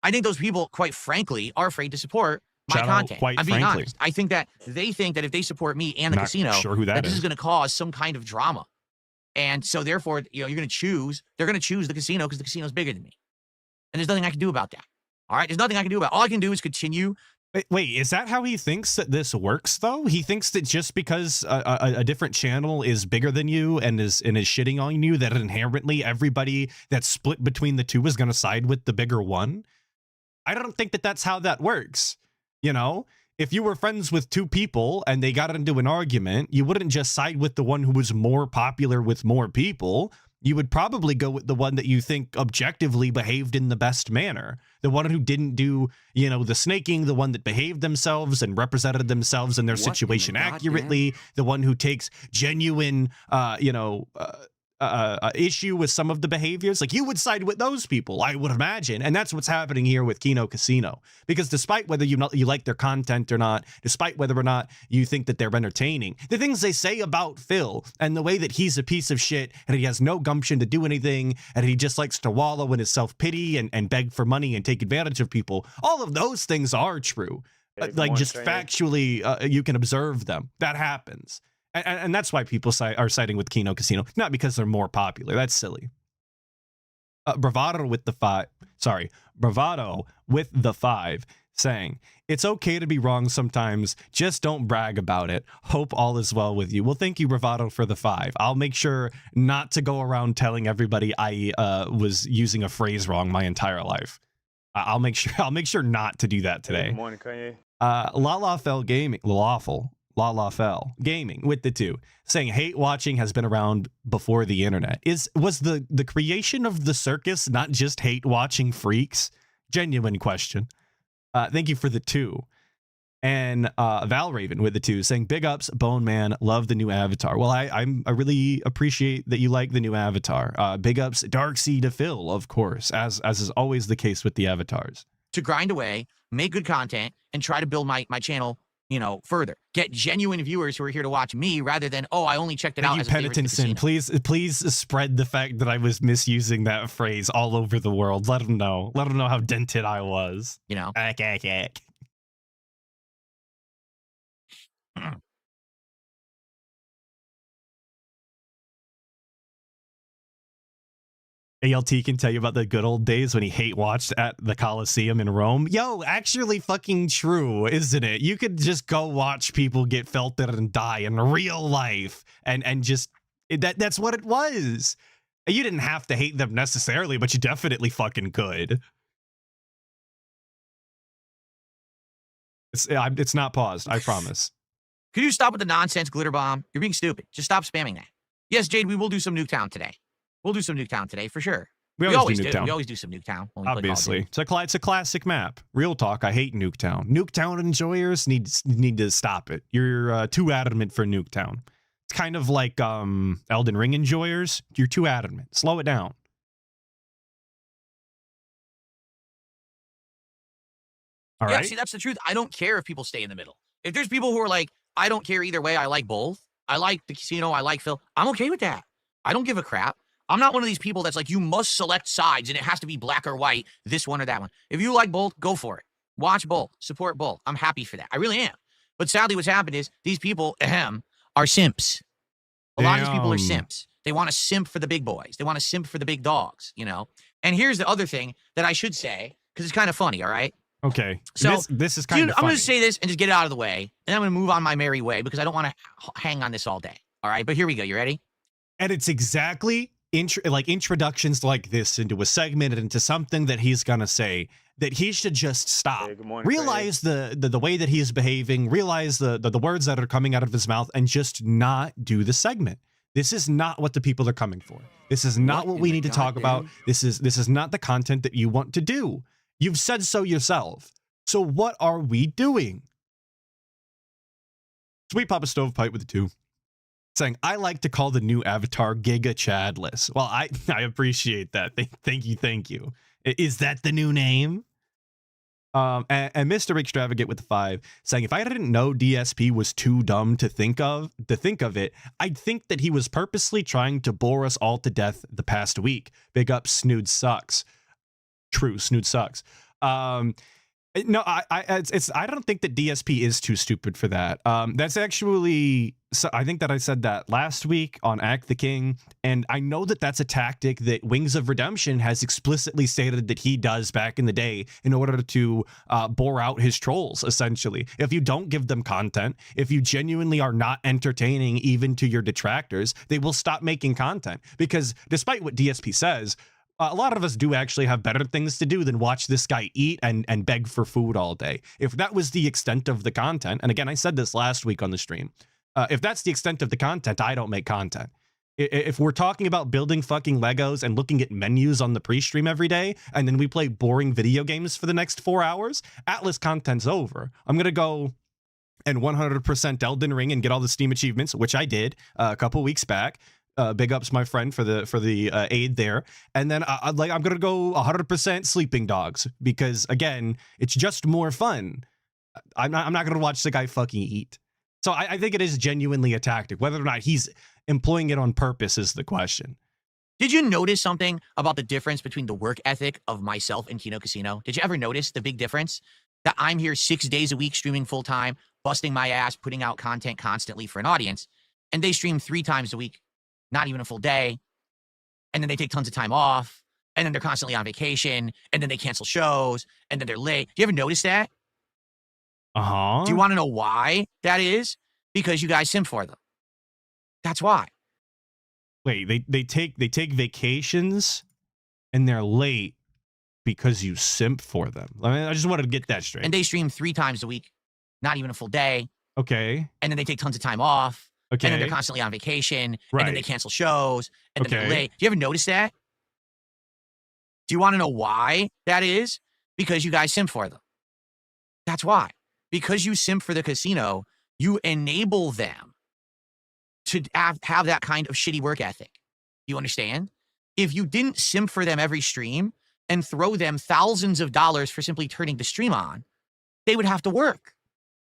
I think those people, quite frankly, are afraid to support my Shout out, content. quite I'm being frankly. honest. I think that they think that if they support me and the Not casino, sure who that this is. is going to cause some kind of drama. And so therefore, you know, they're going to choose the casino because the casino is bigger than me. And there's nothing I can do about that. All right? There's nothing I can do about it. All I can do is continue. Wait, is that how he thinks that this works, though? He thinks that just because a different channel is bigger than you and is shitting on you, that inherently everybody that's split between the two is going to side with the bigger one? I don't think that that's how that works. You know, if you were friends with two people and they got into an argument, you wouldn't just side with the one who was more popular with more people. You would probably go with the one that you think objectively behaved in the best manner. The one who didn't do, you know, the snaking, the one that behaved themselves and represented themselves and their situation accurately, the one who takes genuine, issue with some of the behaviors. Like, you would side with those people, I would imagine. And that's what's happening here with Kino Casino. Because despite whether you like their content or not, despite whether or not you think that they're entertaining, the things they say about Phil and the way that he's a piece of shit and he has no gumption to do anything and he just likes to wallow in his self-pity and beg for money and take advantage of people, all of those things are true. Like, just factually, you can observe them. That happens. And that's why people are siding with Kino Casino, not because they're more popular. That's silly. Bravado with the five, saying, it's okay to be wrong sometimes, just don't brag about it. Hope all is well with you. Well, thank you, Bravado, for the 5. I'll make sure not to go around telling everybody I was using a phrase wrong my entire life. I'll make sure not to do that today. Good morning, Kanye. Lalafel Gaming with the 2, saying hate watching has been around before the internet. Was the creation of the circus not just hate watching freaks? Genuine question. Thank you for the 2. And Valraven with the 2, saying big ups, Bone Man, love the new avatar. Well, I really appreciate that you like the new avatar. Big ups, Darkseid to Phil, of course, as is always the case with the avatars. To grind away, make good content, and try to build my channel you know, further. Get genuine viewers who are here to watch me rather than, oh, I only checked it out as a favor to the Penitenson, casino. please spread the fact that I was misusing that phrase all over the world. Let them know. Let them know how dented I was. You know? ALT can tell you about the good old days when he hate watched at the Coliseum in Rome. Yo, actually fucking true, isn't it? You could just go watch people get felted and die in real life and just that's what it was. You didn't have to hate them necessarily, but you definitely fucking could. It's not paused, I promise. Could you stop with the nonsense, Glitter Bomb? You're being stupid. Just stop spamming that. Yes, Jade, we will do some Nuketown today. We'll do some Nuketown today for sure. We always do. We always do some Nuketown. When we Obviously, it's a classic map. Real talk. I hate Nuketown. Nuketown enjoyers need to stop it. You're too adamant for Nuketown. It's kind of like Elden Ring enjoyers. You're too adamant. Slow it down. All right. See, that's the truth. I don't care if people stay in the middle. If there's people who are like, I don't care either way. I like both. I like the casino. I like Phil. I'm okay with that. I don't give a crap. I'm not one of these people that's like, you must select sides and it has to be black or white, this one or that one. If you like both, go for it. Watch both. Support both. I'm happy for that. I really am. But sadly, what's happened is these people, are simps. A lot of these people are simps. They want to simp for the big boys. They want to simp for the big dogs, you know? And here's the other thing that I should say, because it's kind of funny, all right? Okay. So this is kind of funny. I'm going to say this and just get it out of the way. And I'm going to move on my merry way because I don't want to hang on this all day. All right? But here we go. You ready? And it's exactly introductions like this into a segment and into something that he's gonna say that he should just stop. Hey, good morning, realize the way that he's behaving, realize the words that are coming out of his mouth, and just not do the segment. This is not what the people are coming for. This is not what we need to talk about. This is not the content that you want to do. You've said so yourself. So what are we doing? Sweet Papa Stovepipe with the 2. Saying, I like to call the new avatar Giga Chadless. Well, I appreciate that. Thank you. Is that the new name? And Mr. Extravagant with the 5 saying, if I didn't know DSP was too dumb to think of it, I'd think that he was purposely trying to bore us all to death the past week. Big up, Snood sucks. True, Snood sucks. No, I don't think that DSP is too stupid for that. That's actually, I think that I said that last week on Act the King, and I know that that's a tactic that Wings of Redemption has explicitly stated that he does back in the day in order to bore out his trolls, essentially. If you don't give them content, if you genuinely are not entertaining even to your detractors, they will stop making content. Because despite what DSP says, a lot of us do actually have better things to do than watch this guy eat and beg for food all day. If that was the extent of the content, and again, I said this last week on the stream, if that's the extent of the content, I don't make content. If we're talking about building fucking Legos and looking at menus on the pre-stream every day, and then we play boring video games for the next 4 hours, Atlas content's over. I'm going to go and 100% Elden Ring and get all the Steam achievements, which I did a couple weeks back. Big ups, my friend, for the aid there. And then I'm gonna go 100% Sleeping Dogs because again, it's just more fun. I'm not gonna watch the guy fucking eat. So I think it is genuinely a tactic. Whether or not he's employing it on purpose is the question. Did you notice something about the difference between the work ethic of myself and Kino Casino? Did you ever notice the big difference? That I'm here 6 days a week streaming full time, busting my ass, putting out content constantly for an audience, and they stream 3 times a week. Not even a full day, and then they take tons of time off, and then they're constantly on vacation, and then they cancel shows, and then they're late. Do you ever notice that? Uh-huh. Do you want to know why that is? Because you guys simp for them. That's why. Wait, they take vacations, and they're late because you simp for them. I just wanted to get that straight. And they stream 3 times a week, not even a full day. Okay. And then they take tons of time off. Okay. And then they're constantly on vacation, Right. and then they cancel shows, and then Okay. they're late. Do you ever notice that? Do you want to know why that is? Because you guys simp for them. That's why. Because you simp for the casino, you enable them to have that kind of shitty work ethic. You understand? If you didn't simp for them every stream and throw them thousands of dollars for simply turning the stream on, they would have to work.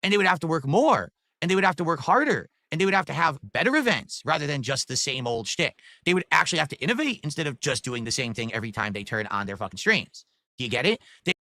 and they would have to work more, and they would have to work harder, and they would have to have better events rather than just the same old shtick. They would actually have to innovate instead of just doing the same thing every time they turn on their fucking streams. Do you get it?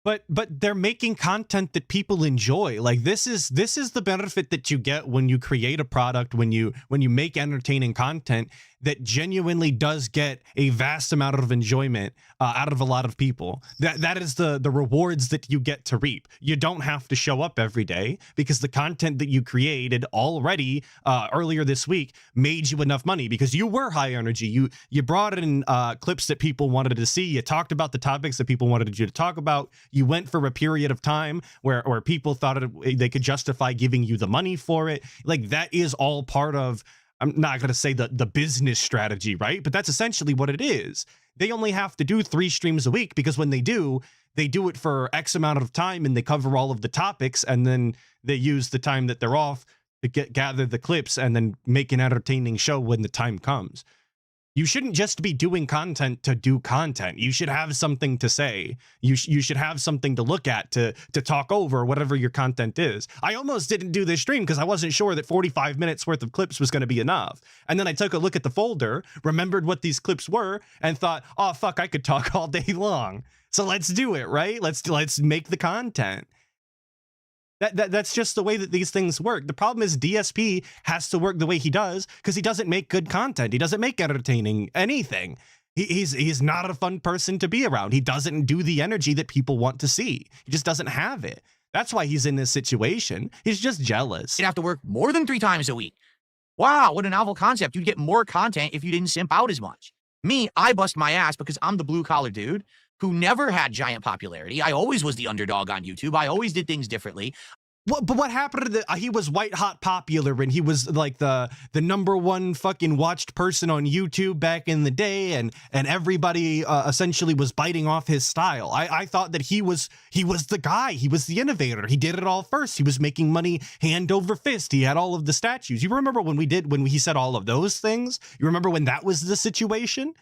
But they're making content that people enjoy. Like this is the benefit that you get when you create a product, when you make entertaining content that genuinely does get a vast amount of enjoyment out of a lot of people. That is the rewards that you get to reap. You don't have to show up every day because the content that you created already earlier this week made you enough money because you were high energy. You brought in clips that people wanted to see. You talked about the topics that people wanted you to talk about. You went for a period of time where people thought they could justify giving you the money for it. Like that is all part of, I'm not going to say the business strategy, right? But that's essentially what it is. They only have to do 3 streams a week because when they do it for X amount of time and they cover all of the topics and then they use the time that they're off to gather the clips and then make an entertaining show when the time comes. You shouldn't just be doing content to do content. You should have something to say. You should have something to look at, to talk over whatever your content is. I almost didn't do this stream because I wasn't sure that 45 minutes worth of clips was going to be enough. And then I took a look at the folder, remembered what these clips were, and thought, oh, fuck, I could talk all day long. So let's do it, right? Let's make the content. That's just the way that these things work. The problem is DSP has to work the way he does because he doesn't make good content. He doesn't make entertaining anything. He's not a fun person to be around. He doesn't do the energy that people want to see. He just doesn't have it. That's why he's in this situation. He's just jealous. You'd have to work more than 3 times a week. Wow, what a novel concept. You'd get more content if you didn't simp out as much. Me, I bust my ass because I'm the blue collar dude who never had giant popularity. I always was the underdog on YouTube. I always did things differently. But what happened to he was white hot popular and he was like the #1 fucking watched person on YouTube back in the day, and everybody essentially was biting off his style. I thought that he was the guy. He was the innovator. He did it all first. He was making money hand over fist. He had all of the statues. You remember when he said all of those things? You remember when that was the situation?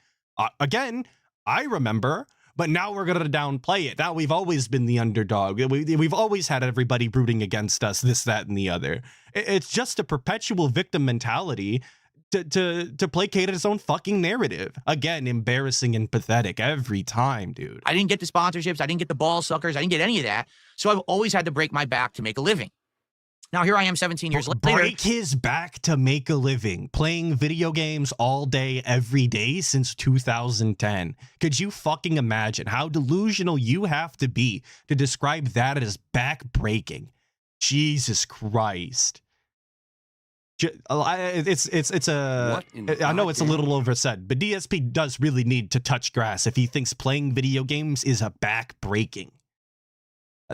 Again, I remember. But now we're going to downplay it. Now we've always been the underdog. We've always had everybody rooting against us, this, that, and the other. It's just a perpetual victim mentality to placate its own fucking narrative. Again, embarrassing and pathetic every time, dude. I didn't get the sponsorships. I didn't get the ball suckers. I didn't get any of that. So I've always had to break my back to make a living. Now, here I am 17 years later. Break his back to make a living, playing video games all day, every day since 2010. Could you fucking imagine how delusional you have to be to describe that as back-breaking? Jesus Christ. It's a, I know it's a little oversaid, but DSP does really need to touch grass if he thinks playing video games is a back-breaking.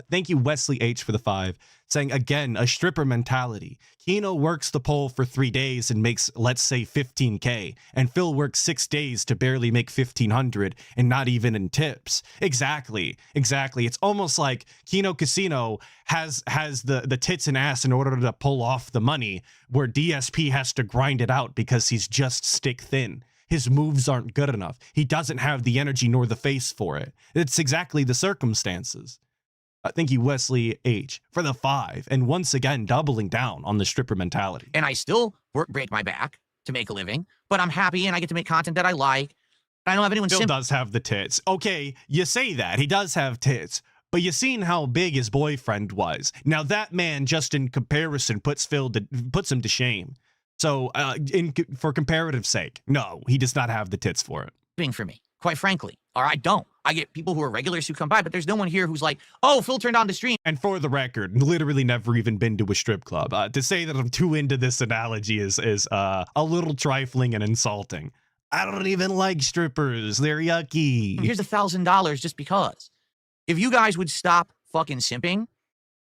Thank you, Wesley H, for the 5, saying, again, a stripper mentality. Kino works the pole for 3 days and makes, let's say, 15K, and Phil works 6 days to barely make 1,500 and not even in tips. Exactly. It's almost like Kino Casino has the tits and ass in order to pull off the money, where DSP has to grind it out because he's just stick thin. His moves aren't good enough. He doesn't have the energy nor the face for it. It's exactly the circumstances. Thank you, Wesley H, for the 5, and once again doubling down on the stripper mentality. And I still break my back to make a living, but I'm happy and I get to make content that I like. I don't have anyone. Phil does have the tits. Okay, you say that he does have tits, but you seen how big his boyfriend was. Now that man, just in comparison, puts him to shame. So, for comparative sake, no, he does not have the tits for it. For me, quite frankly, or I don't. I get people who are regulars who come by, but there's no one here who's like, oh, Phil turned on the stream. And for the record, literally never even been to a strip club. To say that I'm too into this analogy is a little trifling and insulting. I don't even like strippers. They're yucky. Here's $1,000 just because. If you guys would stop fucking simping,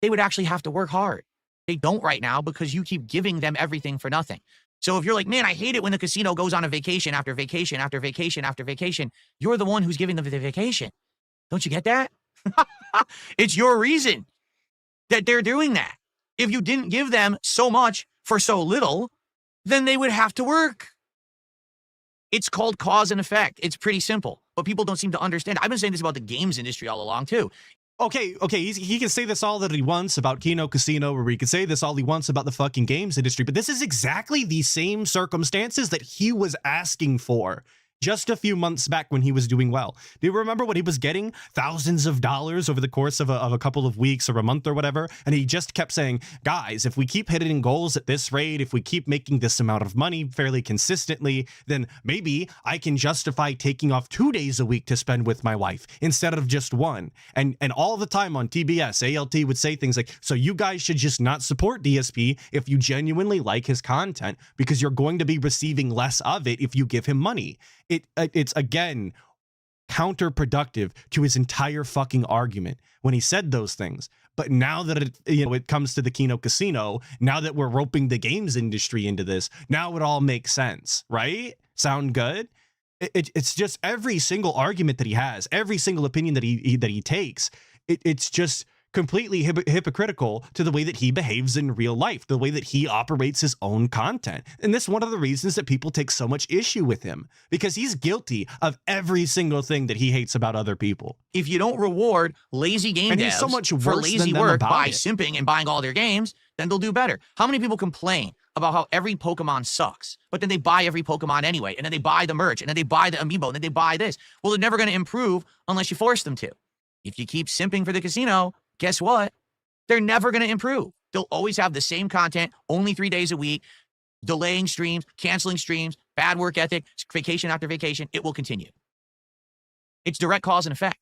they would actually have to work hard. They don't right now because you keep giving them everything for nothing. So if you're like, man, I hate it when the casino goes on a vacation after vacation after vacation after vacation, you're the one who's giving them the vacation. Don't you get that? It's your reason that they're doing that. If you didn't give them so much for so little, then they would have to work. It's called cause and effect. It's pretty simple, but people don't seem to understand. I've been saying this about the games industry all along too. okay, he can say this all that he wants about Kino Casino, or he can say this all he wants about the fucking games industry, but this is exactly the same circumstances that he was asking for just a few months back when he was doing well. Do you remember when he was getting thousands of dollars over the course of a couple of weeks or a month or whatever? And he just kept saying, guys, if we keep hitting goals at this rate, if we keep making this amount of money fairly consistently, then maybe I can justify taking off 2 days a week to spend with my wife instead of just one. And all the time on TBS, ALT would say things like, so you guys should just not support DSP if you genuinely like his content, because you're going to be receiving less of it if you give him money. It's again counterproductive to his entire fucking argument when he said those things. But now that it comes to the Kino Casino, now that we're roping the games industry into this, now it all makes sense, right? Sound good? It's just every single argument that he has, every single opinion that he takes, it's just completely hypocritical to the way that he behaves in real life, the way that he operates his own content. And this is one of the reasons that people take so much issue with him, because he's guilty of every single thing that he hates about other people. If you don't reward lazy game And devs he's so much for worse lazy than them work about by it. simping and buying all their games, then they'll do better. How many people complain about how every Pokemon sucks, but then they buy every Pokemon anyway, and then they buy the merch, and then they buy the amiibo, and then they buy this? Well, they're never going to improve unless you force them to. If you keep simping for the casino, guess what? They're never going to improve. They'll always have the same content, only 3 days a week, delaying streams, canceling streams, bad work ethic, vacation after vacation. It will continue. It's direct cause and effect.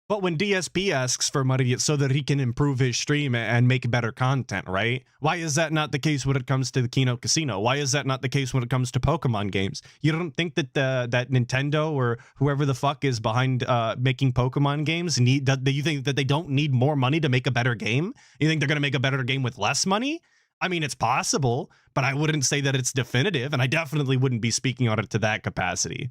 But when DSP asks for money, it's so that he can improve his stream and make better content, right? Why is that not the case when it comes to the Kino Casino? Why is that not the case when it comes to Pokemon games? You don't think that that Nintendo or whoever the fuck is behind making Pokemon games do you think that they don't need more money to make a better game? You think they're going to make a better game with less money? I mean, it's possible, but I wouldn't say that it's definitive, and I definitely wouldn't be speaking on it to that capacity.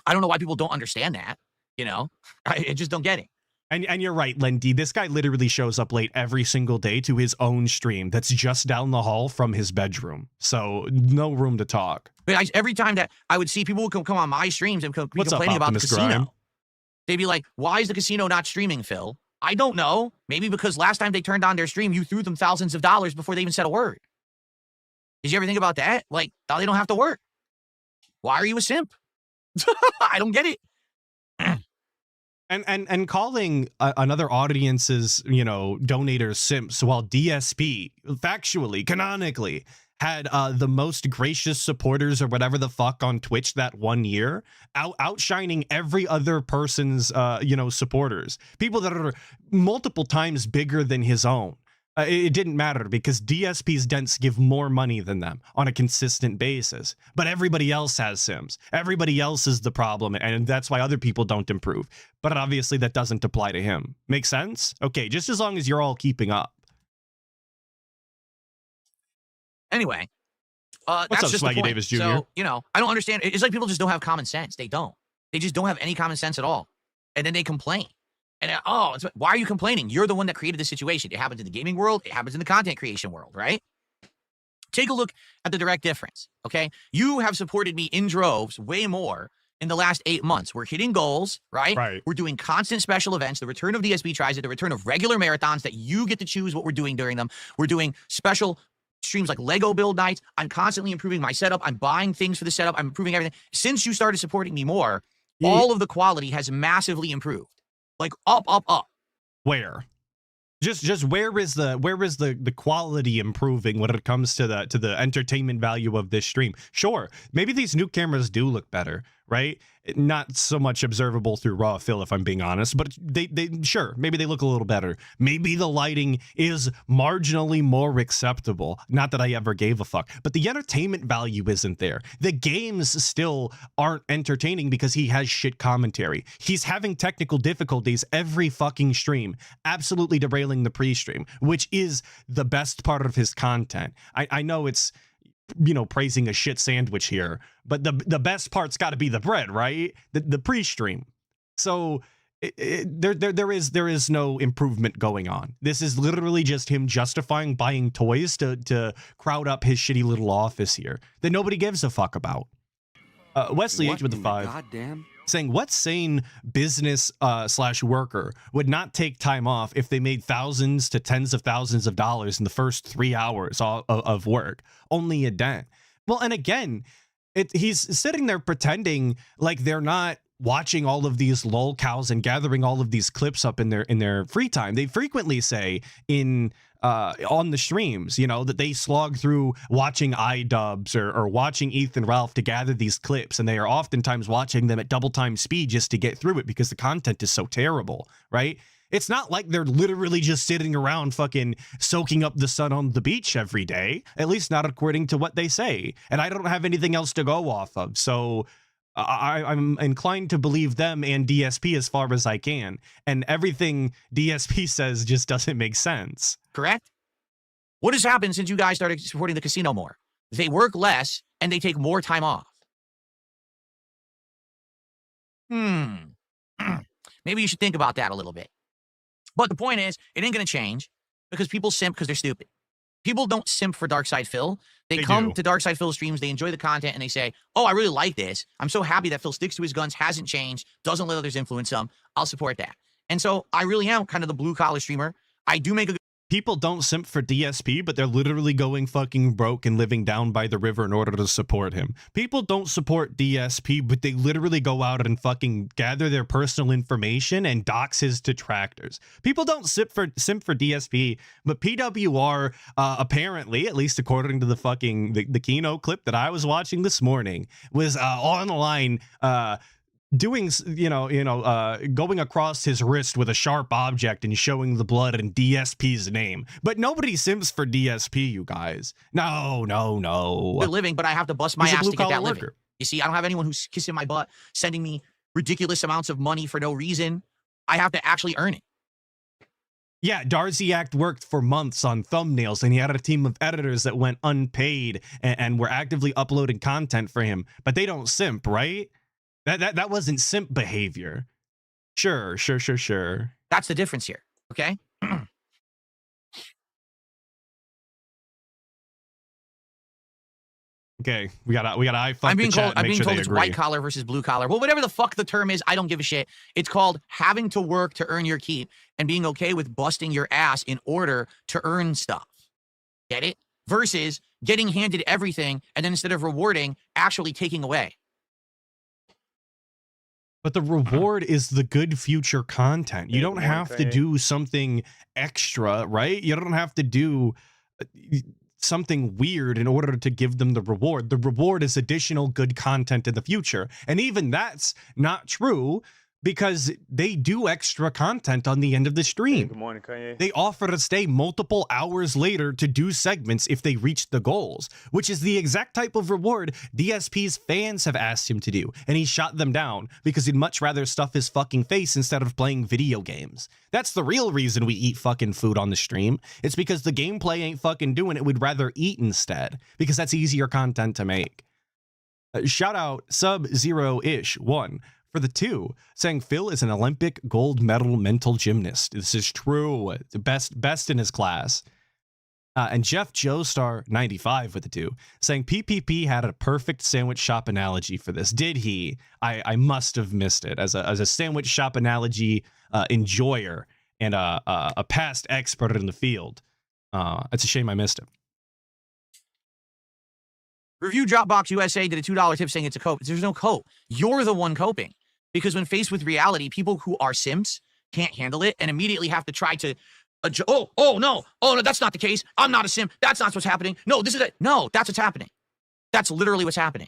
I don't know why people don't understand that. You know, I just don't get it. And you're right, Lendy. This guy literally shows up late every single day to his own stream that's just down the hall from his bedroom. So no room to talk. But every time that I would see people would come on my streams and be complaining about the casino, Grime? they'd be like, why is the casino not streaming, Phil? I don't know. Maybe because last time they turned on their stream, you threw them thousands of dollars before they even said a word. Did you ever think about that? Like, now they don't have to work. Why are you a simp? I don't get it. And calling another audience's, donators simps, while DSP factually, canonically, had the most gracious supporters or whatever the fuck on Twitch that 1 year, outshining every other person's, supporters, people that are multiple times bigger than his own. It didn't matter because DSP's dents give more money than them on a consistent basis. But everybody else has sims. Everybody else is the problem, and that's why other people don't improve. But obviously that doesn't apply to him. Make sense? Okay, just as long as you're all keeping up. Anyway, What's that's up, just the Swaggy point. Davis Jr.? So, I don't understand. It's like people just don't have common sense. They don't. They just don't have any common sense at all. And then they complain. And why are you complaining? You're the one that created the situation. It happens in the gaming world. It happens in the content creation world, right? Take a look at the direct difference, okay? You have supported me in droves way more in the last 8 months. We're hitting goals, right? Right. We're doing constant special events, the return of DSB Tries It, the return of regular marathons that you get to choose what we're doing during them. We're doing special streams like Lego build nights. I'm constantly improving my setup. I'm buying things for the setup. I'm improving everything. Since you started supporting me more, all of the quality has massively improved. Like up. Where? Just where is the quality improving when it comes to the entertainment value of this stream? Sure, maybe these new cameras do look better, right? Not so much observable through raw fill, if I'm being honest, but they sure, maybe they look a little better. Maybe the lighting is marginally more acceptable. Not that I ever gave a fuck, but the entertainment value isn't there. The games still aren't entertaining because he has shit commentary. He's having technical difficulties every fucking stream, absolutely derailing the pre-stream, which is the best part of his content. I know it's, praising a shit sandwich here, but the best part's got to be the bread, right? The pre-stream. So there is no improvement going on. This is literally just him justifying buying toys to crowd up his shitty little office here that nobody gives a fuck about. Wesley H with the 5. Goddamn saying what sane business slash worker would not take time off if they made thousands to tens of thousands of dollars in the first 3 hours of work, only a dent. Well, and again, he's sitting there pretending like they're not watching all of these lolcows and gathering all of these clips up in their free time. They frequently say on the streams, you know, that they slog through watching iDubbbz or watching Ethan Ralph to gather these clips, and they are oftentimes watching them at double time speed just to get through it because the content is so terrible, right? It's not like they're literally just sitting around fucking soaking up the sun on the beach every day, at least not according to what they say. And I don't have anything else to go off of, so I'm inclined to believe them and DSP as far as I can. And everything DSP says just doesn't make sense. Correct? What has happened since you guys started supporting the casino more? They work less and they take more time off. Maybe you should think about that a little bit. But the point is, it ain't going to change because people simp because they're stupid. People don't simp for Darkside Phil. They come to Darkside Phil streams, they enjoy the content, and they say, oh, I really like this. I'm so happy that Phil sticks to his guns, hasn't changed, doesn't let others influence him. I'll support that. And so I really am kind of the blue-collar streamer. I do make a People don't simp for DSP, but they're literally going fucking broke and living down by the river in order to support him. People don't support DSP, but they literally go out and fucking gather their personal information and dox his detractors. People don't simp for DSP, but PWR apparently, at least according to the fucking the keynote clip that I was watching this morning, was online doing, going across his wrist with a sharp object and showing the blood in DSP's name. But nobody simps for DSP, you guys. No. living, but I have to bust my He's a ass to get that blue-collar living. worker. You see, I don't have anyone who's kissing my butt, sending me ridiculous amounts of money for no reason. I have to actually earn it. Yeah, Darziak worked for months on thumbnails, and he had a team of editors that went unpaid and were actively uploading content for him. But they don't simp, right? That wasn't simp behavior. Sure. That's the difference here, okay? Okay, we gotta I'm being told it's white collar versus blue collar. Well, whatever the fuck the term is, I don't give a shit. It's called having to work to earn your keep and being okay with busting your ass in order to earn stuff. Get it? Versus getting handed everything and then instead of rewarding, actually taking away. But the reward is the good future content. You don't have to do something extra, right? You don't have to do something weird in order to give them the reward. The reward is additional good content in the future. And even that's not true because they do extra content on the end of the stream. Good morning, Kanye. They offer to stay multiple hours later to do segments if they reach the goals, which is the exact type of reward DSP's fans have asked him to do, and he shot them down because he'd much rather stuff his fucking face instead of playing video games. That's the real reason we eat fucking food on the stream. It's because the gameplay ain't fucking doing it. We'd rather eat instead, because that's easier content to make. Shout out Sub-Zero-ish-1 for the 2, saying Phil is an Olympic gold medal mental gymnast. This is true. The best in his class. And Jeff Joestar 95 with the 2, saying PPP had a perfect sandwich shop analogy for this. Did he? I must have missed it. As a sandwich shop analogy enjoyer and a past expert in the field. It's a shame I missed it. Review Dropbox USA did a $2 tip saying it's a cope. There's no cope. You're the one coping. Because when faced with reality, people who are simps can't handle it and immediately have to try to no, that's not the case. I'm not a simp. That's not what's happening. No, this is it. No, that's what's happening. That's literally what's happening.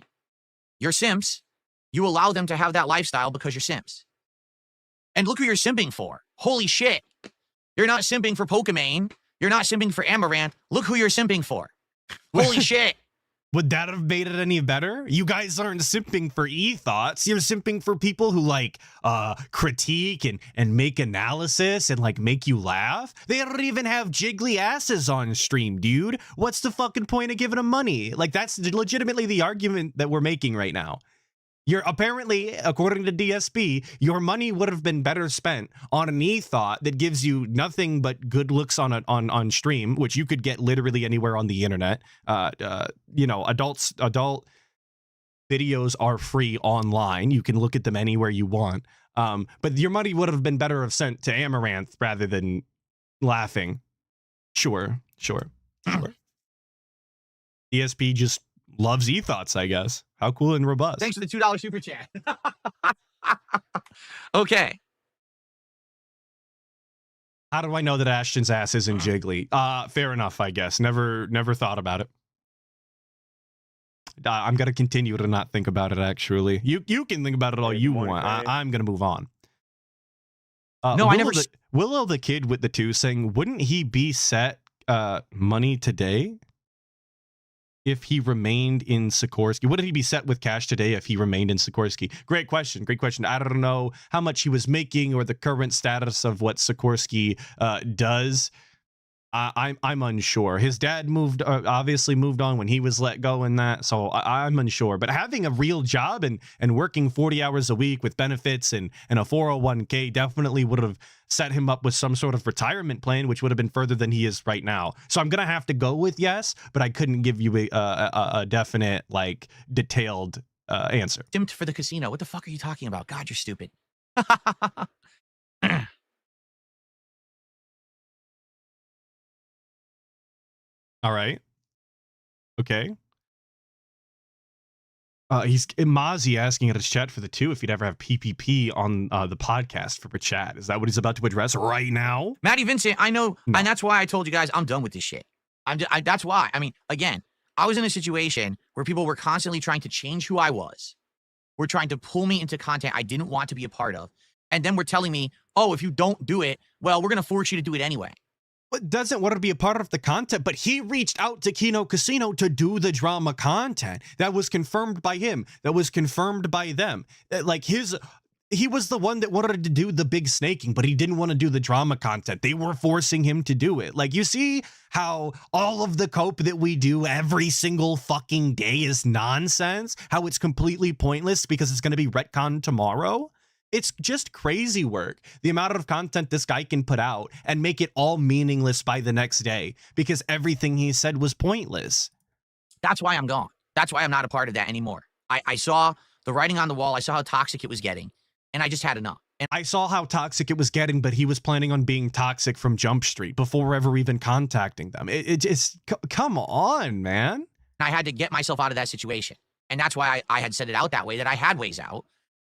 You're simps. You allow them to have that lifestyle because you're simps. And look who you're simping for. Holy shit. You're not simping for Pokemon. You're not simping for Amaranth. Look who you're simping for. Holy shit. Would that have made it any better? You guys aren't simping for e-thoughts. You're simping for people who like critique and make analysis and like make you laugh. They don't even have jiggly asses on stream, dude. What's the fucking point of giving them money? Like, that's legitimately the argument that we're making right now. You're apparently, according to DSP, your money would have been better spent on an e-thought that gives you nothing but good looks on stream, which you could get literally anywhere on the internet. Adult videos are free online. You can look at them anywhere you want. But your money would have been better if sent to Amaranth rather than laughing. Sure. DSP just loves e-thoughts, I guess. How cool and robust. Thanks for the $2 super chat. Okay. How do I know that Ashton's ass isn't jiggly? Fair enough, I guess. Never thought about it. I'm gonna continue to not think about it. Actually, you can think about it all you want. I'm gonna move on. No, I never. Willow the kid with the 2 saying, wouldn't he be set money today if he remained in Sikorsky? Wouldn't he be set with cash today if he remained in Sikorsky? Great question. I don't know how much he was making or the current status of what Sikorsky does. I'm unsure. His dad obviously moved on when he was let go in that, so I'm unsure. But having a real job and working 40 hours a week with benefits and a 401k definitely would have set him up with some sort of retirement plan, which would have been further than he is right now. So I'm gonna have to go with yes, but I couldn't give you a definite, like, detailed answer. Simped for the casino. What the fuck are you talking about? God, you're stupid. All right. Okay. He's Mozzie asking in his chat for the 2 if he'd ever have PPP on the podcast for a chat. Is that what he's about to address right now? Matty Vincent, I know, No. and that's why I told you guys I'm done with this shit. That's why. I mean, again, I was in a situation where people were constantly trying to change who I was. We're trying to pull me into content I didn't want to be a part of. And then we're telling me, oh, if you don't do it, well, we're going to force you to do it anyway. But doesn't want to be a part of the content, but he reached out to Kino Casino to do the drama content. That was confirmed by him. That was confirmed by them. Like, he was the one that wanted to do the big snaking, but he didn't want to do the drama content. They were forcing him to do it. Like, you see how all of the cope that we do every single fucking day is nonsense? How it's completely pointless because it's going to be retconned tomorrow? It's just crazy work. The amount of content this guy can put out and make it all meaningless by the next day because everything he said was pointless. That's why I'm gone. That's why I'm not a part of that anymore. I saw the writing on the wall. I saw how toxic it was getting, and I just had enough. And I saw how toxic it was getting, but he was planning on being toxic from Jump Street before ever even contacting them. It just, come on, man. I had to get myself out of that situation. And that's why I had set it out that way, that I had ways out.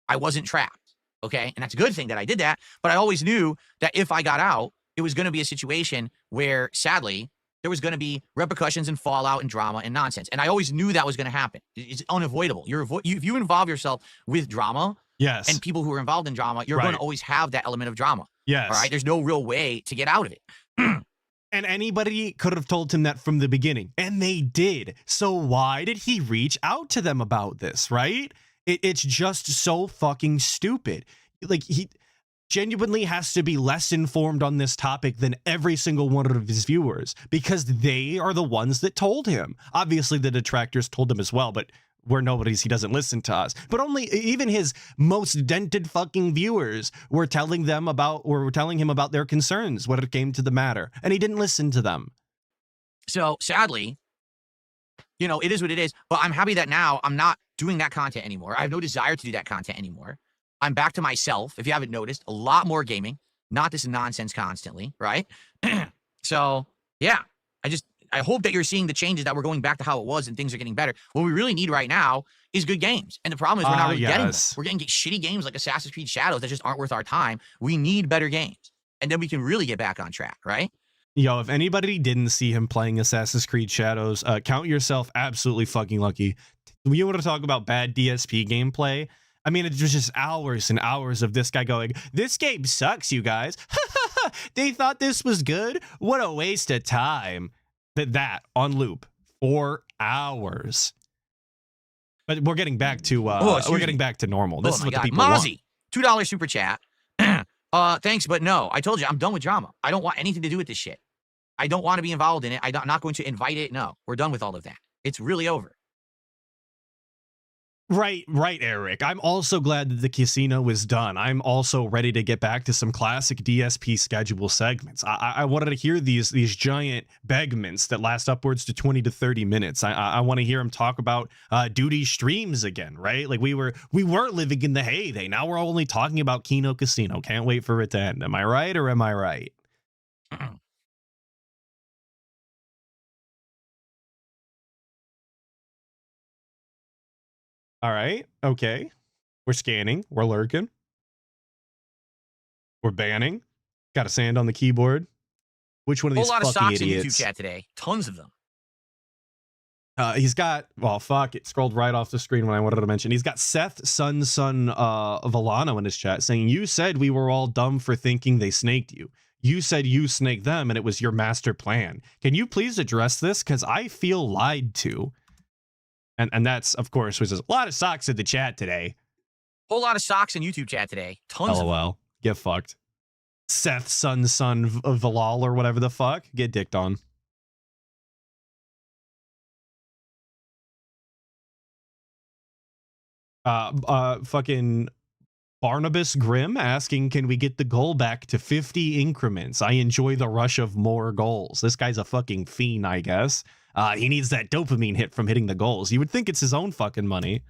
I wasn't trapped. Okay, and that's a good thing that I did that, but I always knew that if I got out, it was going to be a situation where, sadly, there was going to be repercussions and fallout and drama and nonsense. And I always knew that was going to happen. It's unavoidable. If you involve yourself with drama, yes, and people who are involved in drama, you're going to always have that element of drama. Yes. All right, there's no real way to get out of it. And anybody could have told him that from the beginning, and they did. So why did he reach out to them about this, right? It's just so fucking stupid. Like, he genuinely has to be less informed on this topic than every single one of his viewers because they are the ones that told him. Obviously, the detractors told him as well, but we're nobodies. He doesn't listen to us. But even his most dented fucking viewers were telling him about their concerns when it came to the matter, and he didn't listen to them. So, sadly, you know, it is what it is, but I'm happy that now I'm not doing that content anymore. I have no desire to do that content anymore. I'm back to myself. If you haven't noticed, a lot more gaming, not this nonsense constantly, right? So, yeah, I hope that you're seeing the changes, that we're going back to how it was and things are getting better. What we really need right now is good games. And the problem is we're not really getting them. We're getting shitty games like Assassin's Creed Shadows that just aren't worth our time. We need better games. And then we can really get back on track, right? Yo, if anybody didn't see him playing Assassin's Creed Shadows, count yourself absolutely fucking lucky. You want to talk about bad DSP gameplay? I mean, it was just hours and hours of this guy going, this game sucks, you guys. They thought this was good? What a waste of time. That on loop for hours. But we're getting back to normal. This is what the people Mozzie, want. $2 super chat. Thanks, but no. I told you, I'm done with drama. I don't want anything to do with this shit. I don't want to be involved in it. I'm not going to invite it. No, we're done with all of that. It's really over. Right, Eric. I'm also glad that the casino is done. I'm also ready to get back to some classic DSP schedule segments. I wanted to hear these giant begments that last upwards to 20 to 30 minutes. I want to hear him talk about duty streams again, right? Like we were living in the heyday. Now we're only talking about Kino Casino. Can't wait for it to end. Am I right or am I right? All right. Okay. We're scanning. We're lurking. We're banning. Got a sand on the keyboard. Which one of these Whole lot of fucking socks in idiots? YouTube chat today. Tons of them. He's got, well, fuck, it scrolled right off the screen when I wanted to mention. He's got Seth son Volano in his chat saying, you said we were all dumb for thinking they snaked you. You said you snaked them and it was your master plan. Can you please address this? Because I feel lied to. And that's, of course, was a lot of socks in the chat today. Whole lot of socks in YouTube chat today. Tons of them. LOL. Get fucked. Seth son Valal or whatever the fuck. Get dicked on. Fucking Barnabas Grimm asking, can we get the goal back to 50 increments? I enjoy the rush of more goals. This guy's a fucking fiend, I guess. He needs that dopamine hit from hitting the goals. You would think it's his own fucking money.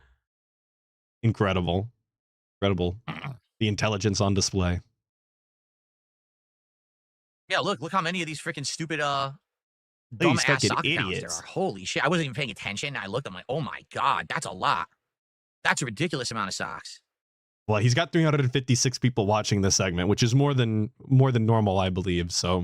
Incredible. Incredible. The intelligence on display. Yeah, look how many of these freaking stupid dumb ass fucking sock accounts there idiots. are. Holy shit. I wasn't even paying attention. I looked, I'm like, oh my god, that's a lot. That's a ridiculous amount of socks. Well, he's got 356 people watching this segment, which is more than normal, I believe. So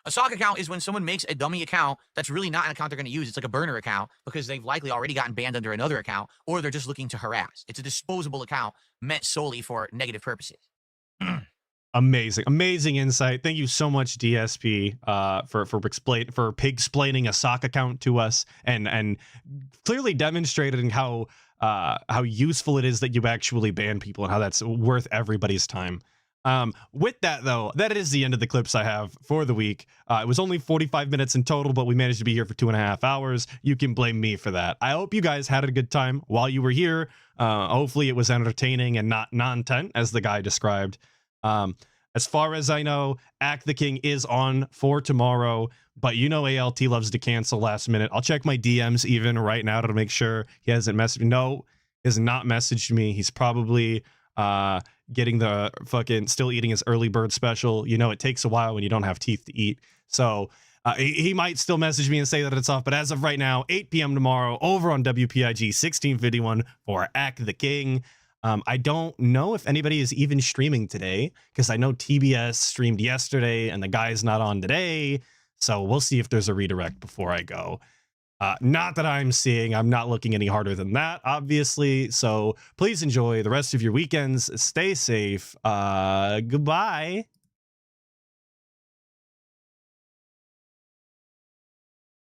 a sock account is when someone makes a dummy account that's really not an account they're going to use. It's like a burner account because they've likely already gotten banned under another account, or they're just looking to harass. It's a disposable account meant solely for negative purposes. amazing insight. Thank you so much, DSP, for pig-splaining a sock account to us and clearly demonstrating how useful it is that you actually ban people and how that's worth everybody's time. With that, though, that is the end of the clips I have for the week. It was only 45 minutes in total, but we managed to be here for 2.5 hours. You can blame me for that. I hope you guys had a good time while you were here. Hopefully it was entertaining and not nontent, as the guy described. As far as I know, Act the King is on for tomorrow, but you know ALT loves to cancel last minute. I'll check my DMs even right now to make sure he hasn't messaged me. No, he has not messaged me. He's probably getting the fucking still eating his early bird special. You know, it takes a while when you don't have teeth to eat. So he might still message me and say that it's off. But as of right now, 8 p.m. tomorrow over on WPIG 1651 for Act the King. I don't know if anybody is even streaming today because I know TBS streamed yesterday and the guy's not on today. So we'll see if there's a redirect before I go. Not that I'm seeing. I'm not looking any harder than that, obviously. So please enjoy the rest of your weekends. Stay safe. Goodbye.